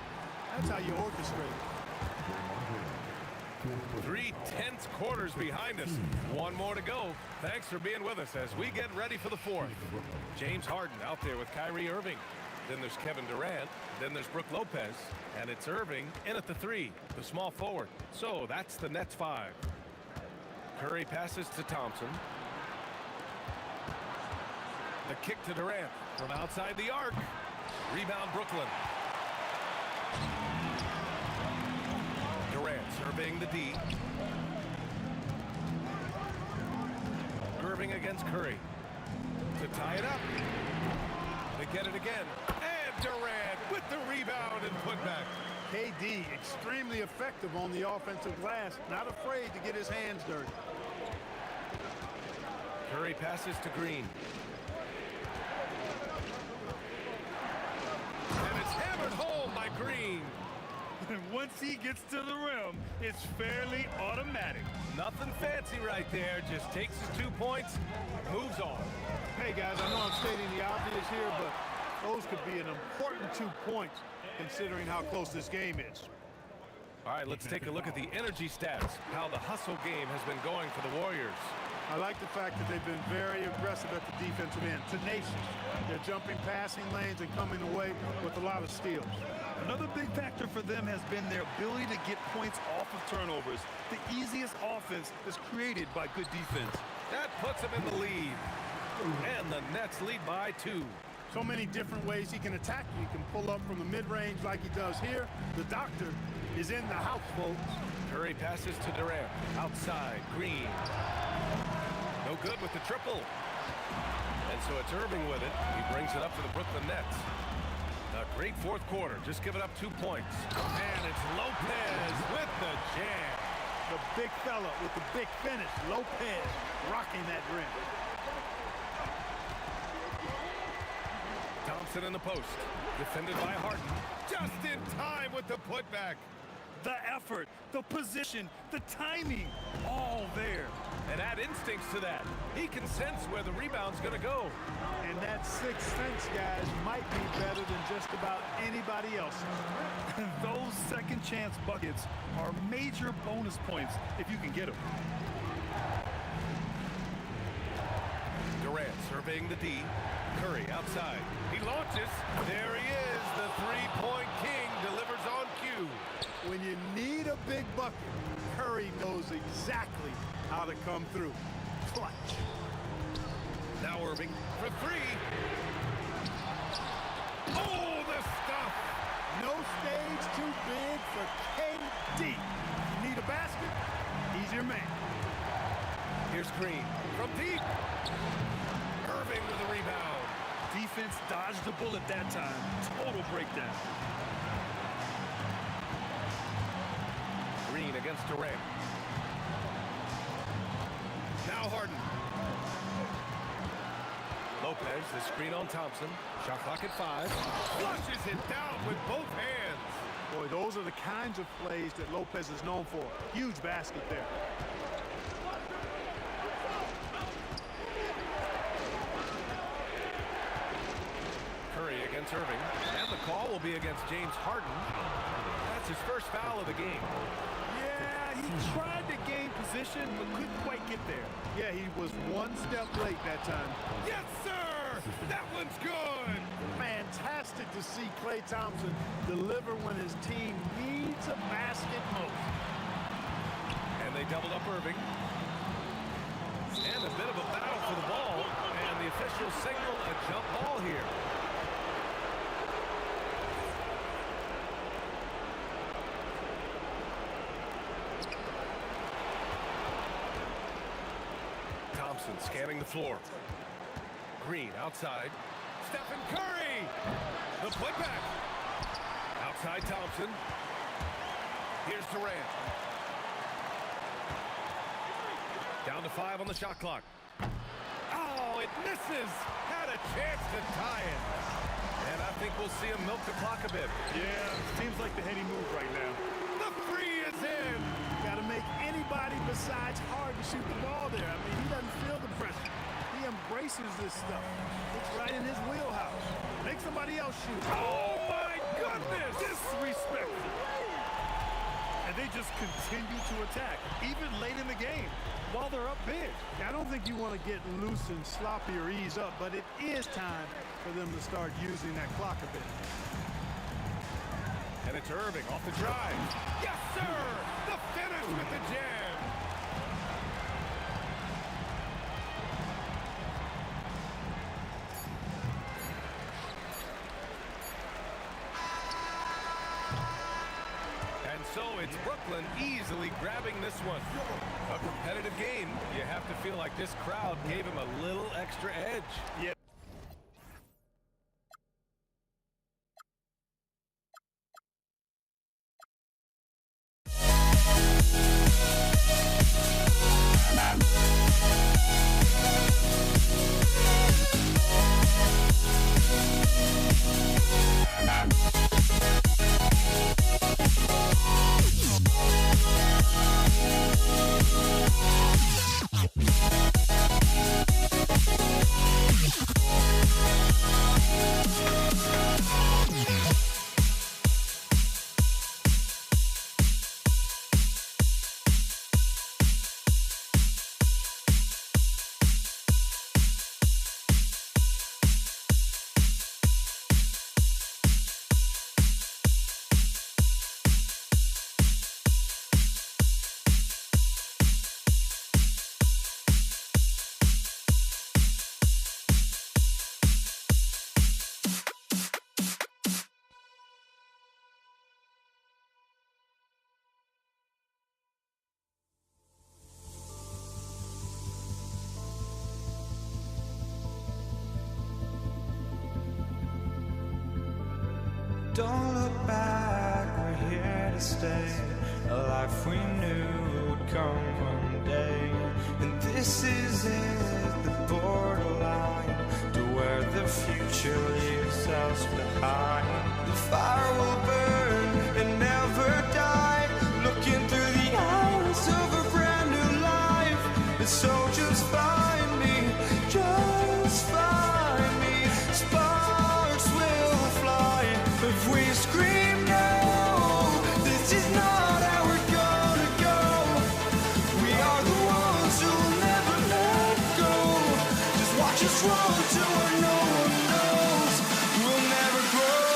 That's how you orchestrate it. 3 tense quarters behind us. One more to go. Thanks for being with us as we get ready for the 4th. James Harden out there with Kyrie Irving. Then there's Kevin Durant. Then there's Brook Lopez. And it's Irving in at the 3, the small forward. So that's the Nets 5. Curry passes to Thompson. The kick to Durant from outside the arc. Rebound Brooklyn. Durant surveying the D. Irving against Curry. To tie it up. They get it again. And Durant with the rebound and putback. KD extremely effective on the offensive glass. Not afraid to get his hands dirty. Curry passes to Green. And it's hammered home by Green. And once he gets to the rim, it's fairly automatic. Nothing fancy right there. Just takes his 2 points, moves on. Hey, guys, I know I'm stating the obvious here, but those could be an important 2 points considering how close this game is. All right, let's take a look at the energy stats, how the hustle game has been going for the Warriors. I like the fact that they've been very aggressive at the defensive end, tenacious. They're jumping passing lanes and coming away with a lot of steals. Another big factor for them has been their ability to get points off of turnovers. The easiest offense is created by good defense. That puts them in the lead. And the Nets lead by 2. So many different ways he can attack you. He can pull up from the mid-range like he does here. The doctor is in the house, folks. Curry passes to Durant. Outside, Green. No good with the triple. And And so it's Irving with it. He brings it up to the Brooklyn Nets. A great fourth quarter. Just give it up 2 points. And it's Lopez with the jam. The big fella with the big finish. Lopez rocking that rim. Thompson in the post. Defended by Harden. Just in time with the putback. The effort, the position, the timing, all there. And add instincts to that. He can sense where the rebound's going to go. And that sixth sense, guys, might be better than just about anybody else. Those second chance buckets are major bonus points if you can get them. Durant surveying the D. Curry outside. He launches. There he is. The three-point king delivers on cue. When you need a big bucket, Curry knows exactly how to come through. Clutch. Now Irving for three. Oh, the stuff. No stage too big for KD. You need a basket? He's your man. Here's Green from deep. Irving with the rebound. Defense dodged the bullet that time. Total breakdown. Green against Durant. Now Harden. Lopez, the screen on Thompson. Shot clock at 5. Flushes it down with both hands. Boy, those are the kinds of plays that Lopez is known for. Huge basket there. Curry against Irving. And the call will be against James Harden. That's his first foul of the game. Yeah, he tried to gain position, but couldn't quite get there. Yeah, he was one step late that time. Yes, sir! That one's good! Fantastic to see Klay Thompson deliver when his team needs a basket most. And they doubled up Irving. And a bit of a battle for the ball. And the officials signal a jump ball here. Thompson scanning the floor. Green outside. Stephen Curry! The putback. Outside Thompson. Here's Durant. Down to 5 on the shot clock. Oh, it misses. Had a chance to tie it. And I think we'll see him milk the clock a bit. Yeah, seems like the heady move right now. The three is in. Got to make anybody besides Harden shoot the ball there. I mean, he doesn't feel the pressure. He embraces this stuff. It's right in his wheelhouse. Make somebody else shoot. Oh, my goodness. Disrespectful. And they just continue to attack, even late in the game, while they're up big. I don't think you want to get loose and sloppy or ease up, but it is time for them to start using that clock a bit. And it's Irving off the drive. Yes, sir! The finish with the jam. And so it's Brooklyn easily grabbing this one. A competitive game. You have to feel like this crowd gave him a little extra edge. Yeah. Yeah. Don't look back, we're here to stay. A life we knew would come one day. And this is it, the borderline to where the future leaves us behind. The fire will burn and never die, looking through the eyes of a brand new life. And so just find me, just find me. Sparks will fly if we scream no. This is not how we're gonna go. We are the ones who'll never let go. Just watch us run to where no one knows. We'll never grow.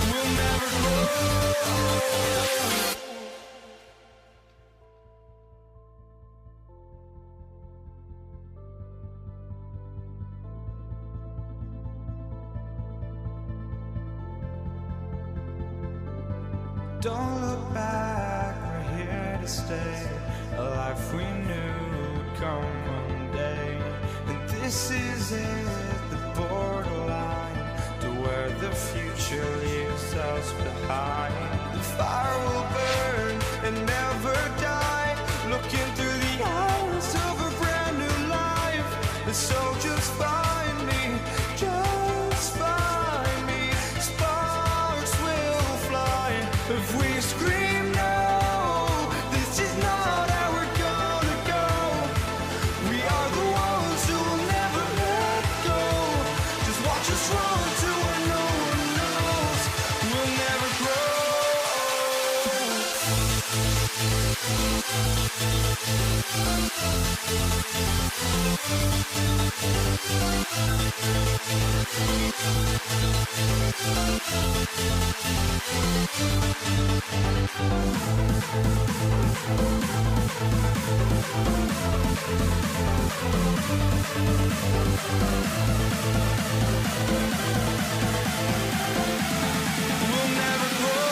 We'll never grow. Don't look back, we're here to stay. A life we knew would come one day. And this is it, the borderline to where the future leaves us behind. The fire will burn and never die, looking through the eyes of a brand new life. And so just find me, just find me. Sparks will fly if we scream no. This is not how we're gonna go. We are the ones who will never let go. Just watch us run to where no one knows. We'll never grow. We'll never grow.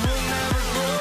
We'll never grow.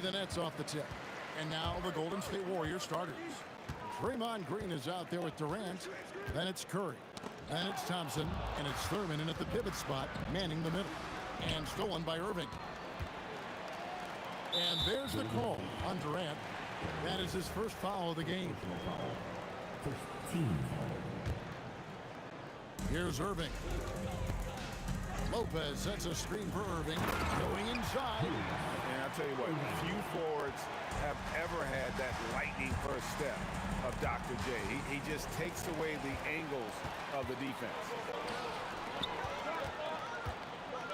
the Nets off the tip. And now the Golden State Warriors starters. Draymond Green is out there with Durant. Then it's Curry. Then it's Thompson. And it's Thurman in at the pivot spot, manning the middle. And stolen by Irving. And there's the call on Durant. That is his first foul of the game. Here's Irving. Lopez sets a screen for Irving. Going inside. And I'll tell you what, few forwards have ever had that lightning first step of Dr. J. He just takes away the angles of the defense.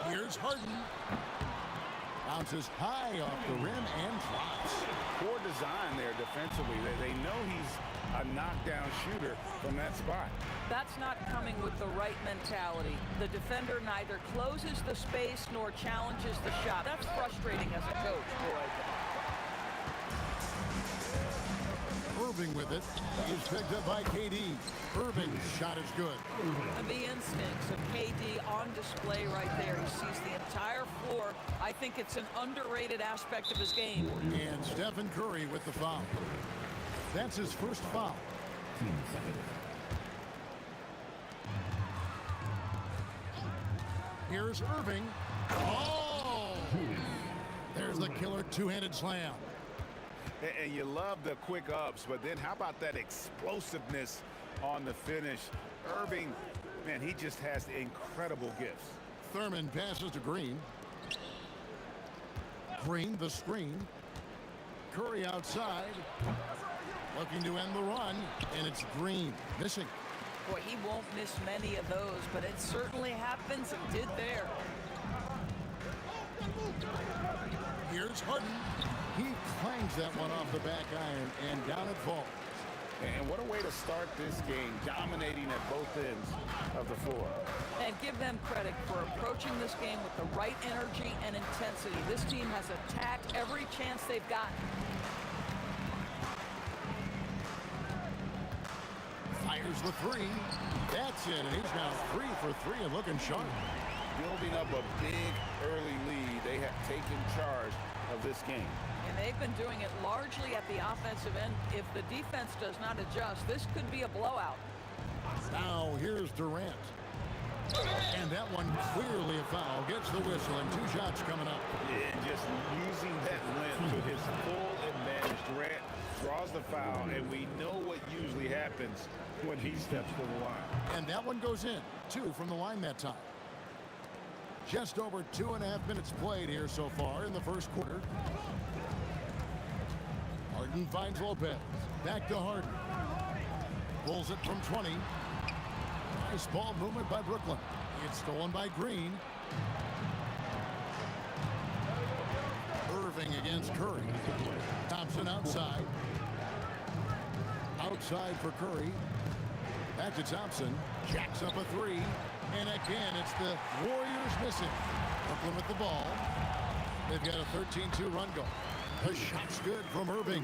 Here's Harden. Bounces high off the rim and drops. Poor design there defensively. They know he's a knockdown shooter from that spot. That's not coming with the right mentality. The defender neither closes the space nor challenges the shot. That's frustrating as a coach, boy. Irving with it. He's picked up by KD. Irving's shot is good. And the instincts of KD on display right there. He sees the entire floor. I think it's an underrated aspect of his game. And Stephen Curry with the foul. That's his first foul. Here's Irving. Oh! There's the killer two-handed slam. And you love the quick ups, but then how about that explosiveness on the finish? Irving, man, he just has incredible gifts. Thurman passes to Green. Green, the screen. Curry outside. Looking to end the run, and it's Green missing. Boy, he won't miss many of those, but it certainly happens and did there. Here's Harden. He clangs that one off the back iron, and down it falls. And what a way to start this game, dominating at both ends of the floor. And give them credit for approaching this game with the right energy and intensity. This team has attacked every chance they've gotten. Fires the three. That's it, and he's now 3 for 3 and looking sharp. Building up a big early lead, they have taken charge of this game. And they've been doing it largely at the offensive end. If the defense does not adjust, this could be a blowout. Now here's Durant. And that one clearly a foul. Gets the whistle, and 2 shots coming up. And just using that length to his full advantage. Durant draws the foul, and we know what usually happens when he steps to the line. And that one goes in. 2 from the line that time. Just over 2.5 minutes played here so far in the first quarter. Harden finds Lopez. Back to Harden. Pulls it from 20. Nice ball movement by Brooklyn. It's stolen by Green. Irving against Curry. Thompson outside. Outside for Curry. Back to Thompson. Jacks up a 3. And again, it's the Warriors missing. Brooklyn with the ball. They've got a 13-2 run going. The shot's good from Irving.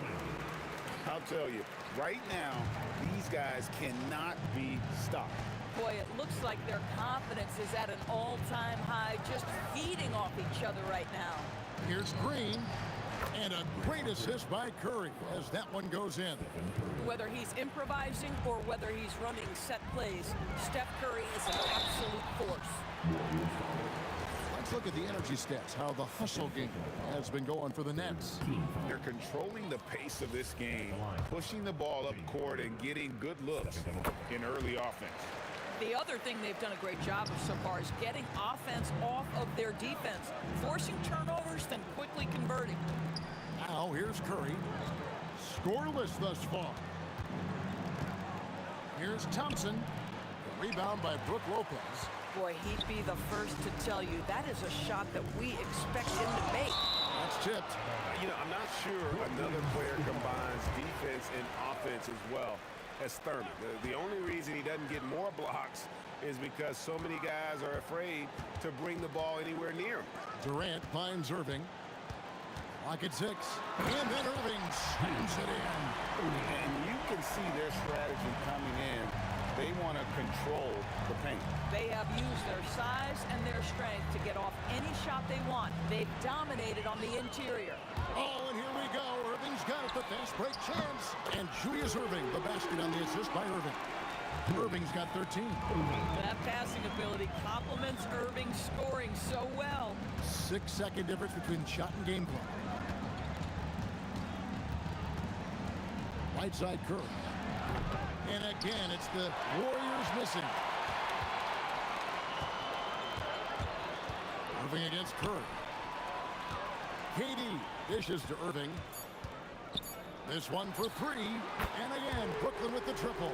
I'll tell you, right now, these guys cannot be stopped. Boy, it looks like their confidence is at an all-time high, just feeding off each other right now. Here's Green. And a great assist by Curry as that one goes in. Whether he's improvising or whether he's running set plays, Steph Curry is an absolute force. Let's look at the energy stats, how the hustle game has been going for the Nets. They're controlling the pace of this game, pushing the ball up court and getting good looks in early offense. The other thing they've done a great job of so far is getting offense off of their defense, forcing turnovers, then quickly converting. Now here's Curry. Scoreless thus far. Here's Thompson. Rebound by Brook Lopez. Boy, he'd be the first to tell you that is a shot that we expect him to make. That's tipped. You know, I'm not sure another player combines defense and offense as well as Thurman. The only reason he doesn't get more blocks is because so many guys are afraid to bring the ball anywhere near him. Durant finds Irving. Lock at 6. And then Irving slams it in. And you can see their strategy coming in. They want to control the paint. They have used their size and their strength to get off any shot they want. They've dominated on the interior. Oh, and here we go. Irving's got it, the fast break chance. And Julius Irving, the basket on the assist by Irving. Irving's got 13. That passing ability complements Irving's scoring so well. 6-second difference between shot and game clock. Right side Curry. And again, it's the Warriors missing. Irving against Curry. KD dishes to Irving. This one for three. And again, Brooklyn with the triple.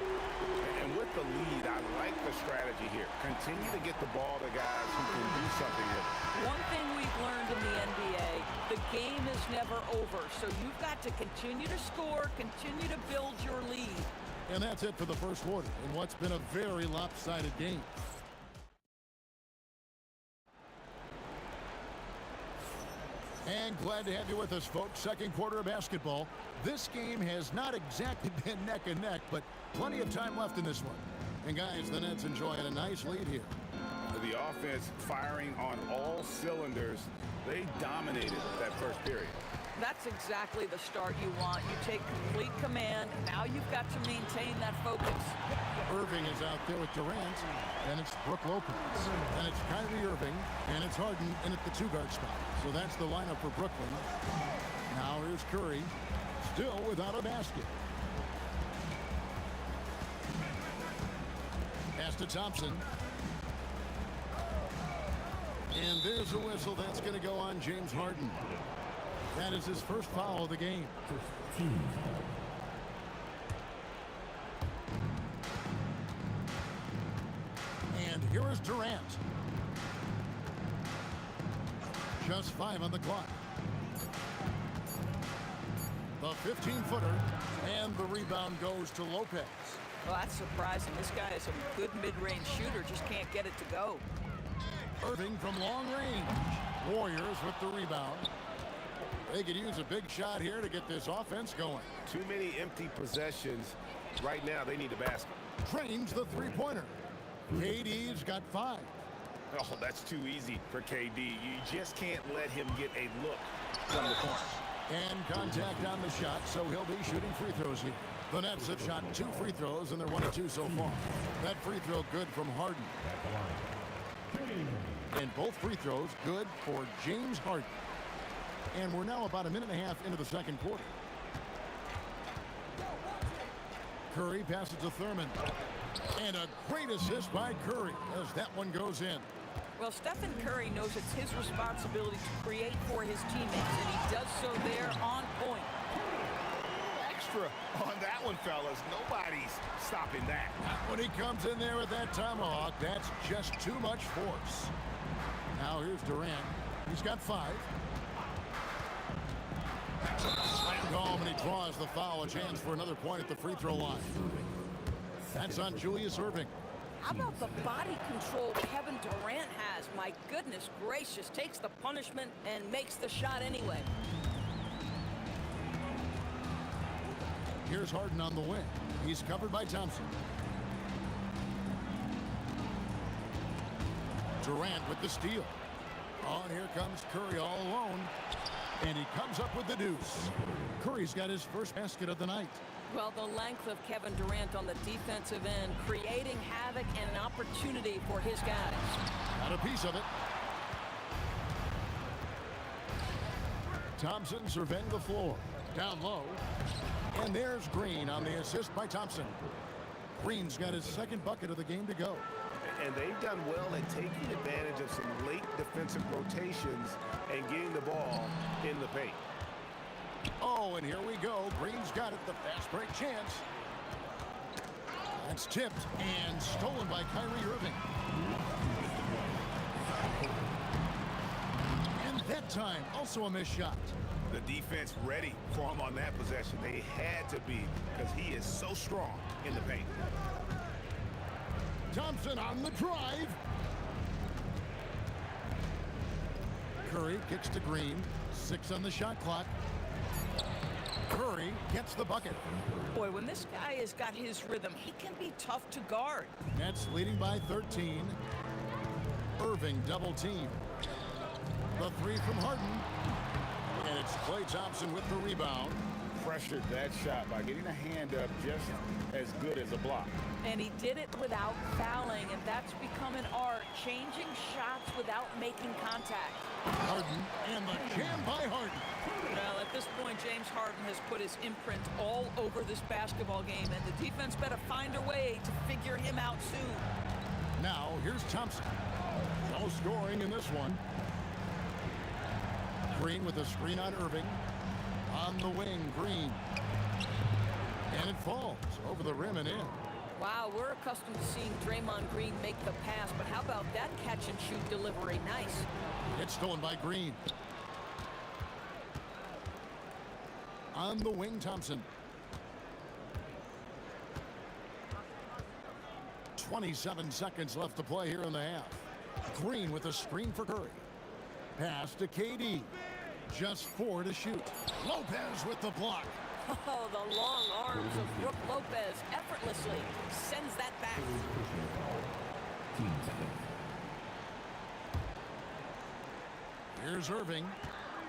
And with the lead, I like the strategy here. Continue to get the ball to guys who can do something with it. One thing we've learned in the NBA, the game is never over. So you've got to continue to score, continue to build your lead. And that's it for the first quarter in what's been a very lopsided game. And glad to have you with us, folks. Second quarter of basketball. This game has not exactly been neck and neck, but plenty of time left in this one. And guys, the Nets enjoying a nice lead here. The offense firing on all cylinders. They dominated that first period. That's exactly the start you want. You take complete command. Now you've got to maintain that focus. Irving is out there with Durant, and it's Brook Lopez. And it's Kyrie Irving, and it's Harden in at the two-guard spot. So that's the lineup for Brooklyn. Now here's Curry, still without a basket. Pass to Thompson. And there's a whistle that's going to go on James Harden. That is his first foul of the game. And here is Durant. Just 5 on the clock. The 15-footer, and the rebound goes to Lopez. Well, that's surprising. This guy is a good mid-range shooter, just can't get it to go. Irving from long range. Warriors with the rebound. They could use a big shot here to get this offense going. Too many empty possessions. Right now, they need a basket. Trains the three-pointer. KD's got 5. Oh, that's too easy for KD. You just can't let him get a look from the corner. And contact on the shot, so he'll be shooting free throws here. The Nets have shot 2 free throws, and they're 1 of 2 so far. That free throw good from Harden. And both free throws good for James Harden. And we're now about a minute and a half into the second quarter. Curry passes to Thurman. And a great assist by Curry as that one goes in. Well, Stephen Curry knows it's his responsibility to create for his teammates, and he does so there on point. Extra on that one, fellas. Nobody's stopping that. When he comes in there with that tomahawk, that's just too much force. Now here's Durant. He's got 5. Slammed home, and he draws the foul. A chance for another point at the free throw line. That's on Julius Irving. How about the body control Kevin Durant has? My goodness gracious, takes the punishment and makes the shot anyway. Here's Harden on the wing. He's covered by Thompson. Durant with the steal. Oh, and here comes Curry all alone. And he comes up with the deuce. Curry's got his first basket of the night. Well, the length of Kevin Durant on the defensive end, creating havoc and an opportunity for his guys. Got a piece of it. Thompson surveying the floor. Down low. And there's Green on the assist by Thompson. Green's got his second bucket of the game to go. And they've done well at taking advantage of some late defensive rotations and getting the ball in the paint. Oh, and here we go. Green's got it, the fast break chance. That's tipped and stolen by Kyrie Irving. And that time, also a missed shot. The defense ready for him on that possession. They had to be, because he is so strong in the paint. Thompson on the drive. Curry kicks to Green. 6 on the shot clock. Curry gets the bucket. Boy, when this guy has got his rhythm, he can be tough to guard. Nets leading by 13. Irving double team. The 3 from Harden. And it's Klay Thompson with the rebound. Pressured that shot by getting a hand up just as good as a block. And he did it without fouling, and that's become an art, changing shots without making contact. Harden and the jam by Harden. Well, at this point, James Harden has put his imprint all over this basketball game, and the defense better find a way to figure him out soon. Now, here's Thompson. No scoring in this one. Green with a screen on Irving. On the wing, Green. And it falls over the rim and in. Wow, we're accustomed to seeing Draymond Green make the pass, but how about that catch-and-shoot delivery? Nice. It's stolen by Green. On the wing, Thompson. 27 seconds left to play here in the half. Green with a screen for Curry. Pass to KD. Just 4 to shoot. Lopez with the block. Oh, the long arms of Brook Lopez effortlessly sends that back. Here's Irving.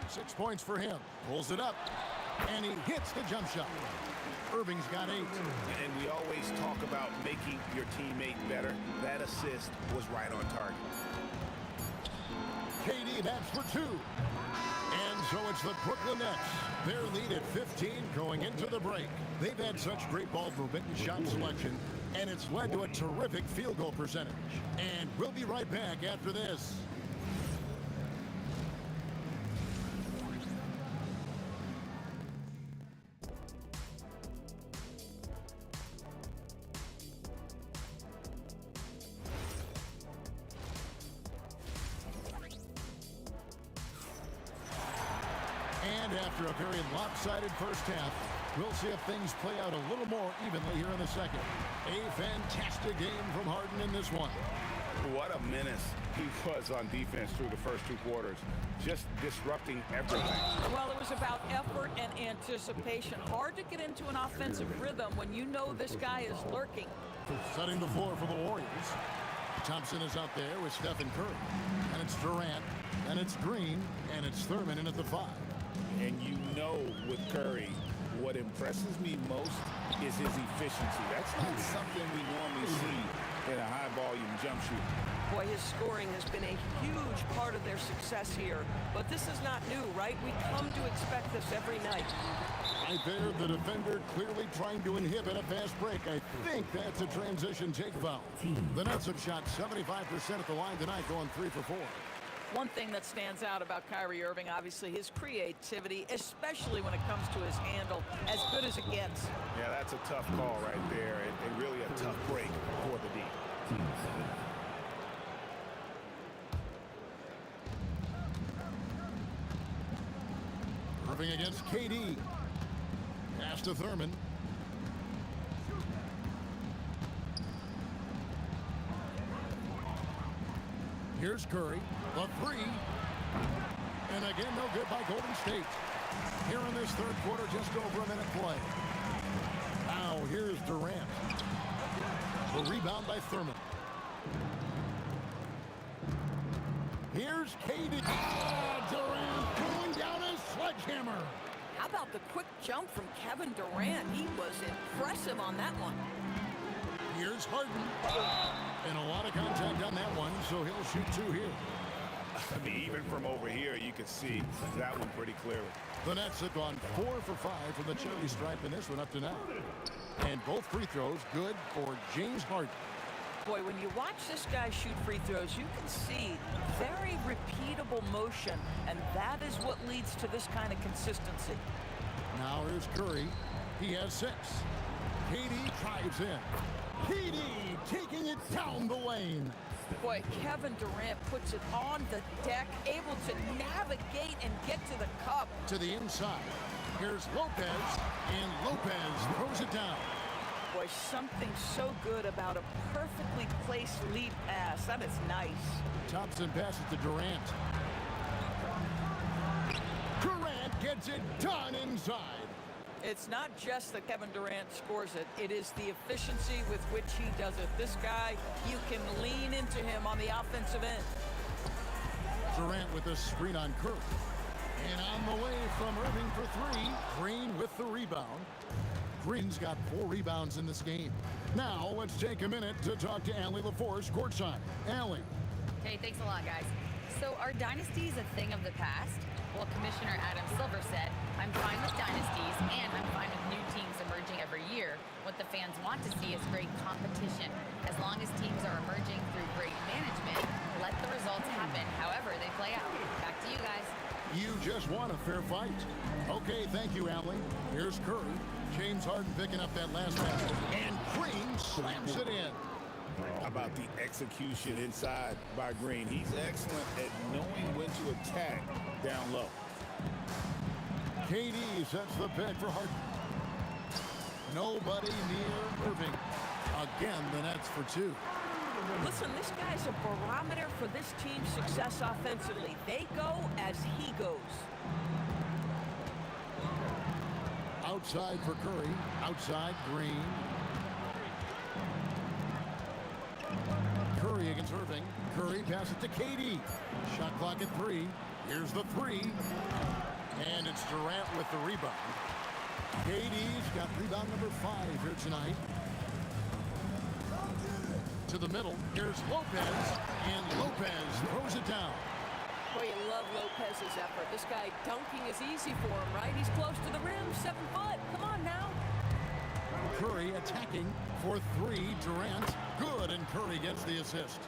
6 points for him. Pulls it up. And he hits the jump shot. Irving's got 8. And we always talk about making your teammate better. That assist was right on target. KD bats for 2. And so it's the Brooklyn Nets. Their lead at 15 going into the break. They've had such great ball movement and shot selection, and it's led to a terrific field goal percentage. And we'll be right back after this. And after a very lopsided first half, we'll see if things play out a little more evenly here in the second. A fantastic game from Harden in this one. What a menace he was on defense through the first 2 quarters, just disrupting everything. Well, it was about effort and anticipation. Hard to get into an offensive rhythm when you know this guy is lurking. Setting the floor for the Warriors. Thompson is out there with Stephen Curry. And it's Durant, and it's Green, and it's Thurman in at the 5. And you know with Curry, what impresses me most is his efficiency. That's not something we normally see in a high-volume jump shoot. Boy, his scoring has been a huge part of their success here. But this is not new, right? We come to expect this every night. Right there, the defender clearly trying to inhibit a fast break. I think that's a transition take foul. The Nets have shot 75% at the line tonight, going 3 for 4. One thing that stands out about Kyrie Irving, obviously, his creativity, especially when it comes to his handle, as good as it gets. Yeah, that's a tough call right there, and really a tough break for the D. Irving against KD. Pass to Thurman. Here's Curry, the 3. And again, no good by Golden State. Here in this third quarter, just over a minute play. Now, here's Durant. The rebound by Thurman. Here's KD. Durant going down a sledgehammer. How about the quick jump from Kevin Durant? He was impressive on that one. Here's Harden. And a lot of contact on that one, so he'll shoot 2 here. I mean, even from over here, you could see that one pretty clearly. The Nets have gone 4 for 5 from the cherry stripe in this one up to now. And both free throws good for James Harden. Boy, when you watch this guy shoot free throws, you can see very repeatable motion, and that is what leads to this kind of consistency. Now here's Curry. He has 6. KD drives in. KD taking it down the lane. Boy, Kevin Durant puts it on the deck, able to navigate and get to the cup. To the inside. Here's Lopez, and Lopez throws it down. Boy, something so good about a perfectly placed lead pass. That is nice. Thompson passes to Durant. Durant gets it done inside. It's not just that Kevin Durant scores it. It is the efficiency with which he does it. This guy, you can lean into him on the offensive end. Durant with a screen on Curry. And on the way from Irving for three, Green with the rebound. Green's got 4 rebounds in this game. Now, let's take a minute to talk to Allie LaForce courtside. Allie. Hey, thanks a lot, guys. So are dynasties a thing of the past? Well, Commissioner Adam Silver said, I'm fine with dynasties and I'm fine with new teams emerging every year. What the fans want to see is great competition. As long as teams are emerging through great management, let the results happen however they play out. Back to you guys. You just want a fair fight. Okay, thank you, Allie. Here's Curry. James Harden picking up that last basket. And Green slams it in. How about the execution inside by Green? He's excellent at knowing when to attack down low. KD sets the pick for Harden. Nobody near Irving. Again, the Nets for 2. Listen, this guy's a barometer for this team's success offensively. They go as he goes. Outside for Curry. Outside, Green. Curry against Irving. Curry passes to KD. Shot clock at 3. Here's the 3. And it's Durant with the rebound. KD's got rebound number 5 here tonight. To the middle. Here's Lopez. And Lopez throws it down. Boy, you love Lopez's effort. This guy dunking is easy for him, right? He's close to the rim, 7 foot. Come on now. Curry attacking for 3. Durant, good, and Curry gets the assist.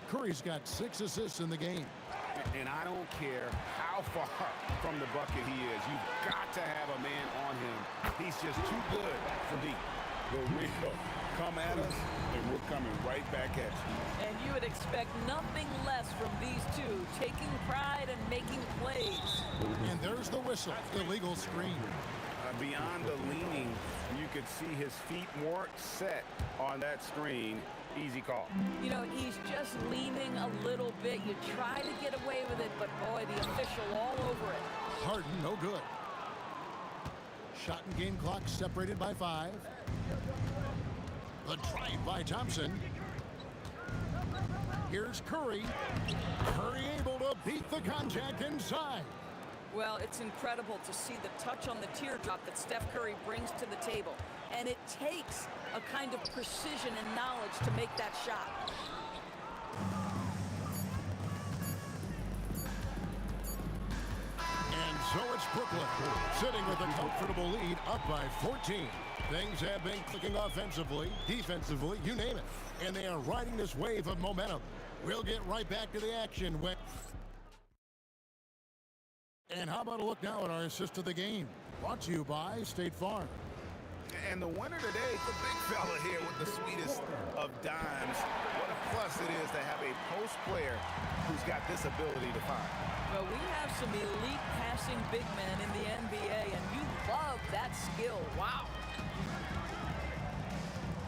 Curry's got 6 assists in the game. And I don't care how far from the bucket he is. You've got to have a man on him. He's just too good for the real. Come at us, and we're coming right back at you. And you would expect nothing less from these two, taking pride and making plays. And there's the whistle. Illegal screen. Beyond the leaning, you could see his feet more set on that screen. Easy call. You know, he's just leaning a little bit. You try to get away with it, but boy, the official all over it. Harden, no good. Shot and game clock separated by 5. The drive by Thompson. Here's Curry. Curry able to beat the contact inside. Well, it's incredible to see the touch on the teardrop that Steph Curry brings to the table. And it takes a kind of precision and knowledge to make that shot. And so it's Brooklyn, sitting with a comfortable lead, up by 14. Things have been clicking offensively, defensively, you name it. And they are riding this wave of momentum. We'll get right back to the action when... And how about a look now at our assist of the game? Brought to you by State Farm. And the winner today, the big fella here with the sweetest of dimes. What a plus it is to have a post player who's got this ability to find. Well, we have some elite passing big men in the NBA, and you love that skill. Wow.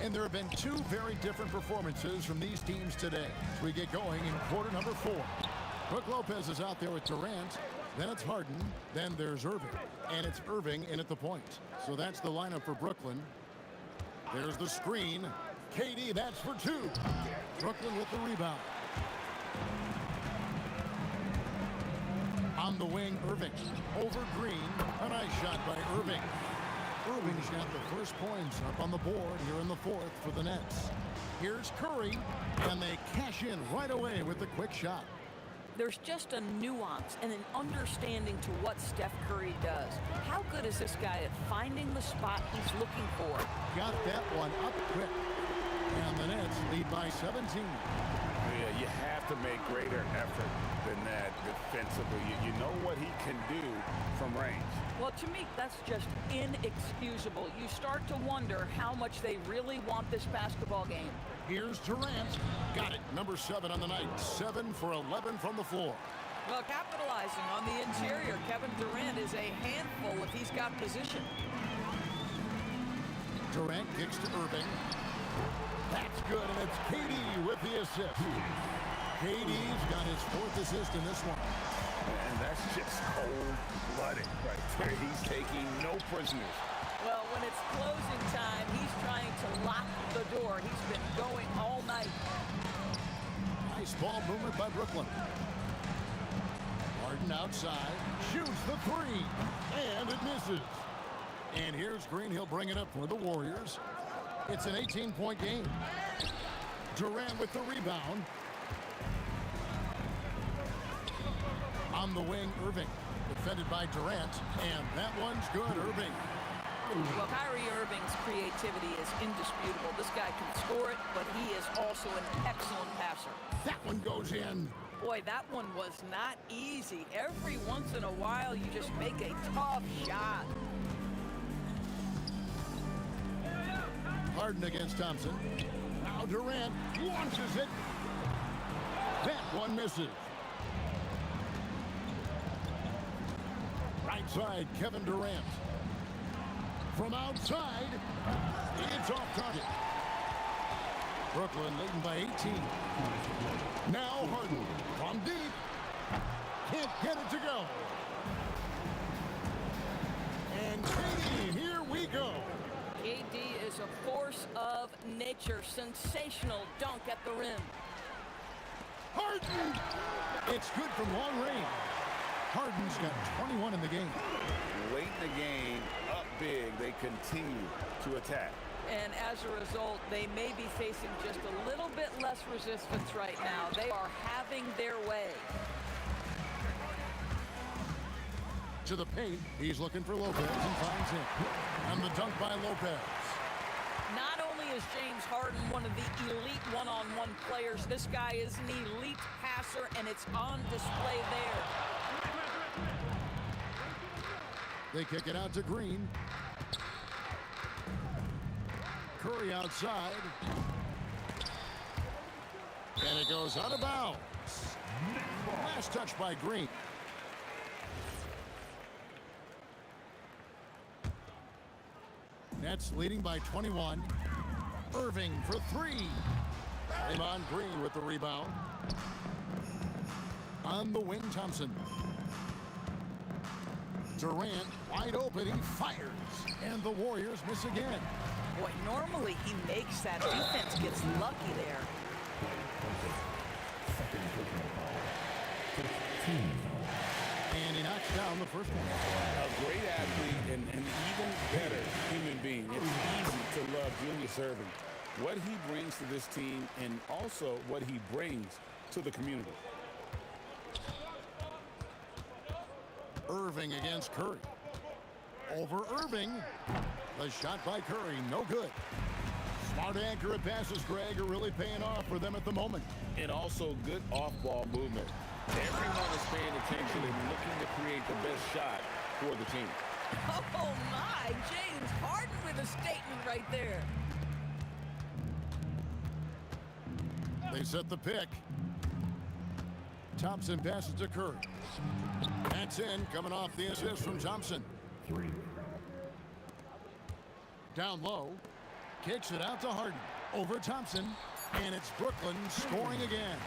And there have been 2 very different performances from these teams today as we get going in quarter number 4. Brook Lopez is out there with Durant. Then it's Harden. Then there's Irving. And it's Irving in at the point. So that's the lineup for Brooklyn. There's the screen. KD, that's for 2. Brooklyn with the rebound. On the wing, Irving. Over Green. A nice shot by Irving. Irving's got the first points up on the board here in the 4th for the Nets. Here's Curry. And they cash in right away with the quick shot. There's just a nuance and an understanding to what Steph Curry does. How good is this guy at finding the spot he's looking for? Got that one up quick. And the Nets lead by 17. Yeah, you have to make greater effort than that defensively. You know what he can do from range. Well, to me, that's just inexcusable. You start to wonder how much they really want this basketball game. Here's Durant. Got it. Number 7 on the night. 7 for 11 from the floor. Well, capitalizing on the interior, Kevin Durant is a handful if he's got position. Durant kicks to Irving. That's good, and it's KD with the assist. KD's got his 4th assist in this one. And that's just cold-blooded right there. He's taking no prisoners. Well, when it's closing time, he's trying to lock the door. He's been going all night. Nice ball movement by Brooklyn. Harden Harden outside, shoots the three, and it misses. And here's Green. He'll bring it up for the Warriors. It's an 18-point game. Durant with the rebound. On the wing, Irving. Defended by Durant, and that one's good, Irving. Well, Kyrie Irving's creativity is indisputable. This guy can score it, but he is also an excellent passer. That one goes in. Boy, that one was not easy. Every once in a while, you just make a tough shot. Harden against Thompson. Now Durant launches it. That one misses. Right side, Kevin Durant. From outside, it's off target. Brooklyn leading by 18. Now Harden from deep. Can't get it to go. And KD, here we go. KD is a force of nature. Sensational dunk at the rim. Harden! It's good from long range. Harden's got 21 in the game. Late in the game, up big, they continue to attack. And as a result, they may be facing just a little bit less resistance right now. They are having their way. To the paint, he's looking for Lopez and finds him. And the dunk by Lopez. Not only is James Harden one of the elite one-on-one players, this guy is an elite passer, and it's on display there. They kick it out to Green. Curry outside. And it goes out of bounds. Last touch by Green. Nets leading by 21. Irving for three. Draymond Green with the rebound. On the wing, Thompson. Durant wide open, he fires. And the Warriors miss again. Boy, normally he makes that defense gets lucky there. And he knocks down the first one. A great athlete and an even better human being. It's easy to love Julius Irving. What he brings to this team and also what he brings to the community. Irving against Curry. Over Irving. The shot by Curry, no good. Smart, accurate passes, Greg, are really paying off for them at the moment. And also good off-ball movement. Everyone is paying attention and looking to create the best shot for the team. Oh my, James Harden with a statement right there. They set the pick. Thompson passes to Curry. That's in, coming off the assist from Thompson. Down low, kicks it out to Harden. Over Thompson, and it's Brooklyn scoring again.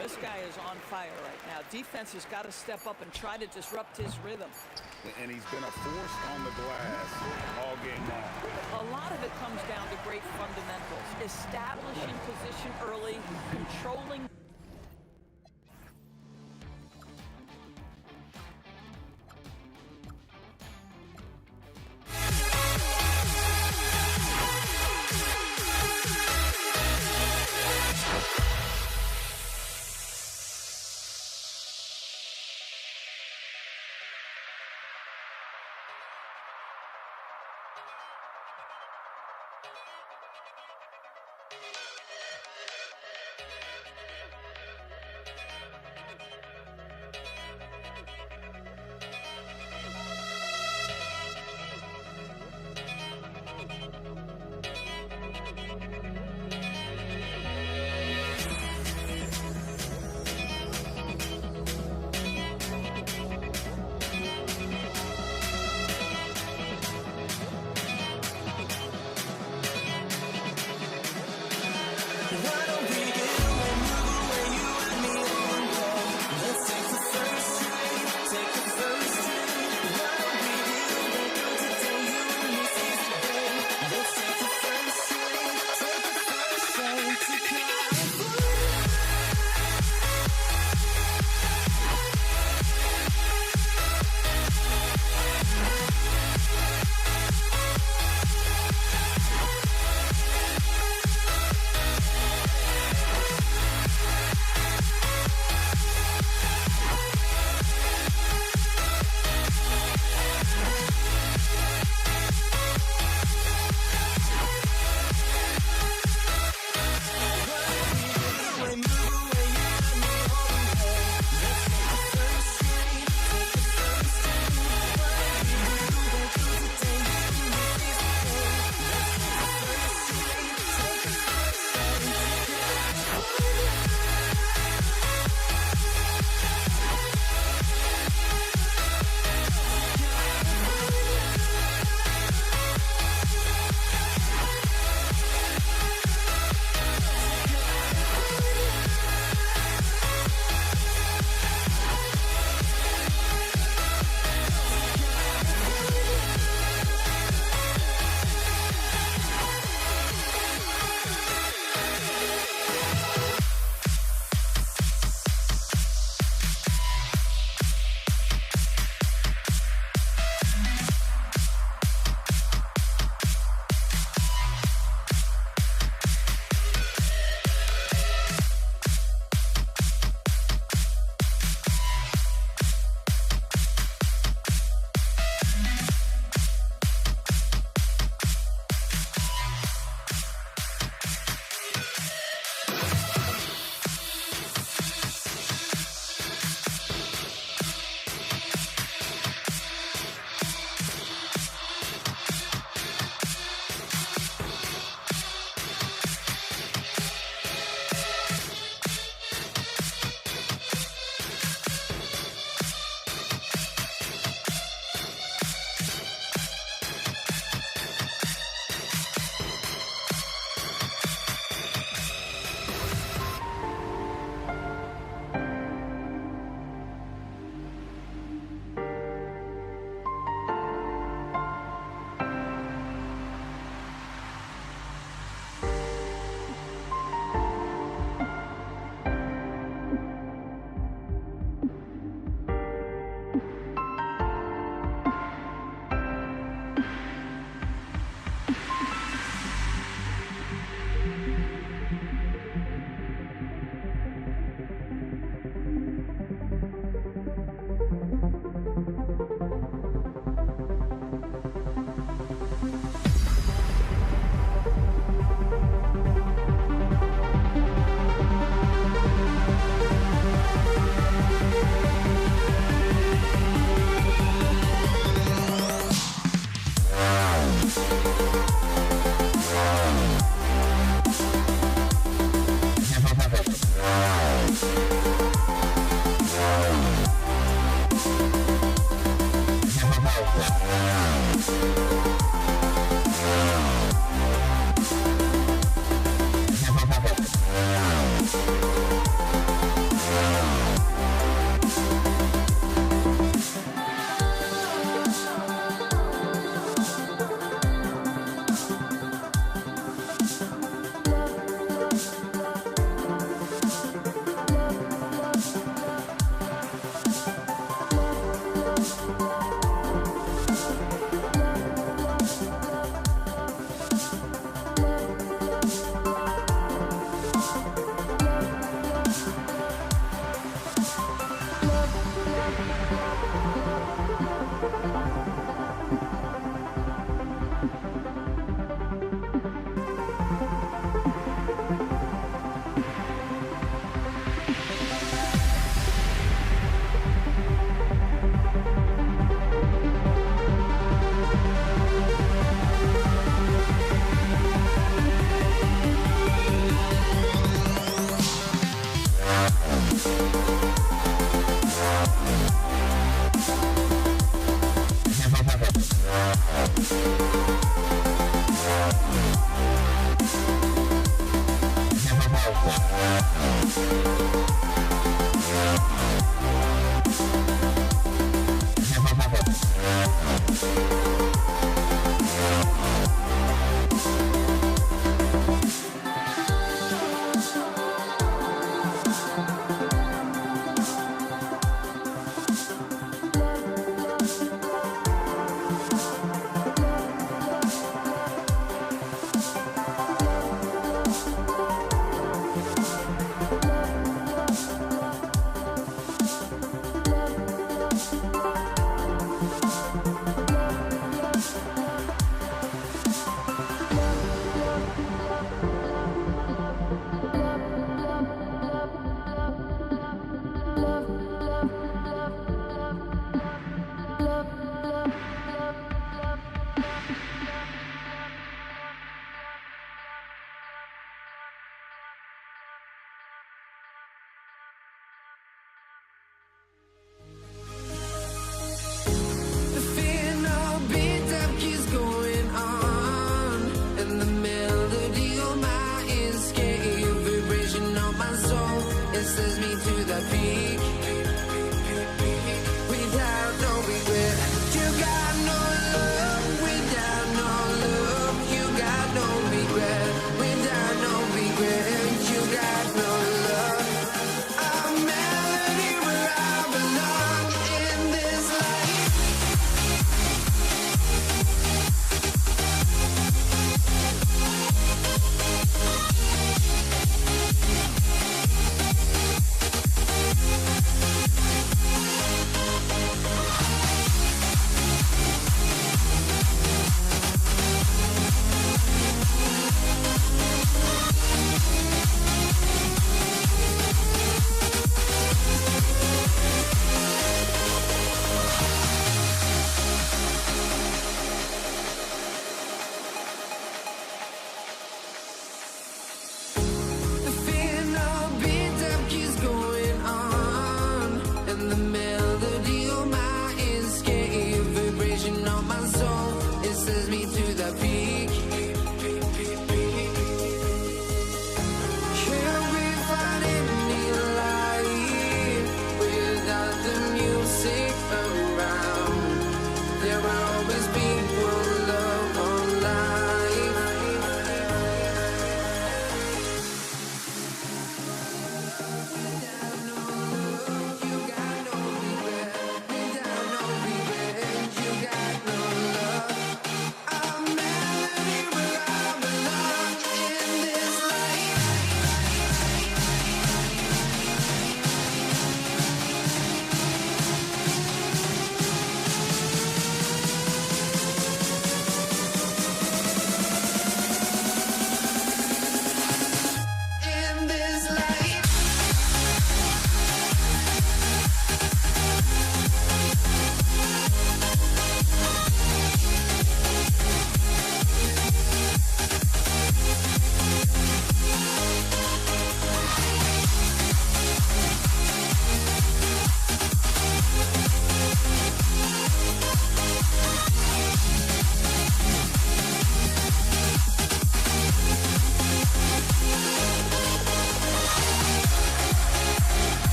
This guy is on fire right now. Defense has got to step up and try to disrupt his rhythm. And he's been a force on the glass all game long. A lot of it comes down to great fundamentals. Establishing position early, controlling.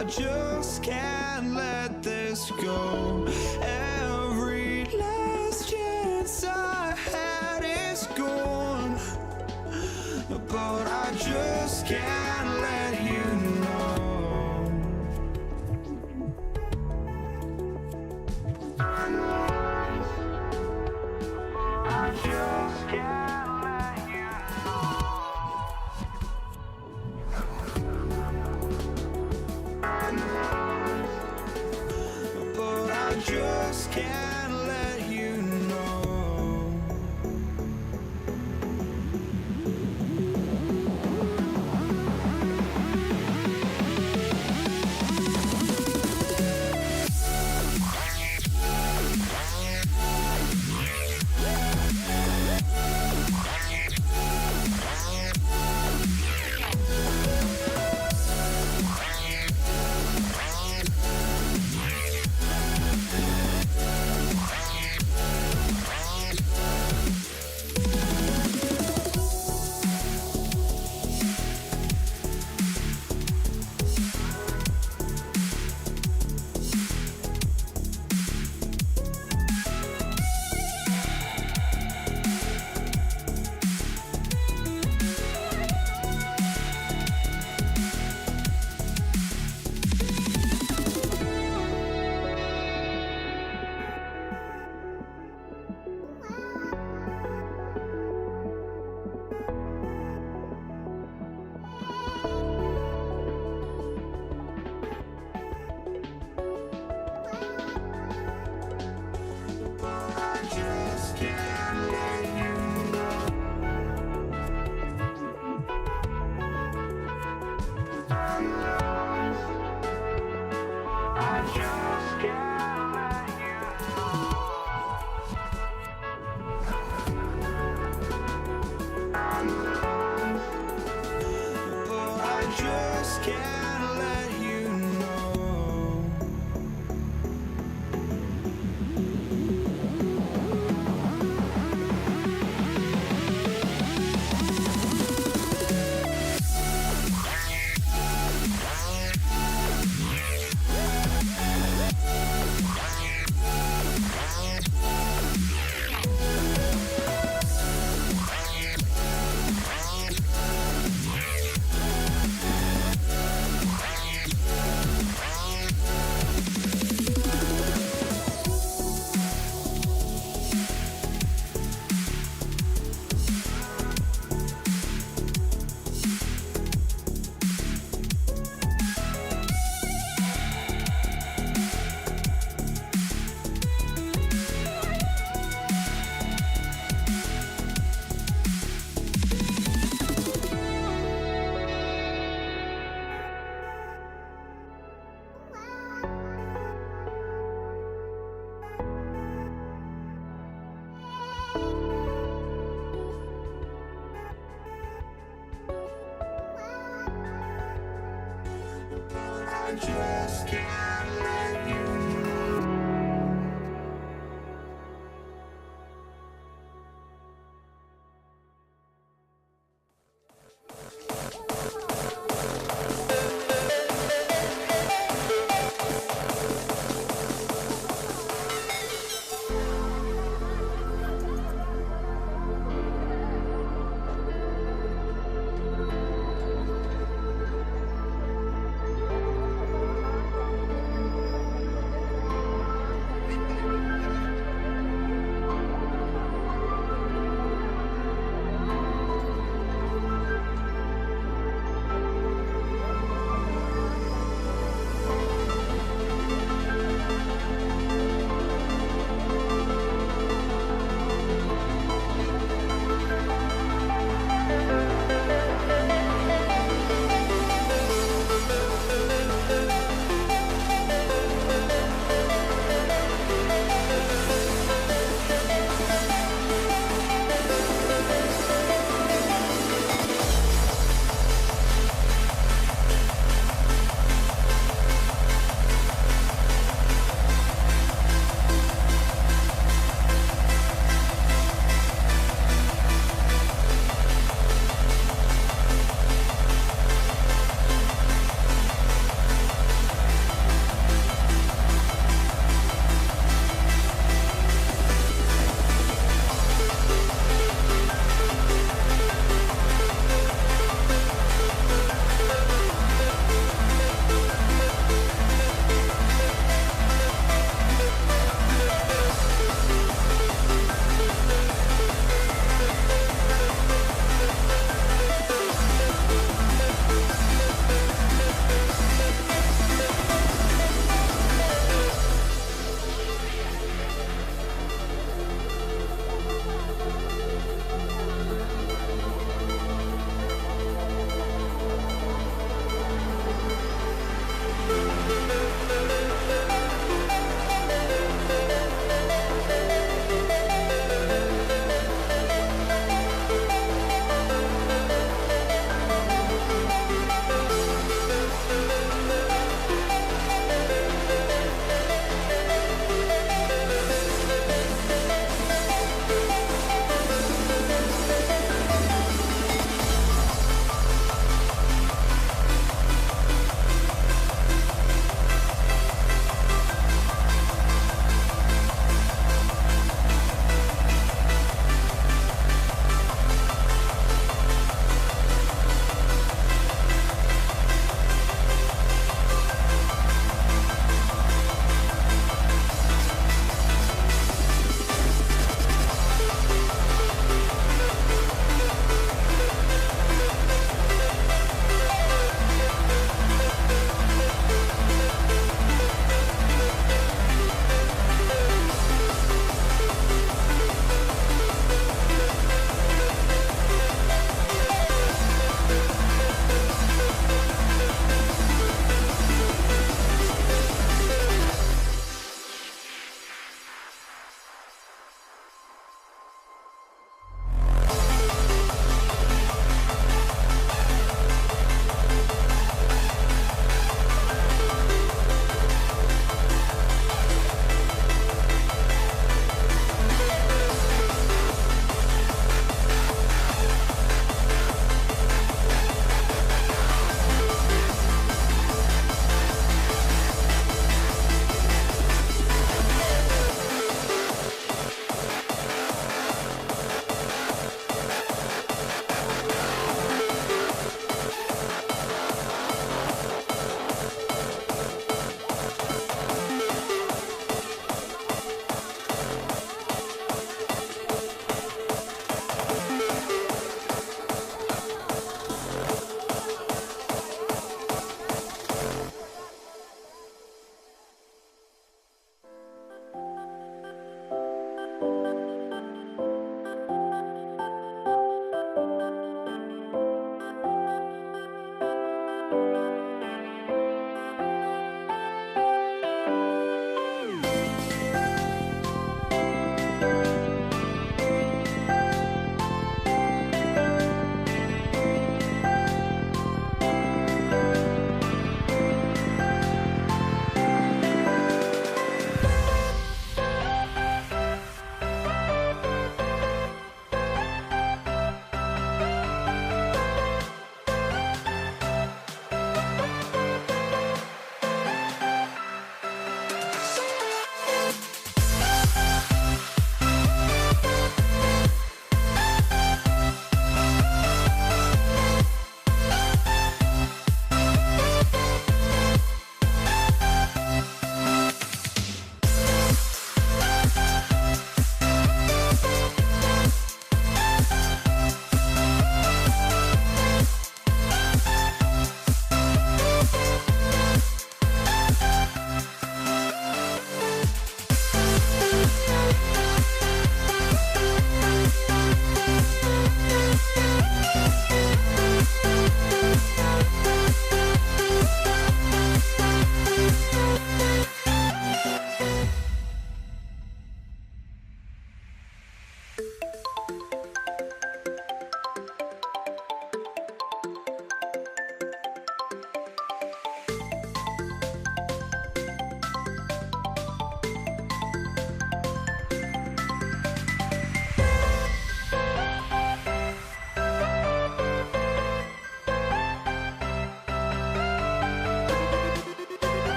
I just can't let this go. Every last chance I had is gone, but I just can't let you know. I just can't let you know. But I just can't let you know. I just can't let you know.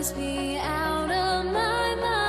must be out of my mind.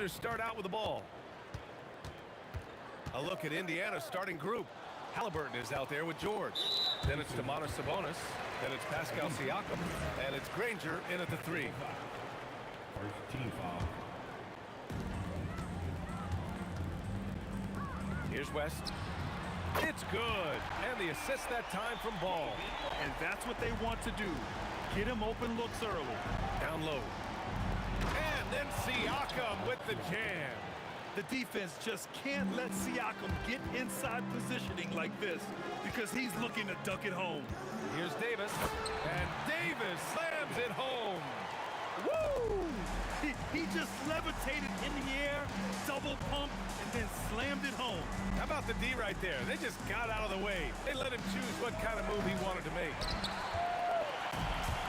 Pacers start out with the ball. A look at Indiana's starting group. Halliburton is out there with George. Then it's Domantas Sabonis. Then it's Pascal Siakam. And it's Granger in at the 3. First team foul. Here's West. It's good. And the assist that time from Ball. And that's what they want to do. Get him open looks early. Down low. And then Siakam with the jam. The defense just can't let Siakam get inside positioning like this because he's looking to duck it home. Here's Davis. And Davis slams it home. Woo! He just levitated in the air, double pump, and then slammed it home. How about the D right there? They just got out of the way. They let him choose what kind of move he wanted to make.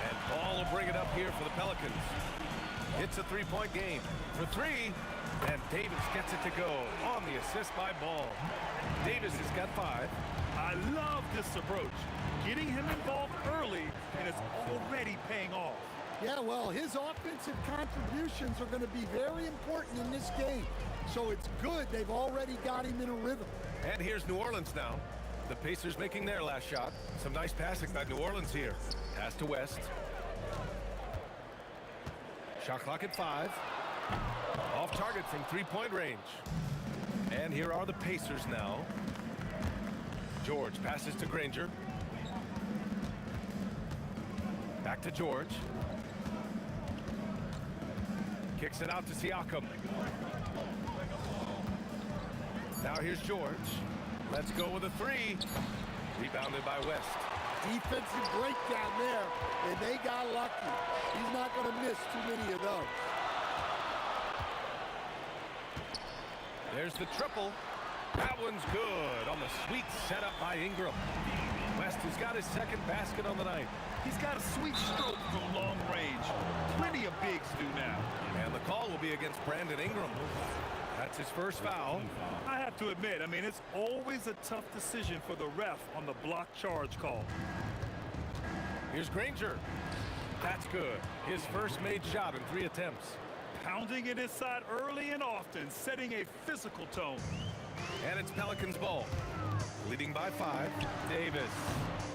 And Ball will bring it up here for the Pelicans. It's a three-point game. For 3, and Davis gets it to go on the assist by Ball. Davis has got 5. I love this approach. Getting him involved early, and it's already paying off. Yeah, well, his offensive contributions are going to be very important in this game. So it's good they've already got him in a rhythm. And here's New Orleans now. The Pacers making their last shot. Some nice passing by New Orleans here. Pass to West. Shot clock at 5. Off target from three-point range. And here are the Pacers now. George passes to Granger. Back to George. Kicks it out to Siakam. Now here's George. Let's go with a 3. Rebounded by West. Defensive breakdown there, and they got lucky. He's not going to miss too many of those. There's the triple. That one's good on the sweet setup by Ingram. West has got his second basket on the night. He's got a sweet stroke from long range. Plenty of bigs do now. And the call will be against Brandon Ingram. That's his first foul. I have to admit, it's always a tough decision for the ref on the block charge call. Here's Granger. That's good. His first made shot in 3 attempts. Pounding it inside early and often, setting a physical tone. And it's Pelicans ball. Leading by 5. Davis.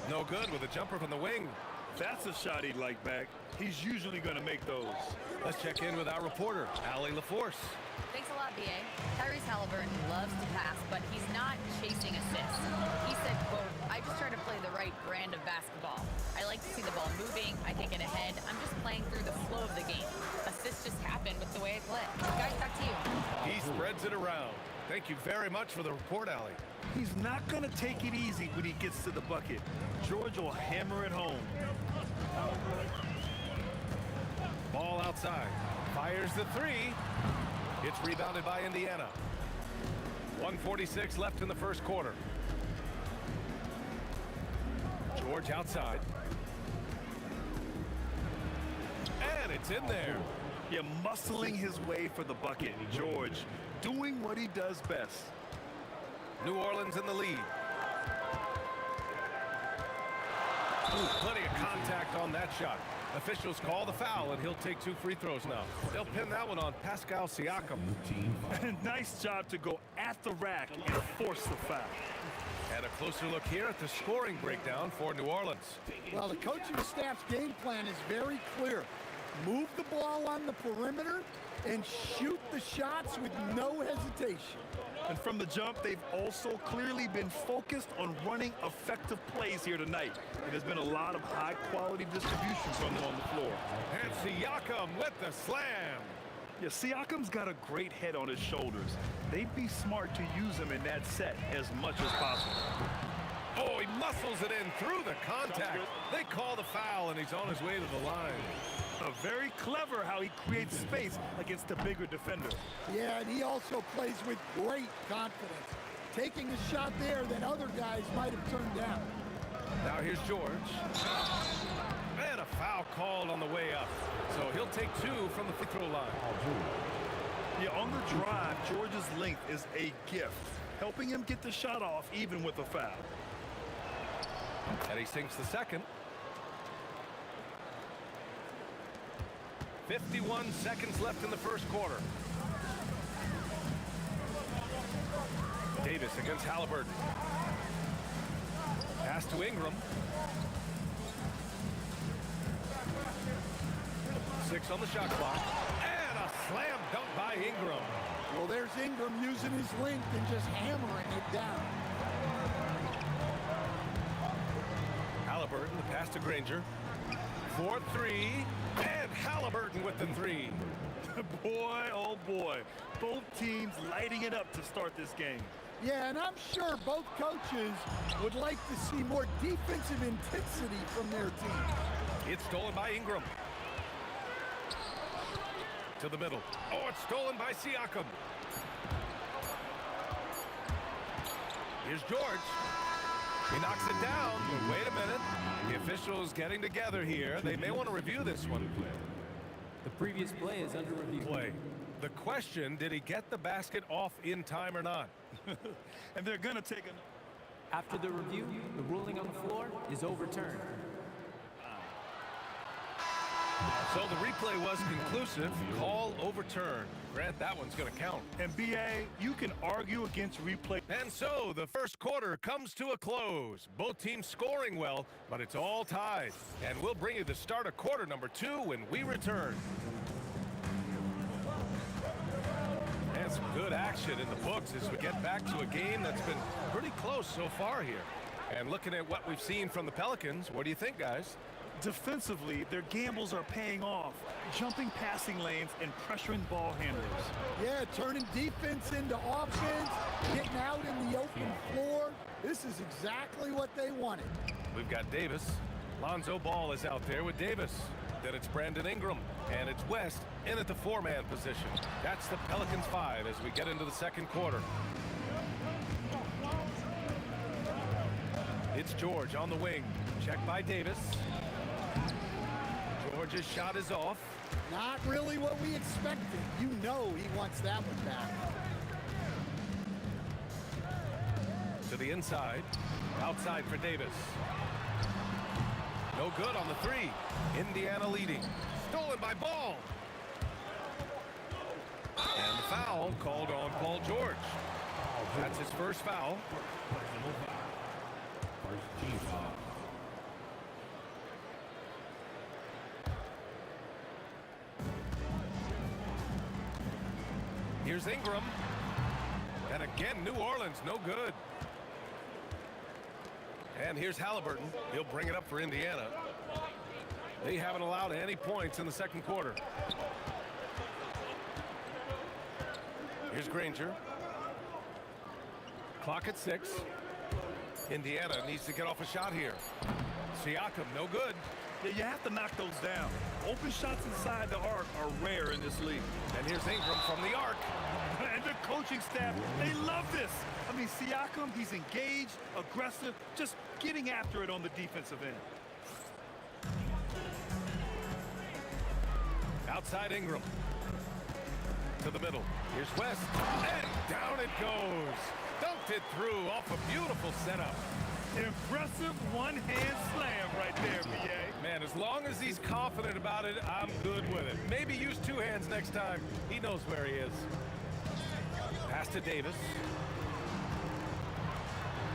No good with a jumper from the wing. That's a shot he'd like back. He's usually going to make those. Let's check in with our reporter, Allie LaForce. Thanks a lot, B.A. Tyrese Halliburton loves to pass, but he's not chasing assists. He said, quote, I just try to play the right brand of basketball. I like to see the ball moving. I take it ahead. I'm just playing through the flow of the game. Assists just happen with the way I play. Guys, back to you. He spreads it around. Thank you very much for the report, Allie. He's not going to take it easy when he gets to the bucket. George will hammer it home. Ball outside. Fires the 3. It's rebounded by Indiana. 1:46 left in the first quarter. George outside. And it's in there. Yeah, muscling his way for the bucket. George doing what he does best. New Orleans in the lead. Ooh, plenty of contact on that shot. Officials call the foul, and he'll take 2 free throws now. They'll pin that one on Pascal Siakam. Nice job to go at the rack and force the foul. And a closer look here at the scoring breakdown for New Orleans. Well, the coaching staff's game plan is very clear. Move the ball on the perimeter and shoot the shots with no hesitation. And from the jump, they've also clearly been focused on running effective plays here tonight. And there's been a lot of high-quality distribution from them on the floor. And Siakam with the slam. Yeah, Siakam's got a great head on his shoulders. They'd be smart to use him in that set as much as possible. Oh, he muscles it in through the contact. They call the foul, and he's on his way to the line. Very clever how he creates space against a bigger defender. Yeah, and he also plays with great confidence, taking a shot there that other guys might have turned down. Now here's George. And a foul called on the way up. So he'll take 2 from the free throw line. Yeah, on the drive, George's length is a gift, helping him get the shot off even with a foul. And he sinks the second. 51 seconds left in the first quarter. Davis against Halliburton. Pass to Ingram. 6 on the shot clock. And a slam dunk by Ingram. Well, there's Ingram using his length and just hammering it down. Halliburton, the pass to Granger. 4-3. And Halliburton with the 3. Boy, oh boy. Both teams lighting it up to start this game. Yeah, and I'm sure both coaches would like to see more defensive intensity from their team. It's stolen by Ingram. To the middle. Oh, it's stolen by Siakam. Here's George. He knocks it down. But wait a minute. The officials getting together here. They may want to review this one. The previous play is under review. Play. The question, did he get the basket off in time or not? And they're going to take a... After the review, the ruling on the floor is overturned. So the replay was conclusive. Call overturned. Grant, that one's going to count. And B.A., you can argue against replay. And so the first quarter comes to a close. Both teams scoring well, but it's all tied. And we'll bring you the start of quarter number 2 when we return. And some good action in the books as we get back to a game that's been pretty close so far here. And looking at what we've seen from the Pelicans, what do you think, guys? Defensively, their gambles are paying off, jumping passing lanes and pressuring ball handlers. Yeah, turning defense into offense, getting out in the open floor. This is exactly what they wanted. We've got Davis. Lonzo Ball is out there with Davis. Then it's Brandon Ingram, and it's West in at the 4-man position. That's the Pelicans 5 as we get into the second quarter. It's George on the wing. Check by Davis. George's shot is off. Not really what we expected. You know he wants that one back. To the inside. Outside for Davis. No good on the 3. Indiana leading. Stolen by Ball. And the foul called on Paul George. That's his first foul. First team foul. Here's Ingram. And again, New Orleans, no good. And here's Halliburton. He'll bring it up for Indiana. They haven't allowed any points in the second quarter. Here's Granger. Clock at 6. Indiana needs to get off a shot here. Siakam, no good. Yeah, you have to knock those down. Open shots inside the arc are rare in this league. And here's Ingram from the arc. And the coaching staff, they love this. I mean, Siakam, he's engaged, aggressive, just getting after it on the defensive end. Outside Ingram. To the middle. Here's West. And down it goes. Dunked it through off a beautiful setup. Impressive one-hand slam right there, B.A. Man, as long as he's confident about it, I'm good with it. Maybe use 2 hands next time. He knows where he is. Pass to Davis.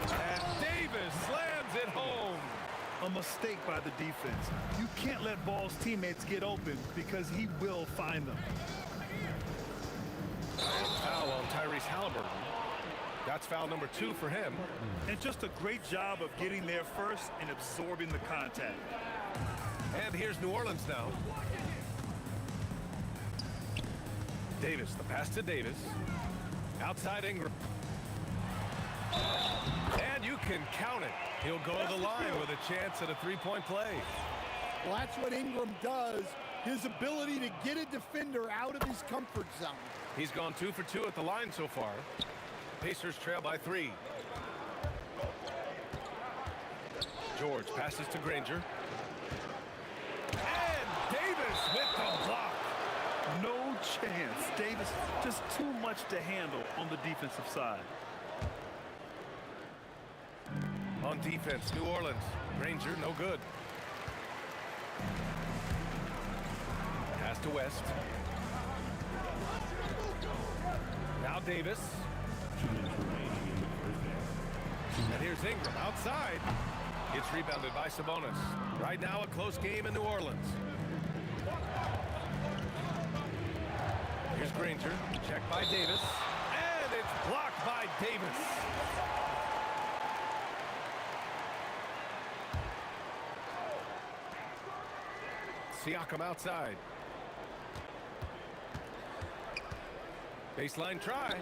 And Davis slams it home. A mistake by the defense. You can't let Ball's teammates get open because he will find them. Foul on Tyrese Halliburton. That's foul number 2 for him. And just a great job of getting there first and absorbing the contact. And here's New Orleans now. Davis, the pass to Davis. Outside Ingram. And you can count it. He'll go to the line with a chance at a 3-point play. Well, that's what Ingram does. His ability to get a defender out of his comfort zone. He's gone 2 for 2 at the line so far. Pacers trail by 3. George passes to Granger. And Davis with the block. No chance. Davis just too much to handle on the defensive side. On defense, New Orleans. Granger, no good. Pass to West. Now Davis. And here's Ingram outside. It's rebounded by Sabonis. Right now a close game in New Orleans. Here's Granger. Checked by Davis. And it's blocked by Davis. Siakam outside. Baseline try.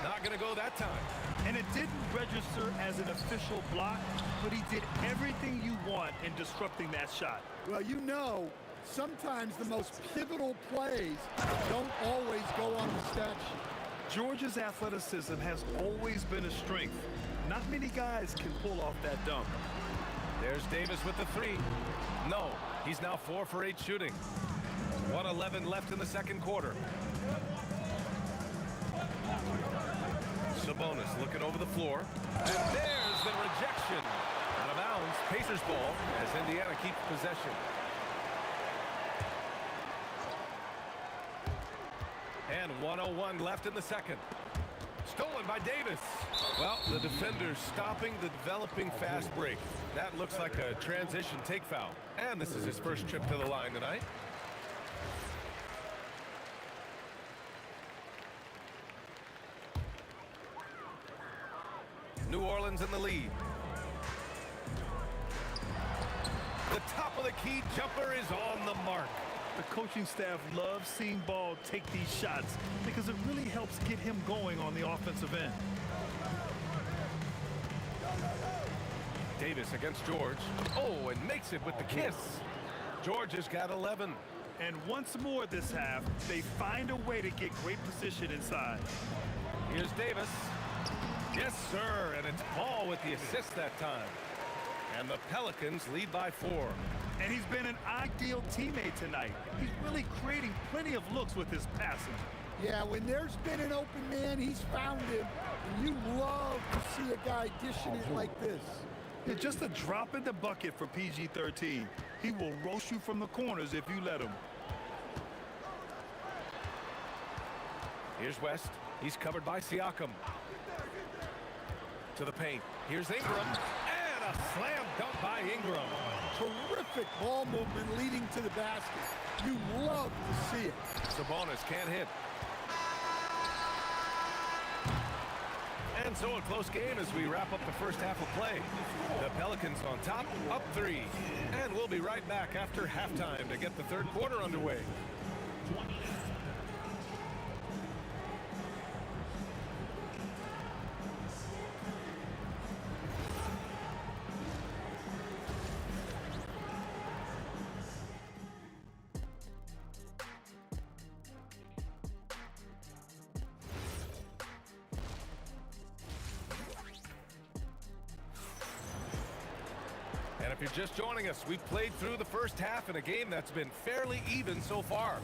Not going to go that time. And it didn't register as an official block, but he did everything you want in disrupting that shot. Well, you know, sometimes the most pivotal plays don't always go on the stat sheet. Georgia's athleticism has always been a strength. Not many guys can pull off that dunk. There's Davis with the three. No, he's now 4 for 8 shooting. 1:11 left in the second quarter. Sabonis looking over the floor. And there's the rejection. Out of bounds, Pacers ball as Indiana keeps possession. And 1:01 left in the second. Stolen by Davis. Well, the defender's stopping the developing fast break. That looks like a transition take foul. And this is his first trip to the line tonight. New Orleans in the lead. The top of the key jumper is on the mark. The coaching staff loves seeing Ball take these shots because it really helps get him going on the offensive end. Davis against George. Oh, and makes it with the kiss. George has got 11. And once more this half, they find a way to get great position inside. Here's Davis. Yes, sir, and it's Ball with the assist that time. And the Pelicans lead by 4. And he's been an ideal teammate tonight. He's really creating plenty of looks with his passing. Yeah, when there's been an open man, he's found him. And you love to see a guy dishing it like this. Yeah, just a drop in the bucket for PG-13. He will roast you from the corners if you let him. Here's West. He's covered by Siakam. To the paint. Here's Ingram. And a slam dunk by Ingram. Terrific ball movement leading to the basket. You love to see it. Sabonis can't hit. And so a close game as we wrap up the first half of play. The Pelicans on top, up 3. And we'll be right back after halftime to get the third quarter underway. And if you're just joining us, we've played through the first half in a game that's been fairly even so far.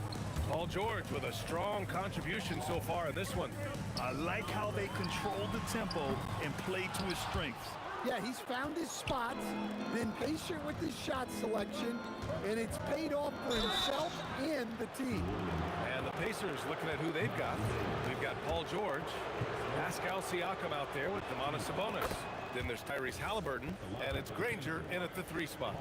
Paul George with a strong contribution so far in this one. I like how they control the tempo and play to his strengths. Yeah, he's found his spots, been patient with his shot selection, and it's paid off for himself and the team. And the Pacers looking at who they've got. We've got Paul George, Pascal Siakam out there with Domantas Sabonis. Then there's Tyrese Halliburton, and it's Granger in at the 3 spot.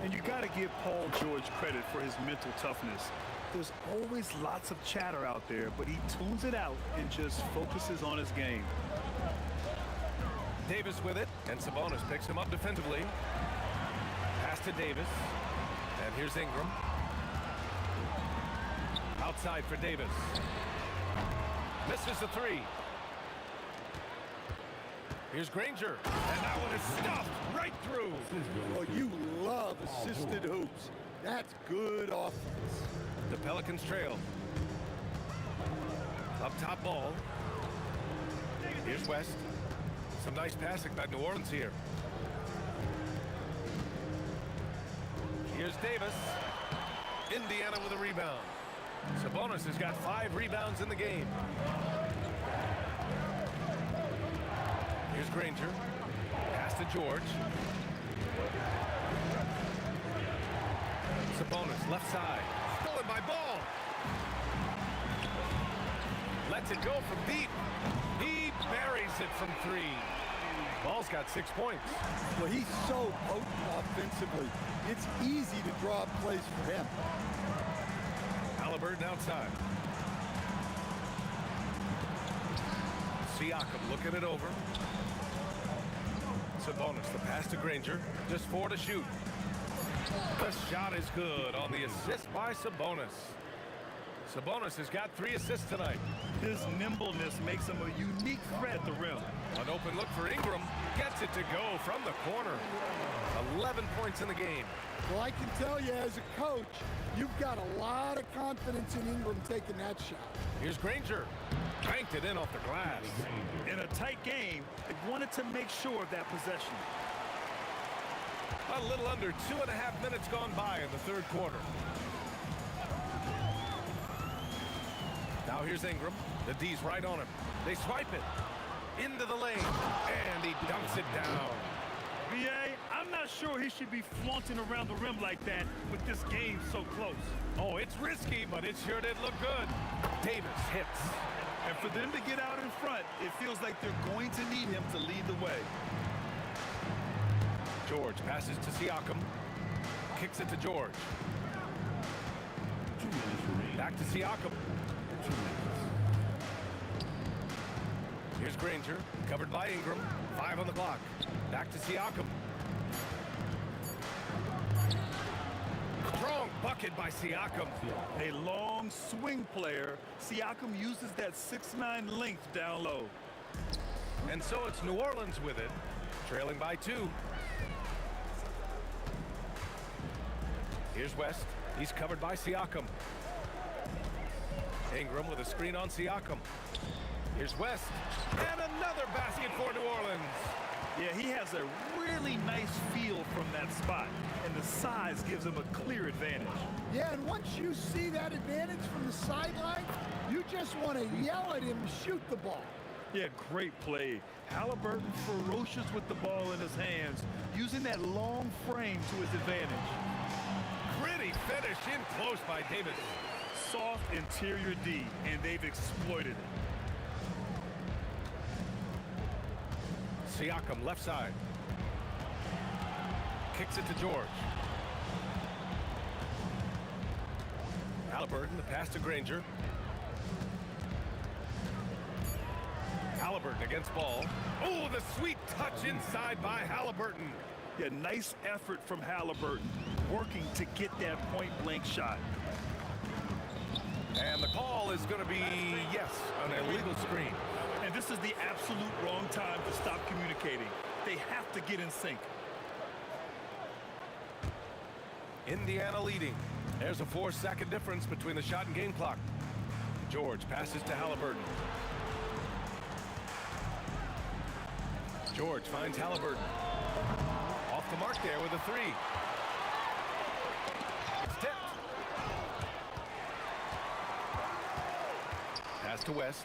And you got to give Paul George credit for his mental toughness. There's always lots of chatter out there, but he tunes it out and just focuses on his game. Davis with it, and Sabonis picks him up defensively. Pass to Davis, and here's Ingram. Outside for Davis. Misses the 3. Here's Granger, and that one is stuffed right through. Oh, you love assisted hoops. That's good offense. The Pelicans trail. Up top ball. Here's West. Some nice passing by New Orleans here. Here's Davis. Indiana with a rebound. Sabonis has got 5 rebounds in the game. Here's Granger. Pass to George. Sabonis left side. Stolen by Ball. lets it go from deep. He buries it from 3. Ball's got 6 points. Well, he's so potent offensively. It's easy to draw up plays for him. Halliburton outside. Siakam looking it over. Sabonis, the pass to Granger. Just 4 to shoot. The shot is good on the assist by Sabonis. Sabonis has got 3 assists tonight. His nimbleness makes him a unique threat at the rim. An open look for Ingram. Gets it to go from the corner. 11 points in the game. Well, I can tell you as a coach, you've got a lot of confidence in Ingram taking that shot. Here's Granger. Banked it in off the glass. In a tight game, they wanted to make sure of that possession. A little under 2.5 minutes gone by in the third quarter. Now here's Ingram. The D's right on him. They swipe it into the lane, and he dunks it down. B.A., I'm not sure he should be flaunting around the rim like that with this game so close. Oh, it's risky, but it sure did look good. Davis hits. And for them to get out in front, it feels like they're going to need him to lead the way. George passes to Siakam. Kicks it to George. Back to Siakam. Here's Granger, covered by Ingram. 5 on the clock. Back to Siakam. Strong bucket by Siakam. A long swing player. Siakam uses that 6'9" length down low. And so it's New Orleans with it, trailing by 2. Here's West. He's covered by Siakam. Ingram with a screen on Siakam. Here's West. And another basket for New Orleans. Yeah, he has a really nice feel from that spot, and the size gives him a clear advantage. Yeah, and once you see that advantage from the sideline, you just want to yell at him to shoot the ball. Yeah, great play. Halliburton ferocious with the ball in his hands, using that long frame to his advantage. Pretty finish in close by Davis. Soft interior D, and they've exploited it. Siakam left side. Kicks it to George. Halliburton, the pass to Granger. Halliburton against ball. Oh, the sweet touch inside by Halliburton. Yeah, nice effort from Halliburton, working to get that point-blank shot. And the call is going to be, yes, an illegal screen. And this is the absolute wrong time to stop communicating. They have to get in sync. Indiana leading. There's a 4-second difference between the shot and game clock. George passes to Halliburton. George finds Halliburton. Off the mark there with a 3. It's tipped. Pass to West.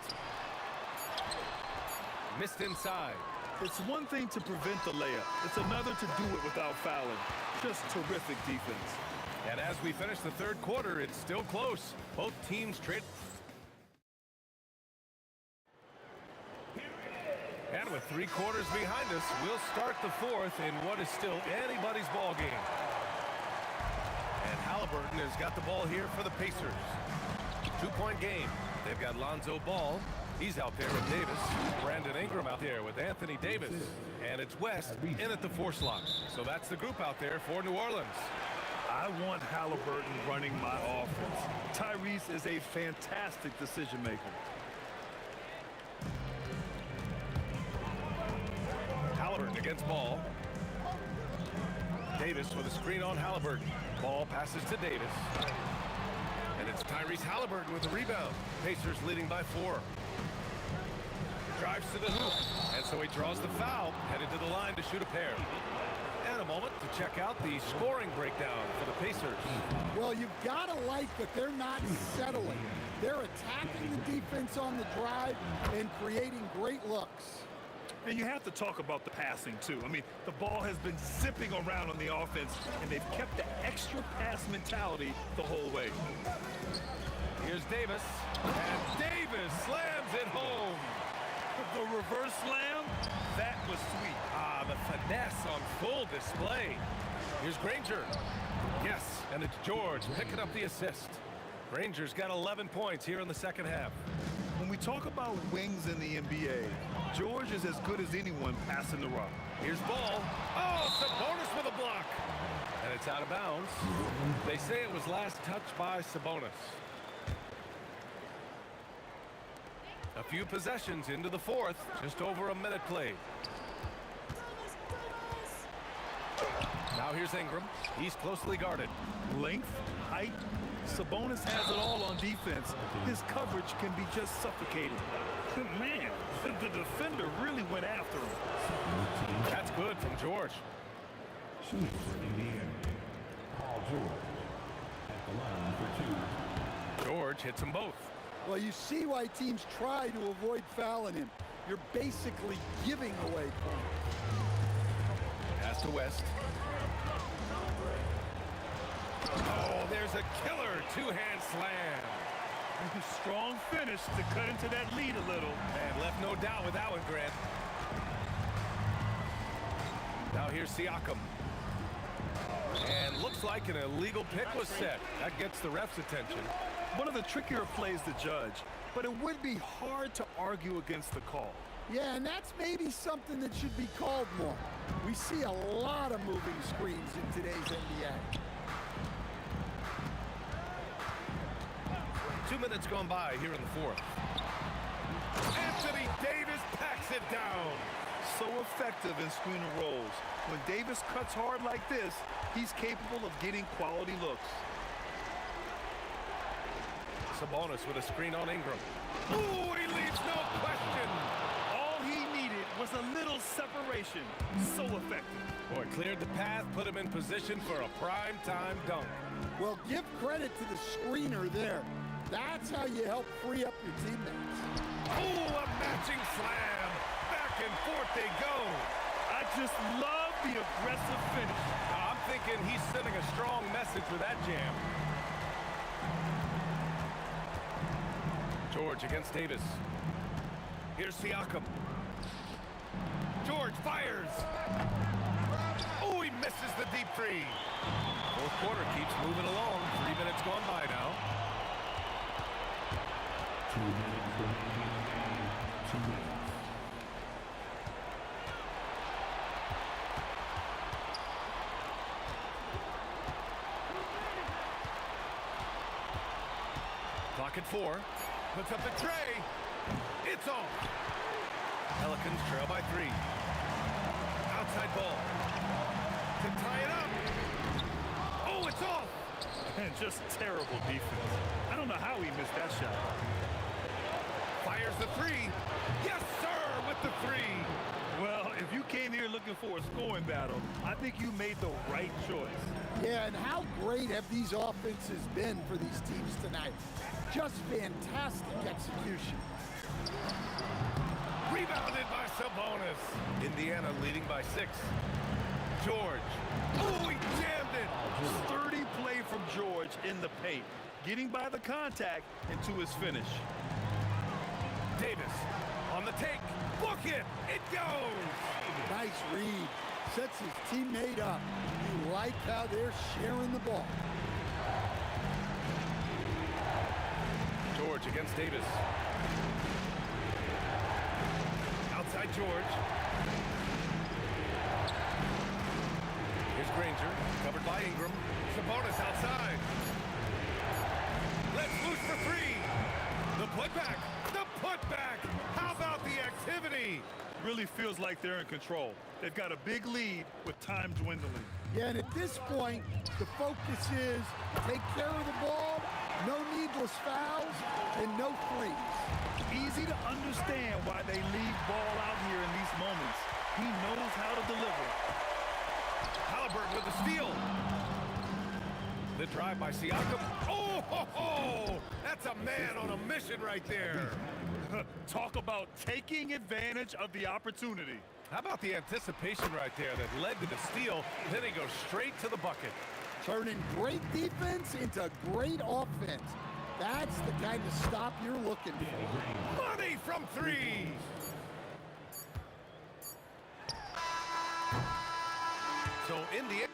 Missed inside. It's one thing to prevent the layup. It's another to do it without fouling. Just terrific defense. And as we finish the third quarter, it's still close. Both teams trade. And with 3 quarters behind us, we'll start the fourth in what is still anybody's ball game. And Halliburton has got the ball here for the Pacers. 2-point game. They've got Lonzo Ball. He's out there with Davis. Brandon Ingram out there with Anthony Davis. And it's West in at the 4 slot. So that's the group out there for New Orleans. I want Halliburton running my offense. Tyrese is a fantastic decision maker. Halliburton against Ball. Davis with a screen on Halliburton. Ball passes to Davis. And it's Tyrese Halliburton with the rebound. Pacers leading by 4. Drives to the hoop. And so he draws the foul, headed to the line to shoot a pair. And a moment to check out the scoring breakdown for the Pacers. Well, you've got to like that they're not settling. They're attacking the defense on the drive and creating great looks. And you have to talk about the passing, too. I mean, the ball has been zipping around on the offense, and they've kept the extra pass mentality the whole way. Here's Davis. And Davis slams it home. The reverse slam, that was sweet. Ah, the finesse on full display. Here's Granger. Yes, and it's George picking up the assist. Granger's got 11 points here in the second half. When we talk about wings in the NBA, George is as good as anyone passing the rock. Here's ball. Oh, Sabonis with a block. And it's out of bounds. They say it was last touched by Sabonis. A few possessions into the fourth. Just over a minute played. Now here's Ingram. He's closely guarded. Length, height, Sabonis has it all on defense. His coverage can be just suffocating. Man, the defender really went after him. That's good from George. Shooting for Indiana, Paul George at the line for 2. George hits them both. Well, you see why teams try to avoid fouling him. You're basically giving away points. Pass to West. Oh, there's a killer two-hand slam. Strong finish to cut into that lead a little. And left no doubt with that one, Grant. Now here's Siakam. And looks like an illegal pick was set. That gets the ref's attention. One of the trickier plays to judge, but it would be hard to argue against the call. Yeah, and that's maybe something that should be called more. We see a lot of moving screens in today's NBA. 2 minutes gone by here in the fourth. Anthony Davis packs it down. So effective in screen and rolls. When Davis cuts hard like this, he's capable of getting quality looks. Sabonis with a screen on Ingram. Ooh, he leaves no question. All he needed was a little separation. So effective. Boy, cleared the path, put him in position for a prime-time dunk. Well, give credit to the screener there. That's how you help free up your teammates. Oh, a matching slam. Back and forth they go. I just love the aggressive finish. I'm thinking he's sending a strong message with that jam. George against Davis. Here's Siakam. George fires. Oh, he misses the deep three. Fourth quarter keeps moving along. 3 minutes gone by now. 2 minutes remaining. 2 minutes. Clock at 4. Puts up the tray. It's off. Pelicans trail by 3. Outside ball. To tie it up. Oh, it's off. And just terrible defense. I don't know how he missed that shot. Fires the 3. Yes, sir, with the 3. Well, if you came here looking for a scoring battle, I think you made the right choice. Yeah, and how great have these offenses been for these teams tonight? Just fantastic execution. Rebounded by Sabonis. Indiana leading by 6. George. Oh, he jammed it. Sturdy play from George in the paint, getting by the contact and to his finish. Davis on the take. Book it. It goes. Nice read. Sets his teammate up. You like how they're sharing the ball. George against Davis. Outside George. Here's Granger, covered by Ingram. Sabonis outside. Let's loose for 3. The putback. The putback. How about the activity? Really feels like they're in control. They've got a big lead with time dwindling. Yeah, and at this point, the focus is take care of the ball, no needless fouls, and no threes. Easy to understand why they leave ball out here in these moments. He knows how to deliver. Halliburton with the steal. The drive by Siakam. Oh, ho, ho! That's a man on a mission right there. Talk about taking advantage of the opportunity. How about the anticipation right there that led to the steal? Then he goes straight to the bucket. Turning great defense into great offense. That's the kind of stop you're looking for. Money from three. So Indiana.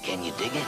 Can you dig it?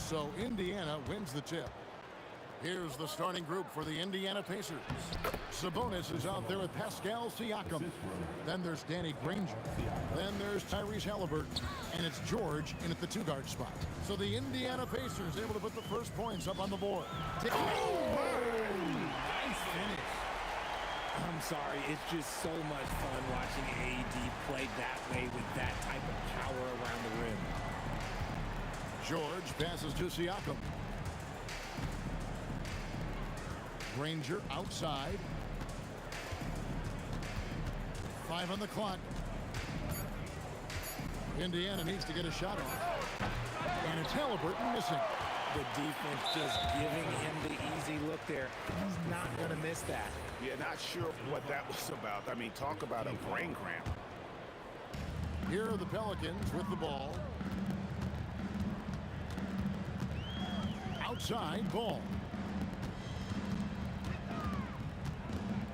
So Indiana wins the tip. Here's the starting group for the Indiana Pacers. Sabonis is out there with Pascal Siakam. Then there's Danny Granger. Then there's Tyrese Halliburton. And it's George in at the two-guard spot. So the Indiana Pacers able to put the first points up on the board. Nice finish. I'm sorry, it's just so much fun watching AD play that way with that type of power around the rim. George passes to Siakam. Granger outside. 5 on the clock. Indiana needs to get a shot off. And it's Halliburton missing. The defense just giving him the easy look there. He's not going to miss that. Yeah, not sure what that was about. I mean, talk about a brain cramp. Here are the Pelicans with the ball. Outside, ball.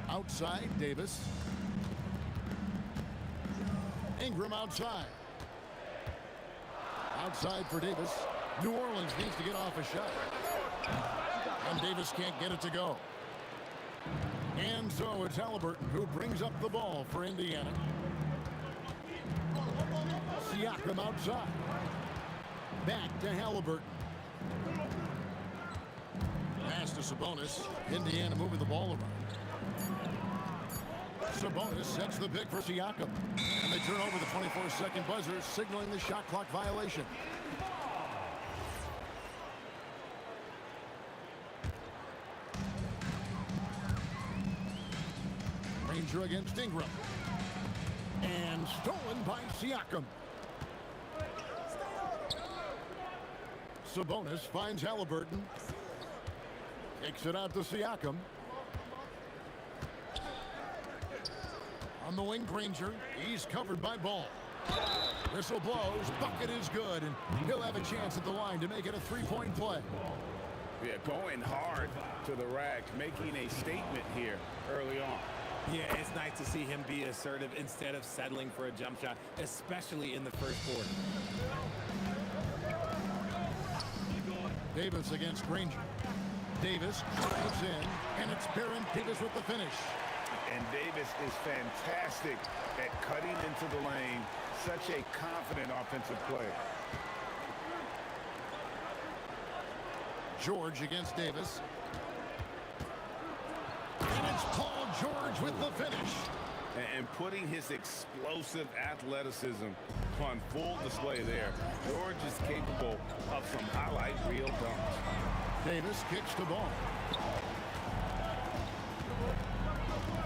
Outside, Davis. Ingram outside. Outside for Davis. New Orleans needs to get off a shot. And Davis can't get it to go. And so it's Halliburton who brings up the ball for Indiana. Siakam outside. Back to Halliburton. Pass to Sabonis. Indiana moving the ball around. Sabonis sets the pick for Siakam. And they turn over the 24-second buzzer, signaling the shot clock violation. Granger against Ingram. And stolen by Siakam. Sabonis finds Halliburton. Kicks it out to Siakam. On the wing, Granger. He's covered by Ball. Whistle blows. Bucket is good. And he'll have a chance at the line to make it a three-point play. Yeah, going hard to the rack, making a statement here early on. Yeah, it's nice to see him be assertive instead of settling for a jump shot, especially in the first quarter. Davis against Granger. Davis drives in, and it's Baron Davis with the finish. And Davis is fantastic at cutting into the lane. Such a confident offensive player. George against Davis. And it's Paul George with the finish. And putting his explosive athleticism on full display there. George is capable of some highlight reel dunks. Davis kicks the ball.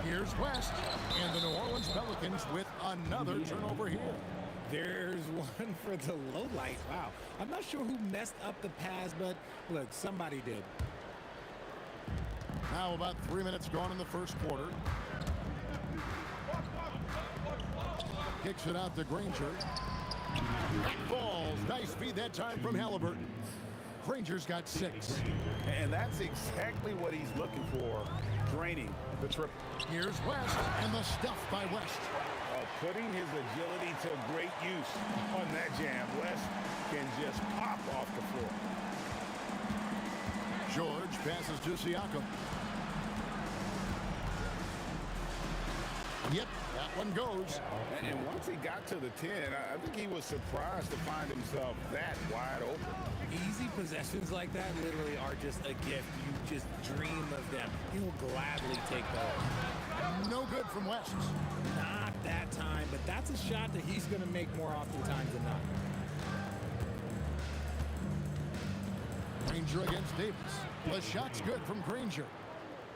Here's West. And the New Orleans Pelicans with another turnover here. There's one for the low light. Wow. I'm not sure who messed up the pass, but look, somebody did. Now about 3 minutes gone in the first quarter. Kicks it out to Granger. That falls. Nice feed that time from Halliburton. Granger's got 6. And that's exactly what he's looking for, draining the triple. Here's West, and the stuff by West. Putting his agility to great use on that jam. West can just pop off the floor. George passes to Siakam. Yep, that one goes. And once he got to the 10, I think he was surprised to find himself that wide open. Easy possessions like that literally are just a gift. You just dream of them. He will gladly take those. No good from West. Not that time, but that's a shot that he's going to make more oftentimes than not. Granger against Davis. The shot's good from Granger.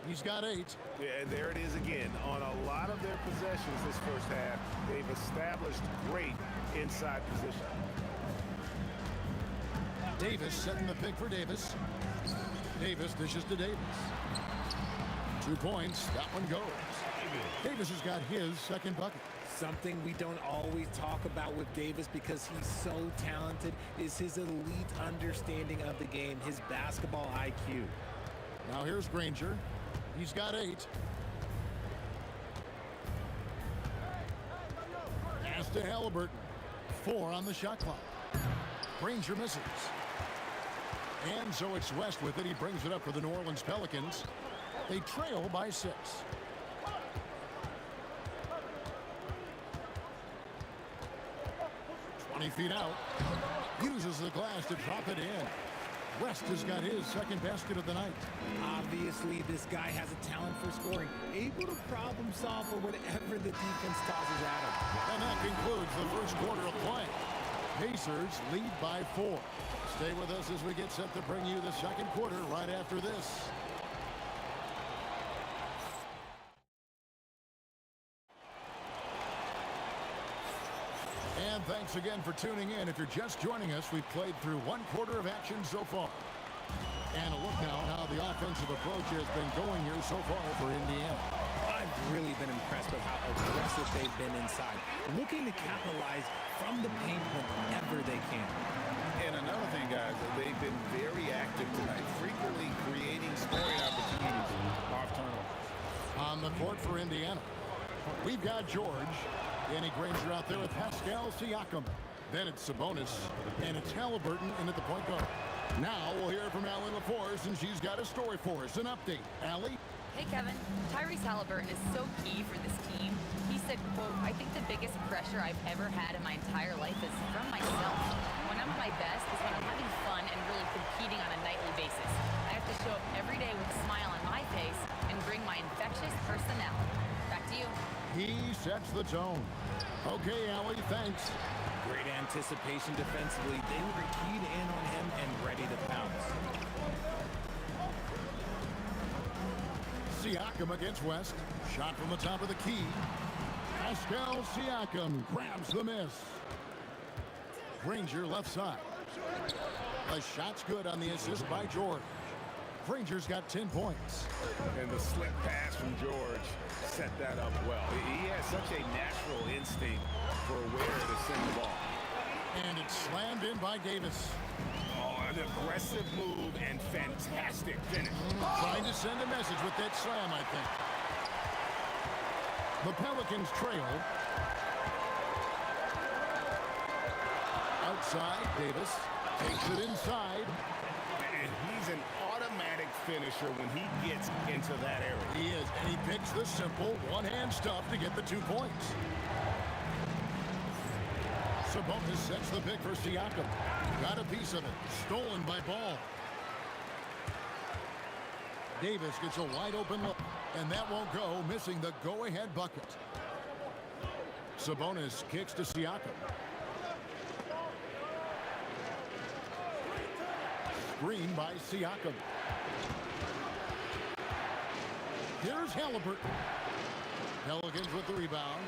He's got 8. Yeah, and there it is again. On a lot of their possessions this first half, they've established great inside position. Davis setting the pick for Davis. Davis dishes to Davis. 2 points. That one goes. Davis has got his second bucket. Something we don't always talk about with Davis because he's so talented is his elite understanding of the game, his basketball IQ. Now here's Granger. He's got 8. Pass to Halliburton. 4 on the shot clock. Granger misses. And so it's West with it. He brings it up for the New Orleans Pelicans. They trail by 6. Feet out. Uses the glass to drop it in. West has got his second basket of the night. Obviously, this guy has a talent for scoring. Able to problem solve for whatever the defense tosses at him. And that concludes the first quarter of play. Pacers lead by 4. Stay with us as we get set to bring you the second quarter right after this. And thanks again for tuning in. If you're just joining us, we've played through 1 quarter of action so far. And a look now at how the offensive approach has been going here so far for Indiana. I've really been impressed with how aggressive they've been inside, looking to capitalize from the paint whenever they can. And another thing, guys, they've been very active tonight, frequently creating scoring opportunities off turnovers. On the court for Indiana, we've got George. Danny Granger out there with Pascal Siakam. Then it's Sabonis, and it's Halliburton in at the point guard. Now we'll hear from Allie LaForce, and she's got a story for us. An update. Allie? Hey, Kevin. Tyrese Halliburton is so key for this team. He said, quote, "I think the biggest pressure I've ever had in my entire life is from myself. When I'm at my best is when I'm having fun and really competing on a nightly basis. I have to show up every day with a smile on my face and bring my infectious personality." Back to you. He sets the tone. Okay, Allie, thanks. Great anticipation defensively. They were keyed in on him and ready to pounce. Siakam against West. Shot from the top of the key. Pascal Siakam grabs the miss. Granger left side. The shot's good on the assist by George. Granger's got 10 points. And the slick pass from George set that up well. He has such a natural instinct for where to send the ball. And it's slammed in by Davis. Oh, an aggressive move and fantastic finish. Trying to send a message with that slam, I think. The Pelicans trail. Outside, Davis takes it inside. And he's an automatic finisher when he gets into that area. He is, and he picks the simple one-hand stuff to get the 2 points. Sabonis sets the pick for Siakam. Got a piece of it. Stolen by Ball. Davis gets a wide-open look, and that won't go, missing the go-ahead bucket. Sabonis kicks to Siakam. Screen by Siakam. Here's Halliburton. Pelicans with the rebound.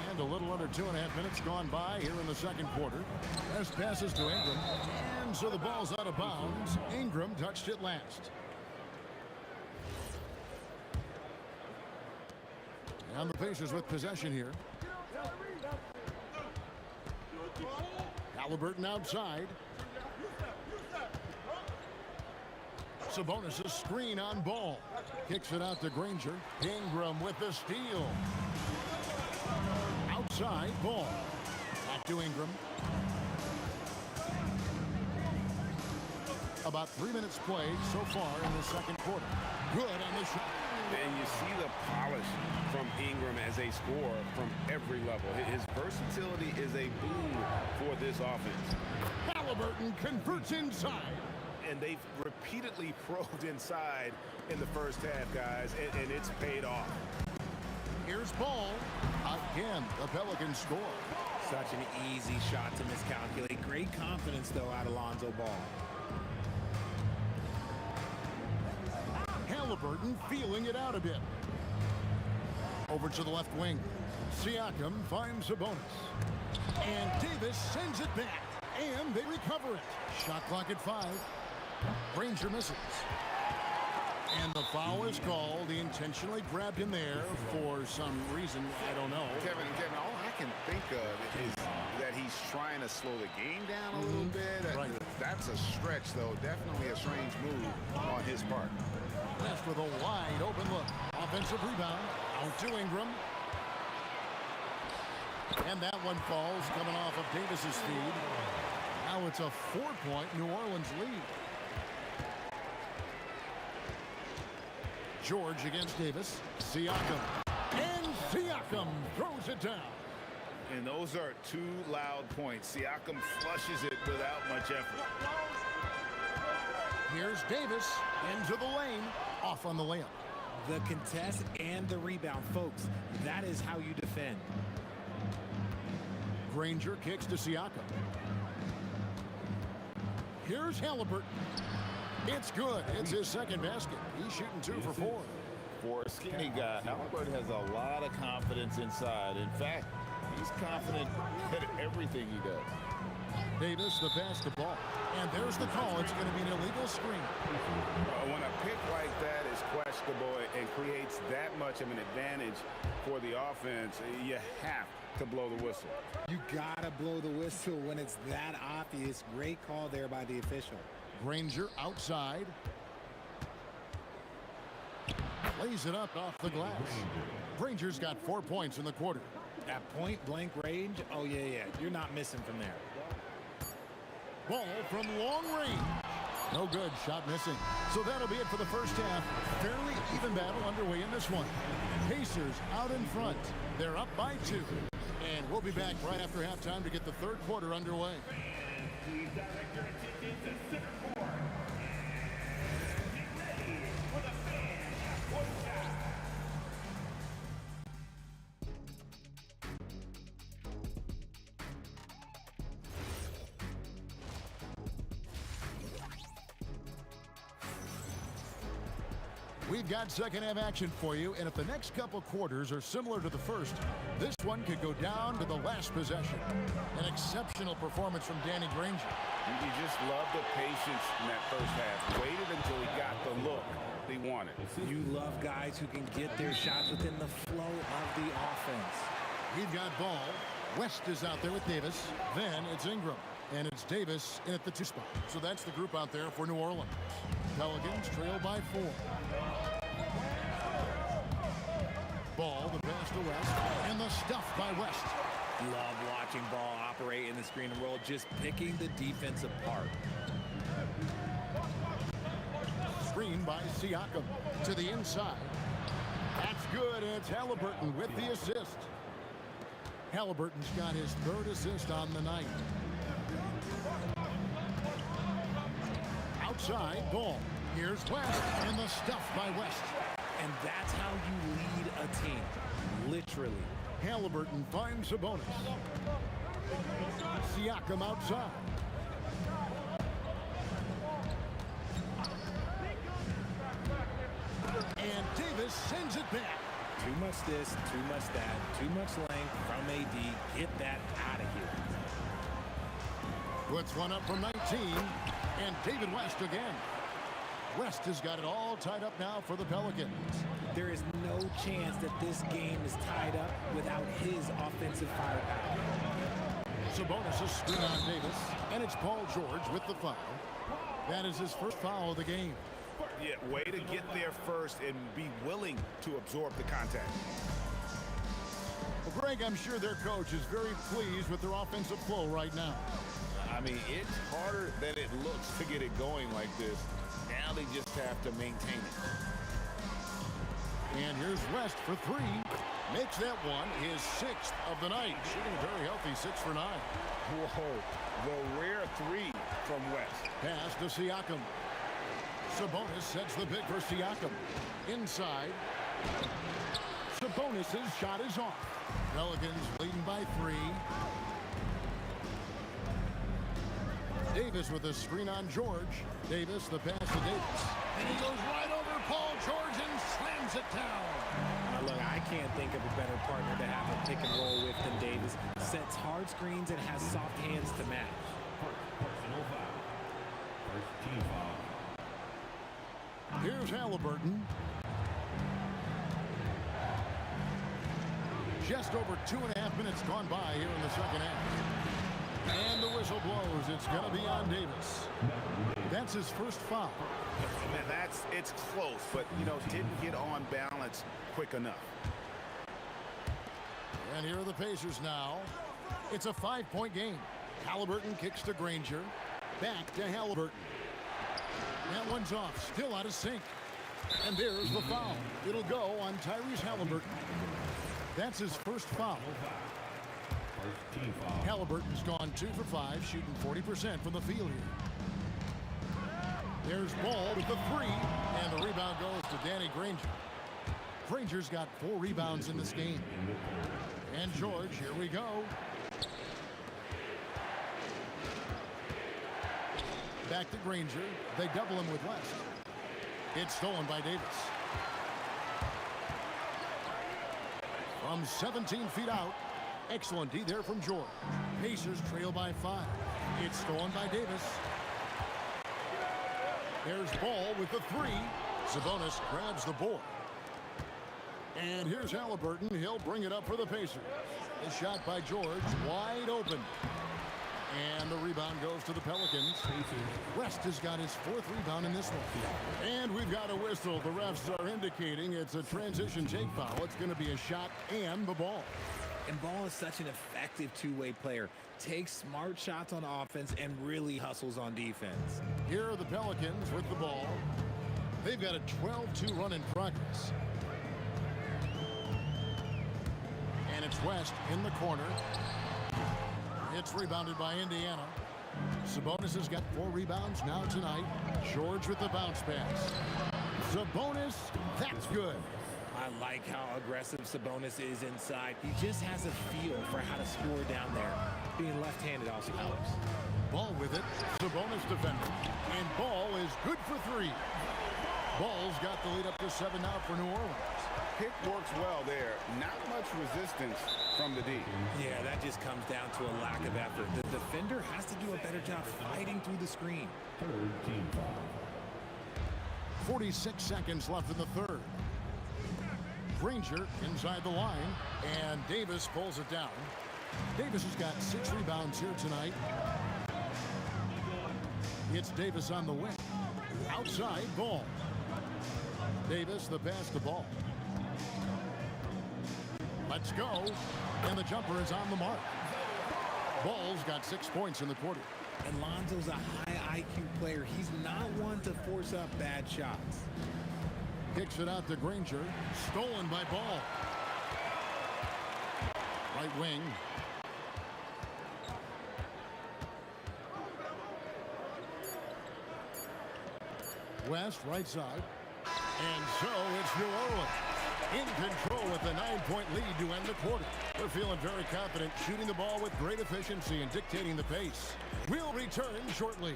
And a little under 2.5 minutes gone by here in the second quarter. As passes to Ingram. And so the ball's out of bounds. Ingram touched it last. And the Pacers with possession here. Halliburton outside. Sabonis' screen on Ball. Kicks it out to Granger. Ingram with the steal. Outside, Ball. Back to Ingram. About 3 minutes played so far in the second quarter. Good on the shot. And you see the polish from Ingram as a scorer from every level. His versatility is a boon for this offense. Halliburton converts inside. And they've repeatedly probed inside in the first half, guys, and it's paid off. Here's Ball. Again, the Pelicans score. Such an easy shot to miscalculate. Great confidence, though, out of Lonzo Ball. Halliburton feeling it out a bit. Over to the left wing. Siakam finds Sabonis. And Davis sends it back. And they recover it. Shot clock at 5. Granger misses. And the foul is called. He intentionally grabbed him there for some reason. I don't know. Kevin, all I can think of is that he's trying to slow the game down a little bit. Right. That's a stretch, though. Definitely a strange move on his part. West with a wide open look. Offensive rebound. Out to Ingram. And that one falls coming off of Davis's feed. Now it's a 4-point New Orleans lead. George against Davis. Siakam. And Siakam throws it down. And those are 2 loud points. Siakam flushes it without much effort. Here's Davis into the lane. Off on the layup. The contest and the rebound, folks. That is how you defend. Granger kicks to Siakam. Here's Halliburton. It's good. It's his second basket. He's shooting 2 for 4. For a skinny guy, Halliburton has a lot of confidence inside. In fact, he's confident at everything he does. Davis, the pass to Ball. And there's the call. It's going to be an illegal screen. When a pick like that is questionable and creates that much of an advantage for the offense, you have to blow the whistle. You got to blow the whistle when it's that obvious. Great call there by the official. Granger outside. Lays it up off the glass. Granger's got 4 points in the quarter. At point-blank range, oh, yeah. You're not missing from there. Ball from long range. No good. Shot missing. So that'll be it for the first half. Fairly even battle underway in this one. Pacers out in front. They're up by 2. And we'll be back right after halftime to get the third quarter underway. We've got second half action for you, and if the next couple quarters are similar to the first, this one could go down to the last possession. An exceptional performance from Danny Granger. You just love the patience in that first half. Waited until he got the look he wanted. You love guys who can get their shots within the flow of the offense. We've got Ball. West is out there with Davis. Then it's Ingram. And it's Davis in at the 2 spot. So that's the group out there for New Orleans. Pelicans trail by 4. Ball, the pass to West. And the stuff by West. Love watching Ball operate in the screen and roll, just picking the defense apart. Screen by Siakam to the inside. That's good. It's Halliburton with the assist. Halliburton's got his 3rd assist on the night. Outside, Ball. Here's West, and the stuff by West. And that's how you lead a team, literally. Halliburton finds Sabonis. Siakam outside. And Davis sends it back. Too much this, too much that, too much length from AD. Get that out of here. Puts one up from 19, and David West again. West has got it all tied up now for the Pelicans. There is no chance that this game is tied up without his offensive firepower. Sabonis is screen on Davis, and it's Paul George with the foul. That is his first foul of the game. Yeah, way to get there first and be willing to absorb the contact. Well, Greg, I'm sure their coach is very pleased with their offensive flow right now. I mean, it's harder than it looks to get it going like this. Now they just have to maintain it. And here's West for three. Makes that one his sixth of the night. Shooting very healthy, 6 for 9. Whoa, the rare three from West. Pass to Siakam. Sabonis sets the pick for Siakam. Inside. Sabonis' shot is off. Pelicans leading by 3. Davis with a screen on George. Davis, the pass to Davis. And he goes right over Paul George and slams it down. Now look, I can't think of a better partner to have a pick and roll with than Davis. Sets hard screens and has soft hands to match. Personal foul. First team foul. Here's Halliburton. Just over 2.5 minutes gone by here in the second half. And the whistle blows. It's going to be on Davis. That's his first foul. Man, it's close, but, didn't get on balance quick enough. And here are the Pacers now. It's a 5-point game. Halliburton kicks to Granger. Back to Halliburton. That one's off. Still out of sync. And there's the foul. It'll go on Tyrese Halliburton. That's his first foul. First team foul. Halliburton's gone 2 for 5, shooting 40% from the field here. There's Ball with the 3, and the rebound goes to Danny Granger. Granger's got 4 rebounds in this game. And George, here we go. Back to Granger. They double him with West. It's stolen by Davis. From 17 feet out. Excellent D there from George. Pacers trail by 5. It's stolen by Davis. There's Ball with the 3. Sabonis grabs the board. And here's Halliburton. He'll bring it up for the Pacers. A shot by George, wide open. And the rebound goes to the Pelicans. West has got his 4th rebound in this one. And we've got a whistle. The refs are indicating it's a transition take foul. It's going to be a shot and the ball. And Ball is such an effective two-way player. Takes smart shots on offense and really hustles on defense. Here are the Pelicans with the ball. They've got a 12-2 run in progress. And it's West in the corner. It's rebounded by Indiana. Sabonis has got 4 rebounds now tonight. George with the bounce pass. Sabonis, that's good. I like how aggressive Sabonis is inside. He just has a feel for how to score down there. Being left-handed also helps. Ball with it. Sabonis defender. And Ball is good for 3. Ball's got the lead up to 7 now for New Orleans. Pick works well there. Not much resistance from the D. Yeah, that just comes down to a lack of effort. The defender has to do a better job fighting through the screen. Third team foul. 46 seconds left in the third. Granger inside the line, and Davis pulls it down. Davis has got 6 rebounds here tonight. It's Davis on the wing. Outside, Ball. Davis, the pass to Ball. Let's go. And the jumper is on the mark. Ball's got 6 points in the quarter. And Lonzo's a high IQ player. He's not one to force up bad shots. Kicks it out to Granger. Stolen by Ball. Right wing. West, right side. And so it's New Orleans in control with a 9-point lead to end the quarter. They're feeling very confident, shooting the ball with great efficiency and dictating the pace. We'll return shortly.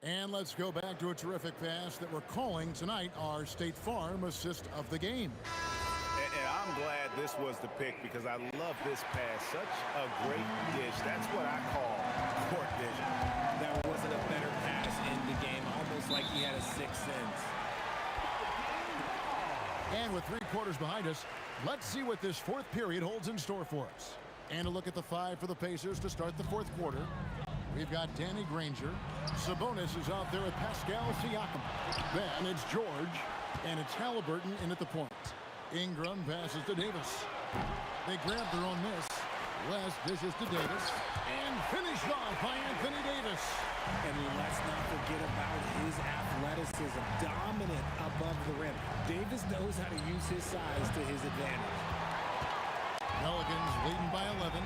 And let's go back to a terrific pass that we're calling tonight our State Farm assist of the game. And I'm glad this was the pick because I love this pass. Such a great dish. That's what I call court vision. There wasn't a better pass in the game, almost like he had a 6th sense. And with 3 quarters behind us, let's see what this fourth period holds in store for us. And a look at the 5 for the Pacers to start the fourth quarter. We've got Danny Granger. Sabonis is out there with Pascal Siakam. Then it's George, and it's Halliburton in at the point. Ingram passes to Davis. They grab their own miss. West dishes to Davis. And finished off by Anthony Davis. And let's not forget about his athleticism. Dominant above the rim. Davis knows how to use his size to his advantage. Pelicans leading by 11.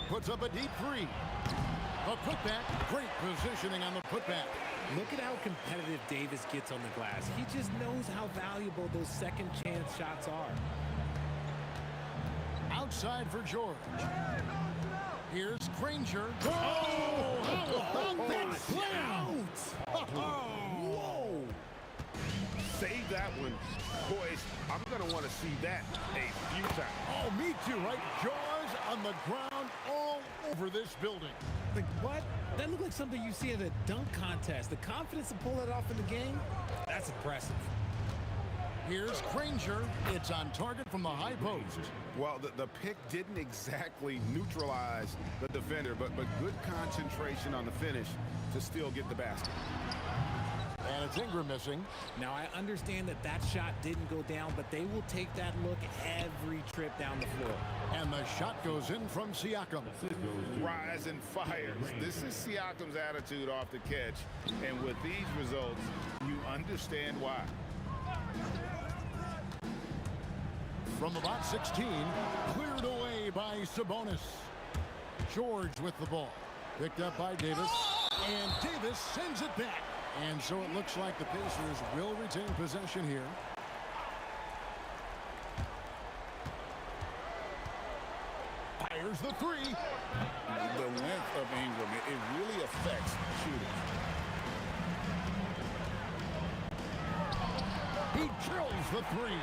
Puts up a deep 3. A putback. Great positioning on the putback. Look at how competitive Davis gets on the glass. He just knows how valuable those second chance shots are. Outside for George. Here's Granger. Oh, how about that play? Whoa! Save that one. Boys, I'm going to want to see that a few times. Oh, me too, right? Jaws on the ground all over this building. Like, what? That looked like something you see in a dunk contest. The confidence to pull it off in the game, that's impressive. Here's Granger. It's on target from the high post. Well, the pick didn't exactly neutralize the defender, but good concentration on the finish to still get the basket. And it's Ingram missing. Now, I understand that shot didn't go down, but they will take that look every trip down the floor. And the shot goes in from Siakam. Rise and fires. This is Siakam's attitude off the catch. And with these results, you understand why. From about 16, cleared away by Sabonis. George with the ball. Picked up by Davis. And Davis sends it back. And so it looks like the Pacers will retain possession here. Fires the 3. The length of Ingram, it really affects shooting. He drills the 3.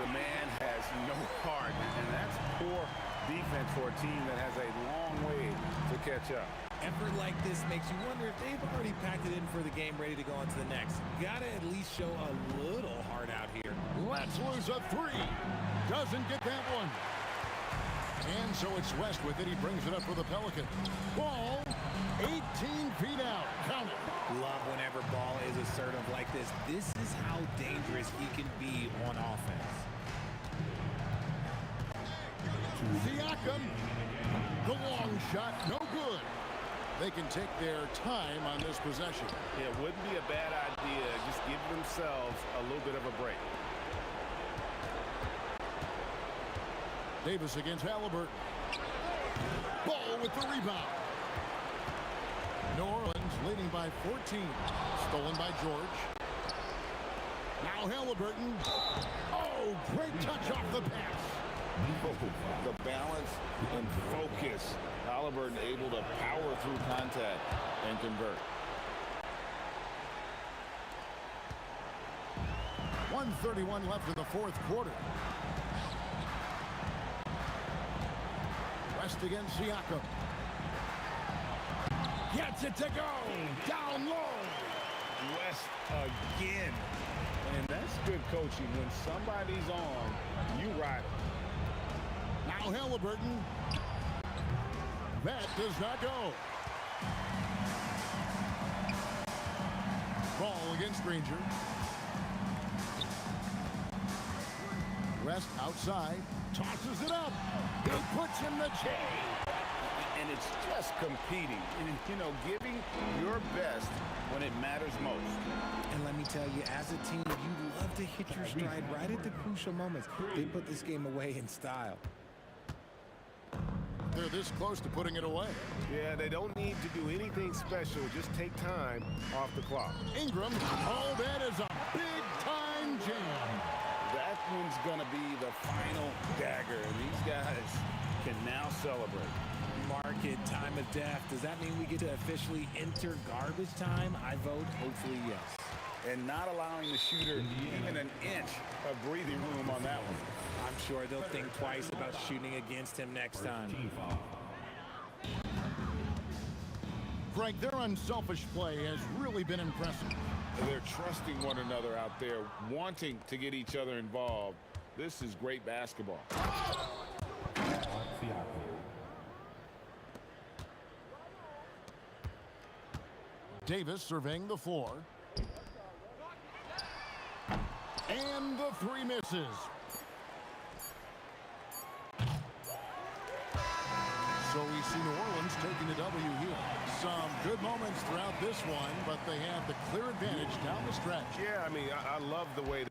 The man has no heart, and that's poor defense for a team that has a long way to catch up. Effort like this makes you wonder if they've already packed it in for the game, ready to go on to the next. Gotta at least show a little heart out here. Let's lose a 3. Doesn't get that one. And so it's West with it. He brings it up for the Pelicans. Ball 18 feet out. Count it. Love whenever Ball is assertive like this. This is how dangerous he can be on offense. Siakam. The long shot. No good. They can take their time on this possession. It wouldn't be a bad idea. Just give themselves a little bit of a break. Davis against Halliburton. Ball with the rebound. New Orleans leading by 14. Stolen by George. Now Halliburton. Oh, great touch off the pass. The balance and focus. Halliburton able to power through contact and convert. 1:31 left in the fourth quarter. West against Siakam. Gets it to go. Down low. West again. And that's good coaching. When somebody's on, you ride it. Now Halliburton. That does not go. Ball against Granger. West outside. Tosses it up. He puts in the J. And it's just competing. And, you know, giving your best when it matters most. And let me tell you, as a team, you love to hit your stride right at the crucial moments. They put this game away in style. They're this close to putting it away. Yeah, they don't need to do anything special. Just take time off the clock. Ingram, oh, that is a big-time jam. That one's going to be the final dagger. And these guys can now celebrate. Mark it, time of death. Does that mean we get to officially enter garbage time? I vote hopefully yes. And not allowing the shooter even an inch of breathing room on that one. I'm sure they'll think twice about shooting against him next time. Greg, their unselfish play has really been impressive. They're trusting one another out there, wanting to get each other involved. This is great basketball. Davis surveying the floor. And the three misses. So we see New Orleans taking the W here. Some good moments throughout this one, but they have the clear advantage down the stretch. Yeah, I mean, I love the way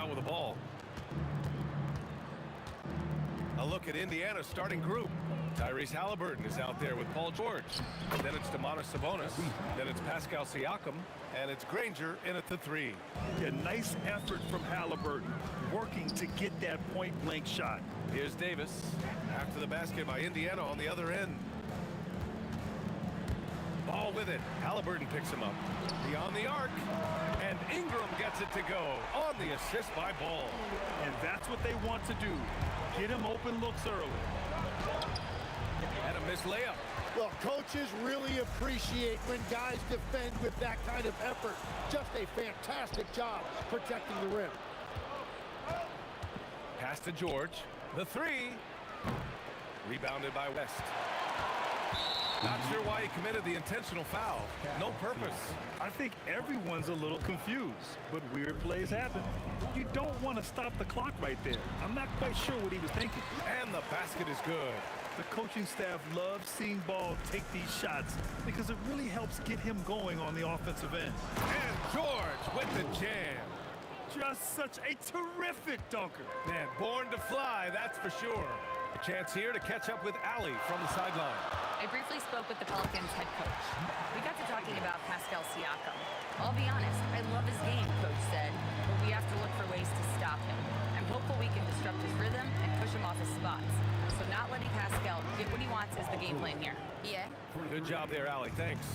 now with the ball. A look at Indiana's starting group. Tyrese Halliburton is out there with Paul George. Then it's Domantas Sabonis. Then it's Pascal Siakam. And it's Granger in at the 3. A nice effort from Halliburton, working to get that point-blank shot. Here's Davis. After the basket by Indiana on the other end. Ball with it. Halliburton picks him up. Beyond the arc. And Ingram gets it to go on the assist by Ball. And that's what they want to do. Get him open looks early. And a missed layup. Well, coaches really appreciate when guys defend with that kind of effort. Just a fantastic job protecting the rim. Pass to George. The 3. Rebounded by West. Not sure why he committed the intentional foul. No purpose. I think everyone's a little confused, but weird plays happen. You don't want to stop the clock right there. I'm not quite sure what he was thinking. And the basket is good. The coaching staff loves seeing Ball take these shots because it really helps get him going on the offensive end. And George with the jam. Just such a terrific dunker. Man, born to fly, that's for sure. A chance here to catch up with Allie from the sideline. I briefly spoke with the Pelicans head coach. We got to talking about Pascal Siakam. I'll be honest, I love his game, coach said, but we have to look for ways to stop him. I'm hopeful we can disrupt his rhythm and push him off his spots. So not letting Pascal get what he wants is the game plan here. Yeah? Good job there, Allie. Thanks.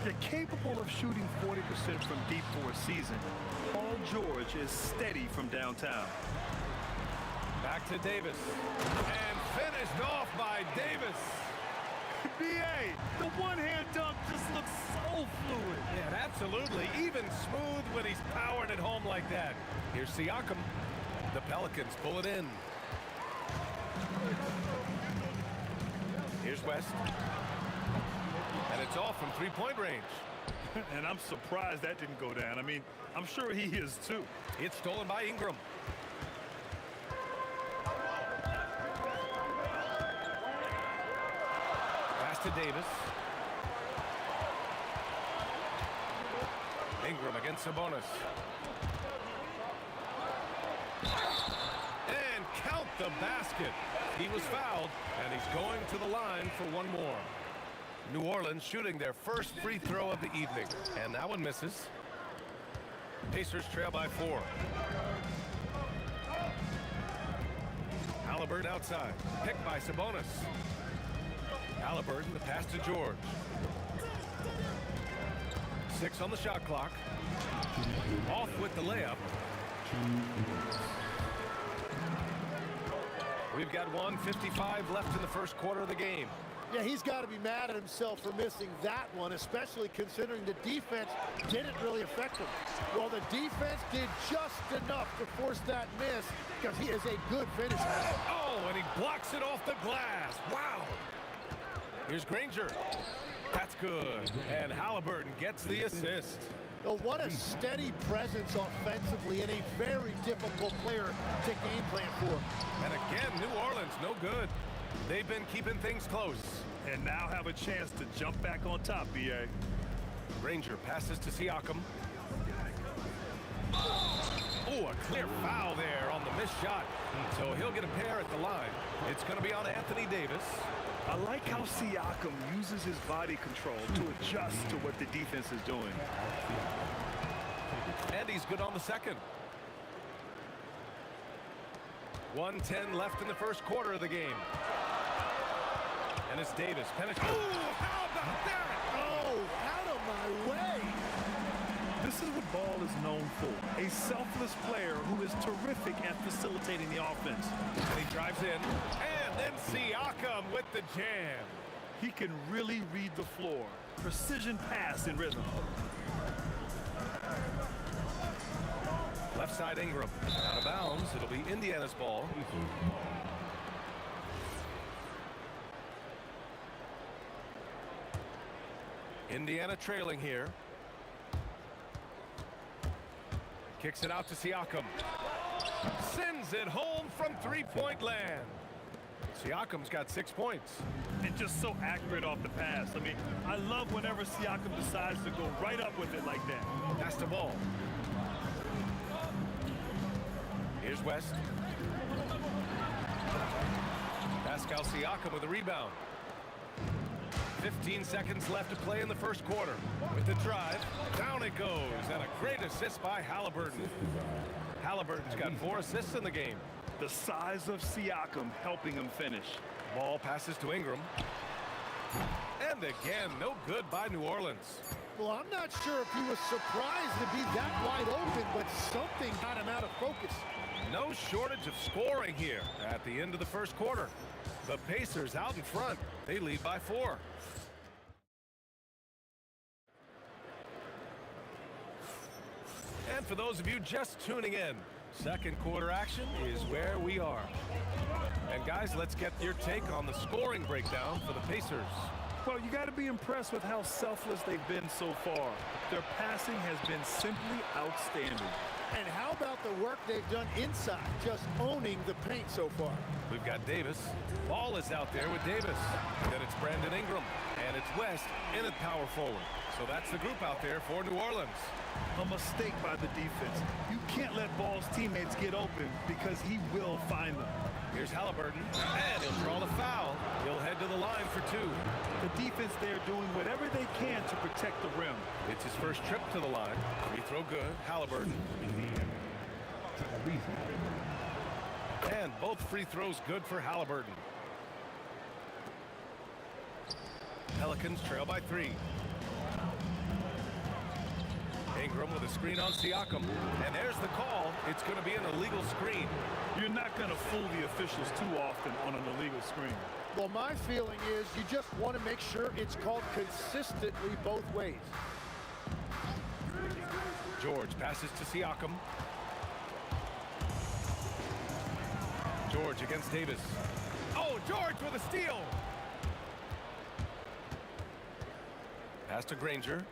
They're capable of shooting 40% from deep for a season. Paul George is steady from downtown. Back to Davis. And finished off by Davis. B.A., the one-hand dunk just looks so fluid. Yeah, absolutely. Even smooth when he's powering it home like that. Here's Siakam. The Pelicans pull it in. Here's West. And it's off from three-point range. And I'm surprised that didn't go down. I mean, I'm sure he is too. It's stolen by Ingram. Pass to Davis. Ingram against Sabonis. And count the basket. He was fouled, and he's going to the line for one more. New Orleans shooting their first free throw of the evening, and that one misses. Pacers trail by 4. Halliburton outside, picked by Sabonis. Halliburton, the pass to George. 6 on the shot clock. Off with the layup. We've got 1:55 left in the first quarter of the game. Yeah, he's got to be mad at himself for missing that one, especially considering the defense didn't really affect him. Well, the defense did just enough to force that miss because he is a good finisher. Oh, and he blocks it off the glass. Wow. Here's Granger. That's good. And Halliburton gets the assist. Oh, what a steady presence offensively and a very difficult player to game plan for. And again, New Orleans, no good. They've been keeping things close. And now have a chance to jump back on top, B.A. Granger passes to Siakam. Oh, a clear foul there on the missed shot. So he'll get a pair at the line. It's going to be on Anthony Davis. I like how Siakam uses his body control to adjust to what the defense is doing. And he's good on the second. 1:10 left in the first quarter of the game. And it's Davis. Penetrates. Oh, how about that? Oh, out of my way. This is what Ball is known for. A selfless player who is terrific at facilitating the offense. And he drives in. And then Siakam with the jam. He can really read the floor. Precision pass in rhythm. Left side Ingram. Out of bounds. It'll be Indiana's ball. Indiana trailing here. Kicks it out to Siakam. Sends it home from three-point land. Siakam's got 6 points. And just so accurate off the pass. I mean, I love whenever Siakam decides to go right up with it like that. Pass the ball. Here's West. Pascal Siakam with a rebound. 15 seconds left to play in the first quarter. With the drive, down it goes, and a great assist by Halliburton. Halliburton's got 4 assists in the game. The size of Siakam helping him finish. Ball passes to Ingram. And again, no good by New Orleans. Well, I'm not sure if he was surprised to be that wide open, but something got him out of focus. No shortage of scoring here at the end of the first quarter. The Pacers out in front. They lead by 4. And for those of you just tuning in, second quarter action is where we are. And guys, let's get your take on the scoring breakdown for the Pacers. Well, you got to be impressed with how selfless they've been so far. Their passing has been simply outstanding. And how about the work they've done inside, just owning the paint so far? We've got Davis. Ball is out there with Davis. Then it's Brandon Ingram. And it's West in at power forward. So that's the group out there for New Orleans. A mistake by the defense. You can't let Ball's teammates get open because he will find them. Here's Halliburton, and he'll draw the foul. He'll head to the line for 2. The defense there doing whatever they can to protect the rim. It's his first trip to the line. Free throw good, Halliburton. And both free throws good for Halliburton. Pelicans trail by 3. Ingram with a screen on Siakam. And there's the call. It's going to be an illegal screen. You're not going to fool the officials too often on an illegal screen. Well, my feeling is you just want to make sure it's called consistently both ways. George passes to Siakam. George against Davis. Oh, George with a steal. Pass to Granger.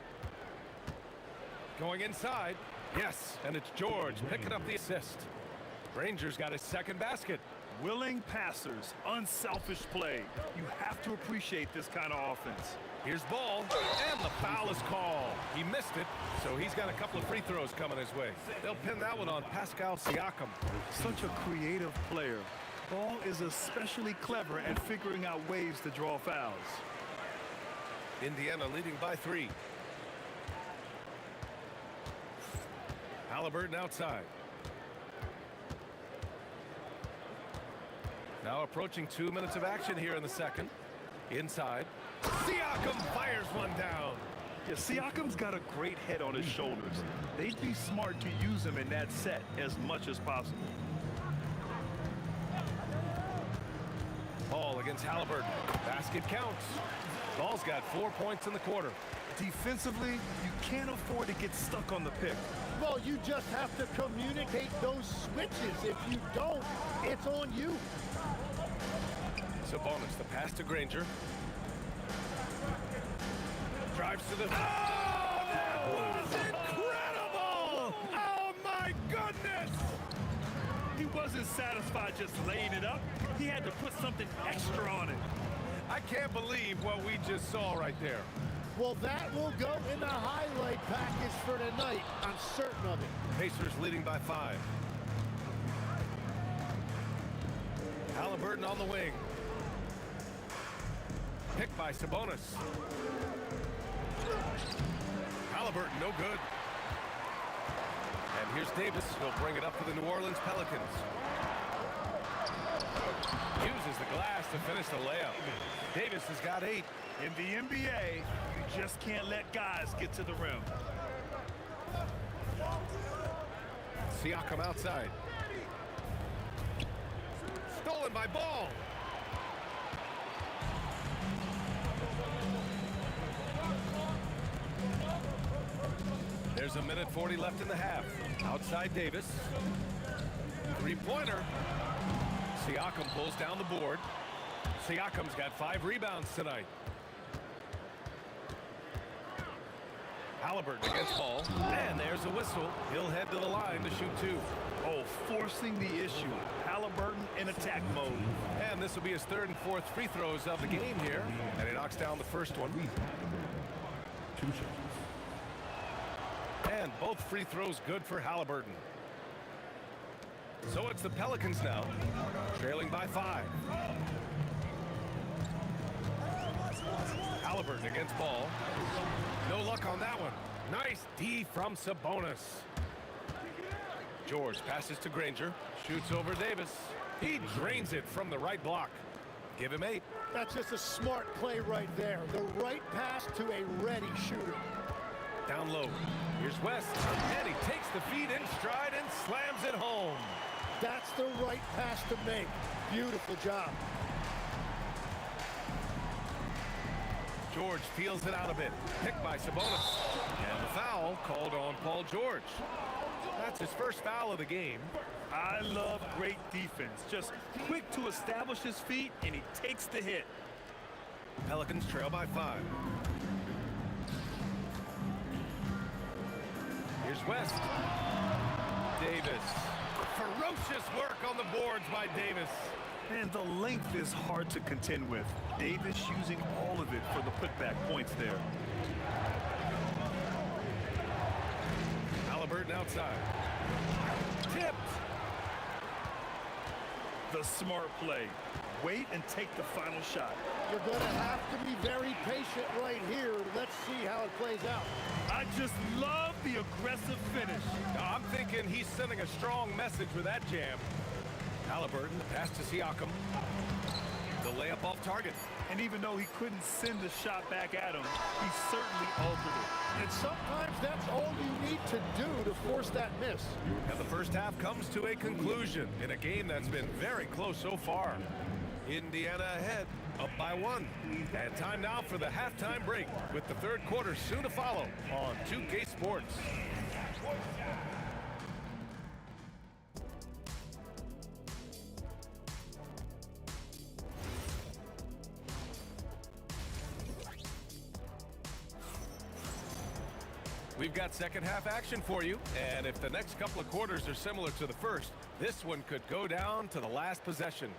Going inside. Yes, and it's George picking up the assist. Granger's got his second basket. Willing passers, unselfish play. You have to appreciate this kind of offense. Here's Ball, and the foul is called. He missed it, so he's got a couple of free throws coming his way. They'll pin that one on Pascal Siakam. Such a creative player. Ball is especially clever at figuring out ways to draw fouls. Indiana leading by 3. Halliburton outside. Now approaching 2 minutes of action here in the second. Inside. Siakam fires one down. Yeah, Siakam's got a great head on his shoulders. They'd be smart to use him in that set as much as possible. Ball against Halliburton. Basket counts. Ball's got 4 points in the quarter. Defensively, you can't afford to get stuck on the pick. Well, you just have to communicate those switches. If you don't, it's on you. Sabonis, the pass to Granger. Drives to the... Oh, that was incredible! Oh, my goodness! He wasn't satisfied just laying it up. He had to put something extra on it. I can't believe what we just saw right there. Well, that will go in the highlight package for tonight. I'm certain of it. Pacers leading by 5. Halliburton on the wing. Picked by Sabonis. Halliburton, no good. And here's Davis. He'll bring it up for the New Orleans Pelicans. Uses the glass to finish the layup. Davis has got 8. In the NBA, you just can't let guys get to the rim. Siakam outside. Stolen by Ball. There's a minute 40 left in the half. Outside Davis. Three-pointer. Siakam pulls down the board. Siakam's got 5 rebounds tonight. Halliburton against Ball. And there's a whistle. He'll head to the line to shoot 2. Oh, forcing the issue. Halliburton in attack mode. And this will be his 3rd and 4th free throws of the game here. And he knocks down the first one. And both free throws good for Halliburton. So it's the Pelicans now, trailing by 5. Halliburton against ball. No luck on that one. Nice D from Sabonis. George passes to Granger. Shoots over Davis. He drains it from the right block. Give him 8. That's just a smart play right there. The right pass to a ready shooter. Down low. Here's West. And he takes the feed in stride and slams it home. That's the right pass to make. Beautiful job. George feels it out a bit. Picked by Sabonis. And the foul called on Paul George. That's his first foul of the game. I love great defense. Just quick to establish his feet, and he takes the hit. Pelicans trail by 5. Here's West. Davis. Ferocious work on the boards by Davis. And the length is hard to contend with. Davis using all of it for the putback points there. Halliburton outside. Tipped. The smart play. Wait and take the final shot. You're going to have to be very patient right here. Let's see how it plays out. I just love the aggressive finish. I'm thinking he's sending a strong message with that jam. Halliburton, the pass to Siakam. The layup off target. And even though he couldn't send the shot back at him, he certainly altered it. And sometimes that's all you need to do to force that miss. And the first half comes to a conclusion in a game that's been very close so far. Indiana ahead, up by 1. And time now for the halftime break with the third quarter soon to follow on 2K Sports. We've got second half action for you, and if the next couple of quarters are similar to the first, this one could go down to the last possession.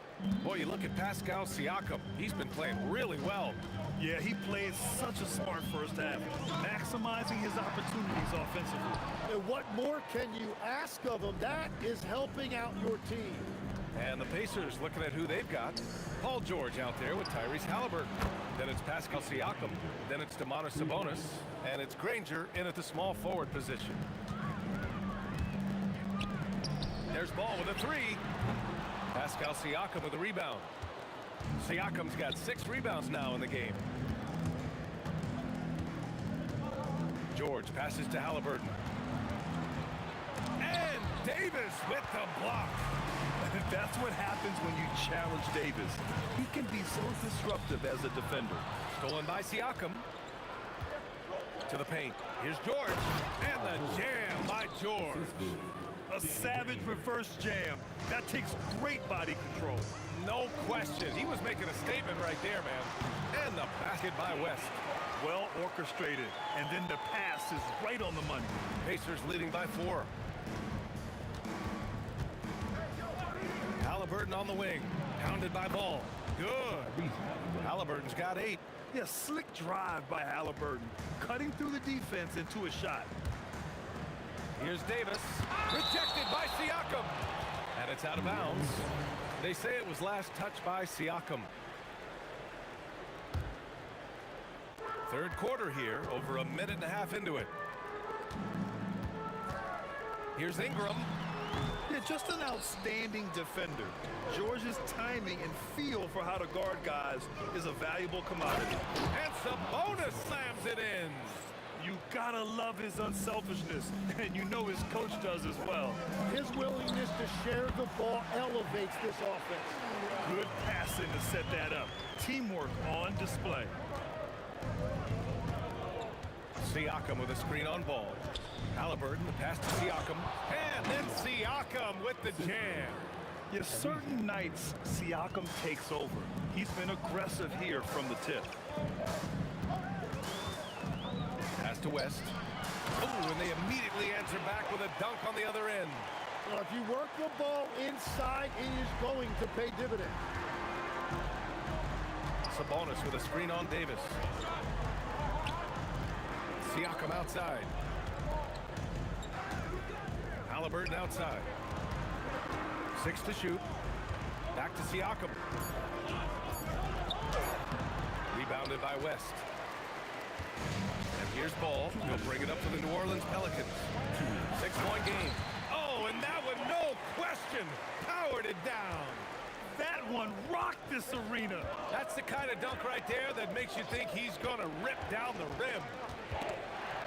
Boy, you look at Pascal Siakam. He's been playing really well. Yeah, he played such a smart first half, maximizing his opportunities offensively. And what more can you ask of him? That is helping out your team. And the Pacers looking at who they've got. Paul George out there with Tyrese Halliburton. Then it's Pascal Siakam. Then it's Domantas Sabonis. And it's Granger in at the small forward position. There's Ball with a 3. Pascal Siakam with a rebound. Siakam's got 6 rebounds now in the game. George passes to Halliburton. And Davis with the block. That's what happens when you challenge Davis. He can be so disruptive as a defender. Stolen by Siakam. To the paint. Here's George. And the jam by George. A savage reverse jam. That takes great body control. No question. He was making a statement right there, man. And the basket by West. Well orchestrated. And then the pass is right on the money. Pacers leading by 4. Halliburton on the wing. Pounded by Ball. Good. Halliburton's got 8. Yeah, slick drive by Halliburton. Cutting through the defense into a shot. Here's Davis. Rejected by Siakam. And it's out of bounds. They say it was last touched by Siakam. Third quarter here, over a minute and a half into it. Here's Ingram. Yeah, just an outstanding defender. George's timing and feel for how to guard guys is a valuable commodity. And Sabonis slams it in. You gotta love his unselfishness, and you know his coach does as well. His willingness to share the ball elevates this offense. Good passing to set that up. Teamwork on display. Siakam with a screen on Ball. Halliburton, the pass to Siakam. And then Siakam with the jam. Yeah, certain nights, Siakam takes over. He's been aggressive here from the tip. Pass to West. Oh, and they immediately answer back with a dunk on the other end. Well, if you work the ball inside, it is going to pay dividends. Sabonis with a screen on Davis. Siakam outside. Halliburton outside. 6 to shoot. Back to Siakam. Rebounded by West. And here's Ball. He'll bring it up for the New Orleans Pelicans. 6-point game. Oh, and that one, no question, powered it down. That one rocked this arena. That's the kind of dunk right there that makes you think he's going to rip down the rim.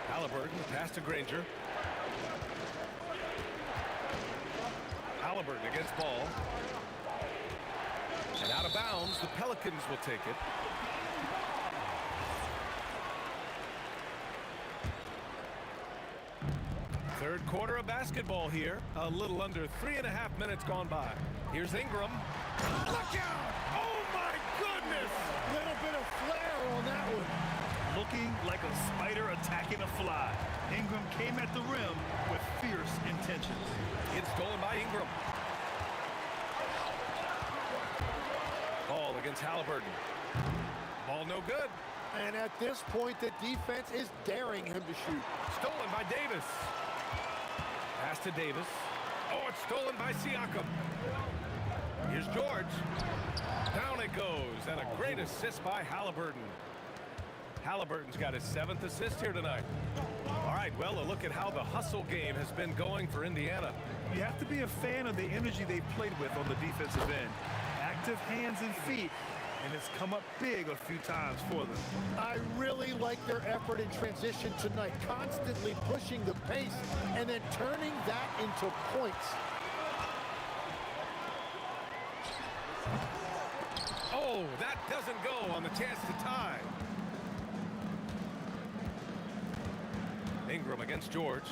Halliburton, pass to Granger. Halliburton against Ball. And out of bounds, the Pelicans will take it. Third quarter of basketball here. A little under 3.5 minutes gone by. Here's Ingram. Look out! Oh my goodness! Little bit of flair on that one. Looking like a spider attacking a fly. Ingram came at the rim with fierce intentions. It's stolen by Ingram. Ball against Halliburton. Ball no good. And at this point, the defense is daring him to shoot. Stolen by Davis. Pass to Davis. Oh, it's stolen by Siakam. Here's George. Down it goes. And a great assist by Halliburton. Halliburton's got his 7th assist here tonight. All right, well, a look at how the hustle game has been going for Indiana. You have to be a fan of the energy they've played with on the defensive end. Active hands and feet, and it's come up big a few times for them. I really like their effort in transition tonight, constantly pushing the pace and then turning that into points. Oh, that doesn't go on the chance to tie. Ingram against George.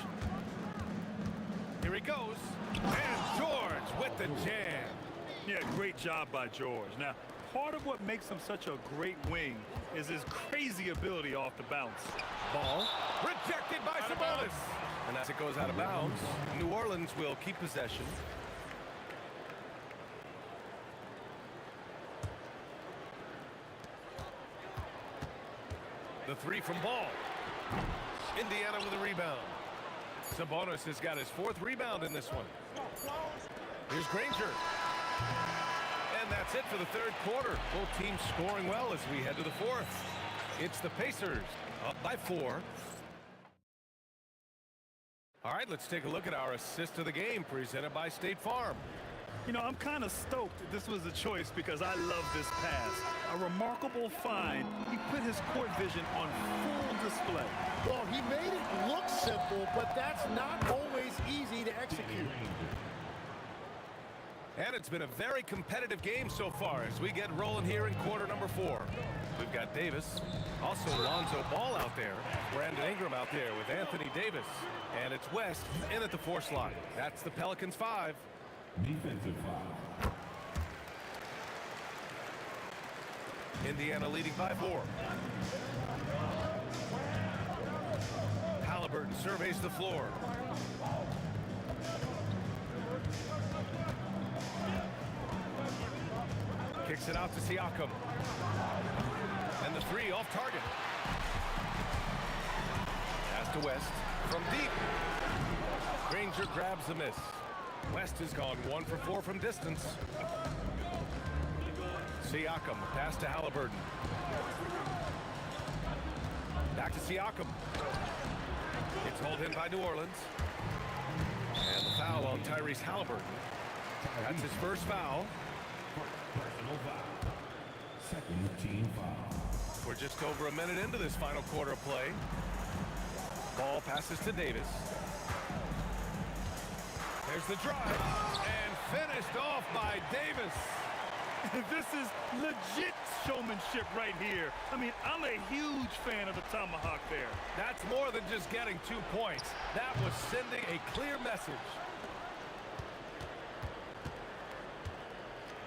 Here he goes. And George with the jam. Yeah, great job by George. Now, part of what makes him such a great wing is his crazy ability off the bounce. Ball rejected by Sabonis. And as it goes out of bounds, New Orleans will keep possession. The 3 from Ball. Indiana with a rebound. Sabonis has got his 4th rebound in this one. Here's Granger. And that's it for the 3rd quarter. Both teams scoring well as we head to the 4th. It's the Pacers up by 4. All right, let's take a look at our assist of the game presented by State Farm. You know, I'm kind of stoked this was a choice because I love this pass. A remarkable find. He put his court vision on full display. Well, he made it look simple, but that's not always easy to execute. And it's been a very competitive game so far as we get rolling here in quarter number 4. We've got Davis, also Lonzo Ball out there, Brandon Ingram out there with Anthony Davis, and it's West in at the 4 slot. That's the Pelicans 5. Defensive foul. Indiana leading by 4. Halliburton surveys the floor. Kicks it out to Siakam. And the 3 off target. Pass to West from deep. Granger grabs the miss. West has gone 1 for 4 from distance. Siakam, pass to Halliburton. Back to Siakam. It's hauled in by New Orleans. And the foul on Tyrese Halliburton. That's his first foul. Personal foul. Second team foul. We're just over a minute into this final quarter of play. Ball passes to Davis. There's the drive. And finished off by Davis. This is legit showmanship right here. I mean, I'm a huge fan of the tomahawk there. That's more than just getting 2 points. That was sending a clear message.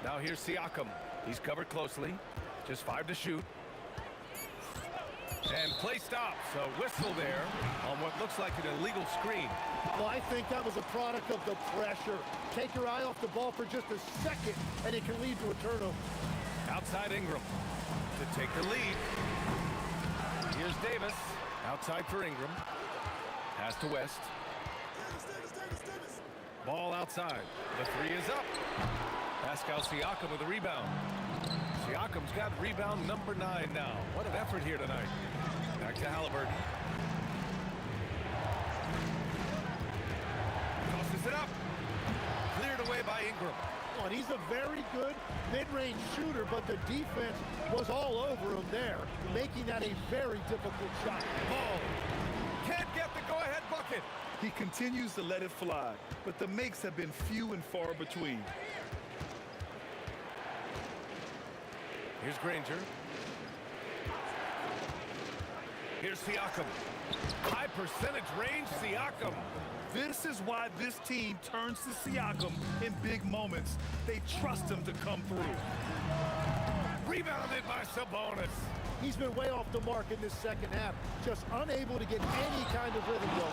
Now here's Siakam. He's covered closely. Just 5 to shoot. And play stops. A whistle there on what looks like an illegal screen. Well, I think that was a product of the pressure. Take your eye off the ball for just a second, and it can lead to a turnover. Outside Ingram to take the lead. Here's Davis. Outside for Ingram. Pass to West. Ball outside. The three is up. Pascal Siakam with a rebound. Siakam's got rebound number 9 now. What an effort here tonight. Back to Halliburton. Tosses it up. Cleared away by Ingram. And he's a very good mid-range shooter, but the defense was all over him there, making that a very difficult shot. Ball. Can't get the go-ahead bucket. He continues to let it fly, but the makes have been few and far between. Here's Granger. Here's Siakam. High percentage range, Siakam. This is why this team turns to Siakam in big moments. They trust him to come through. Rebounded by Sabonis. He's been way off the mark in this second half, just unable to get any kind of rhythm going.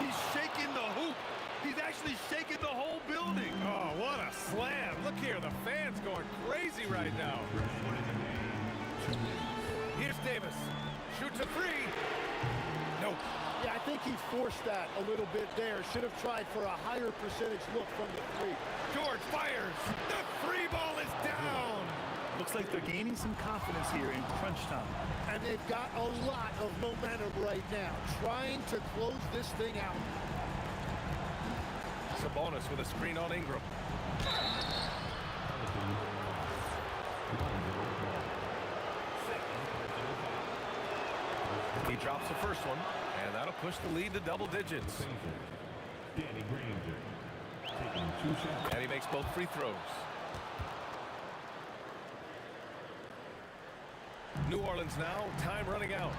He's shaking the hoop. He's actually shaking the whole building. Oh, what a slam. Look here, the fans going crazy right now. Here's Davis. Shoots a three. Nope. Yeah, I think he forced that a little bit there. Should have tried for a higher percentage look from the three. George fires. The free ball is down. Looks like they're gaining some confidence here in crunch time. And they've got a lot of momentum right now, trying to close this thing out. Sabonis with a screen on Ingram. He drops the first one, and that'll push the lead to double digits. Danny Granger taking 2 shots. And he makes both free throws. New Orleans now, time running out.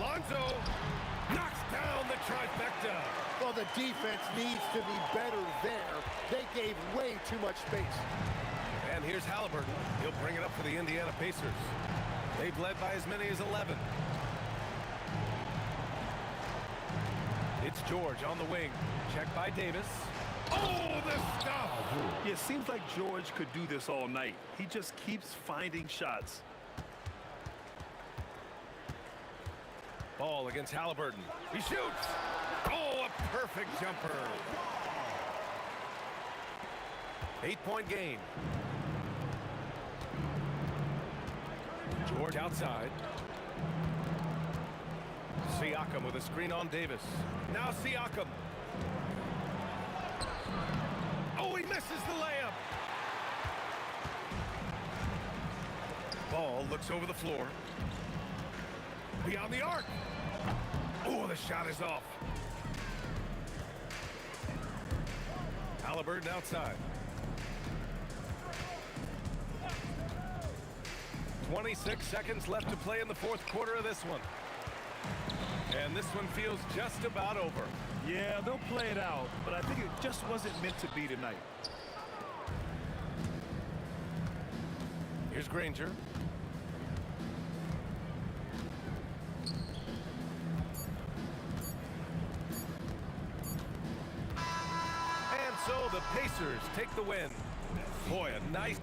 Lonzo knocks down the trifecta. Well, the defense needs to be better there. They gave way too much space. And here's Halliburton. He'll bring it up for the Indiana Pacers. They've led by as many as 11. It's George on the wing. Checked by Davis. Oh, the stuff! Yeah, it seems like George could do this all night. He just keeps finding shots. Ball against Halliburton. He shoots! Oh, a perfect jumper. 8-point game. George outside. Siakam with a screen on Davis. Now Siakam. Oh, he misses the layup. Ball looks over the floor. Beyond the arc. Oh, the shot is off. Halliburton outside. 26 seconds left to play in the fourth quarter of this one. And this one feels just about over. Yeah, they'll play it out, but I think it just wasn't meant to be tonight. Here's Granger. And so the Pacers take the win. Boy, a nice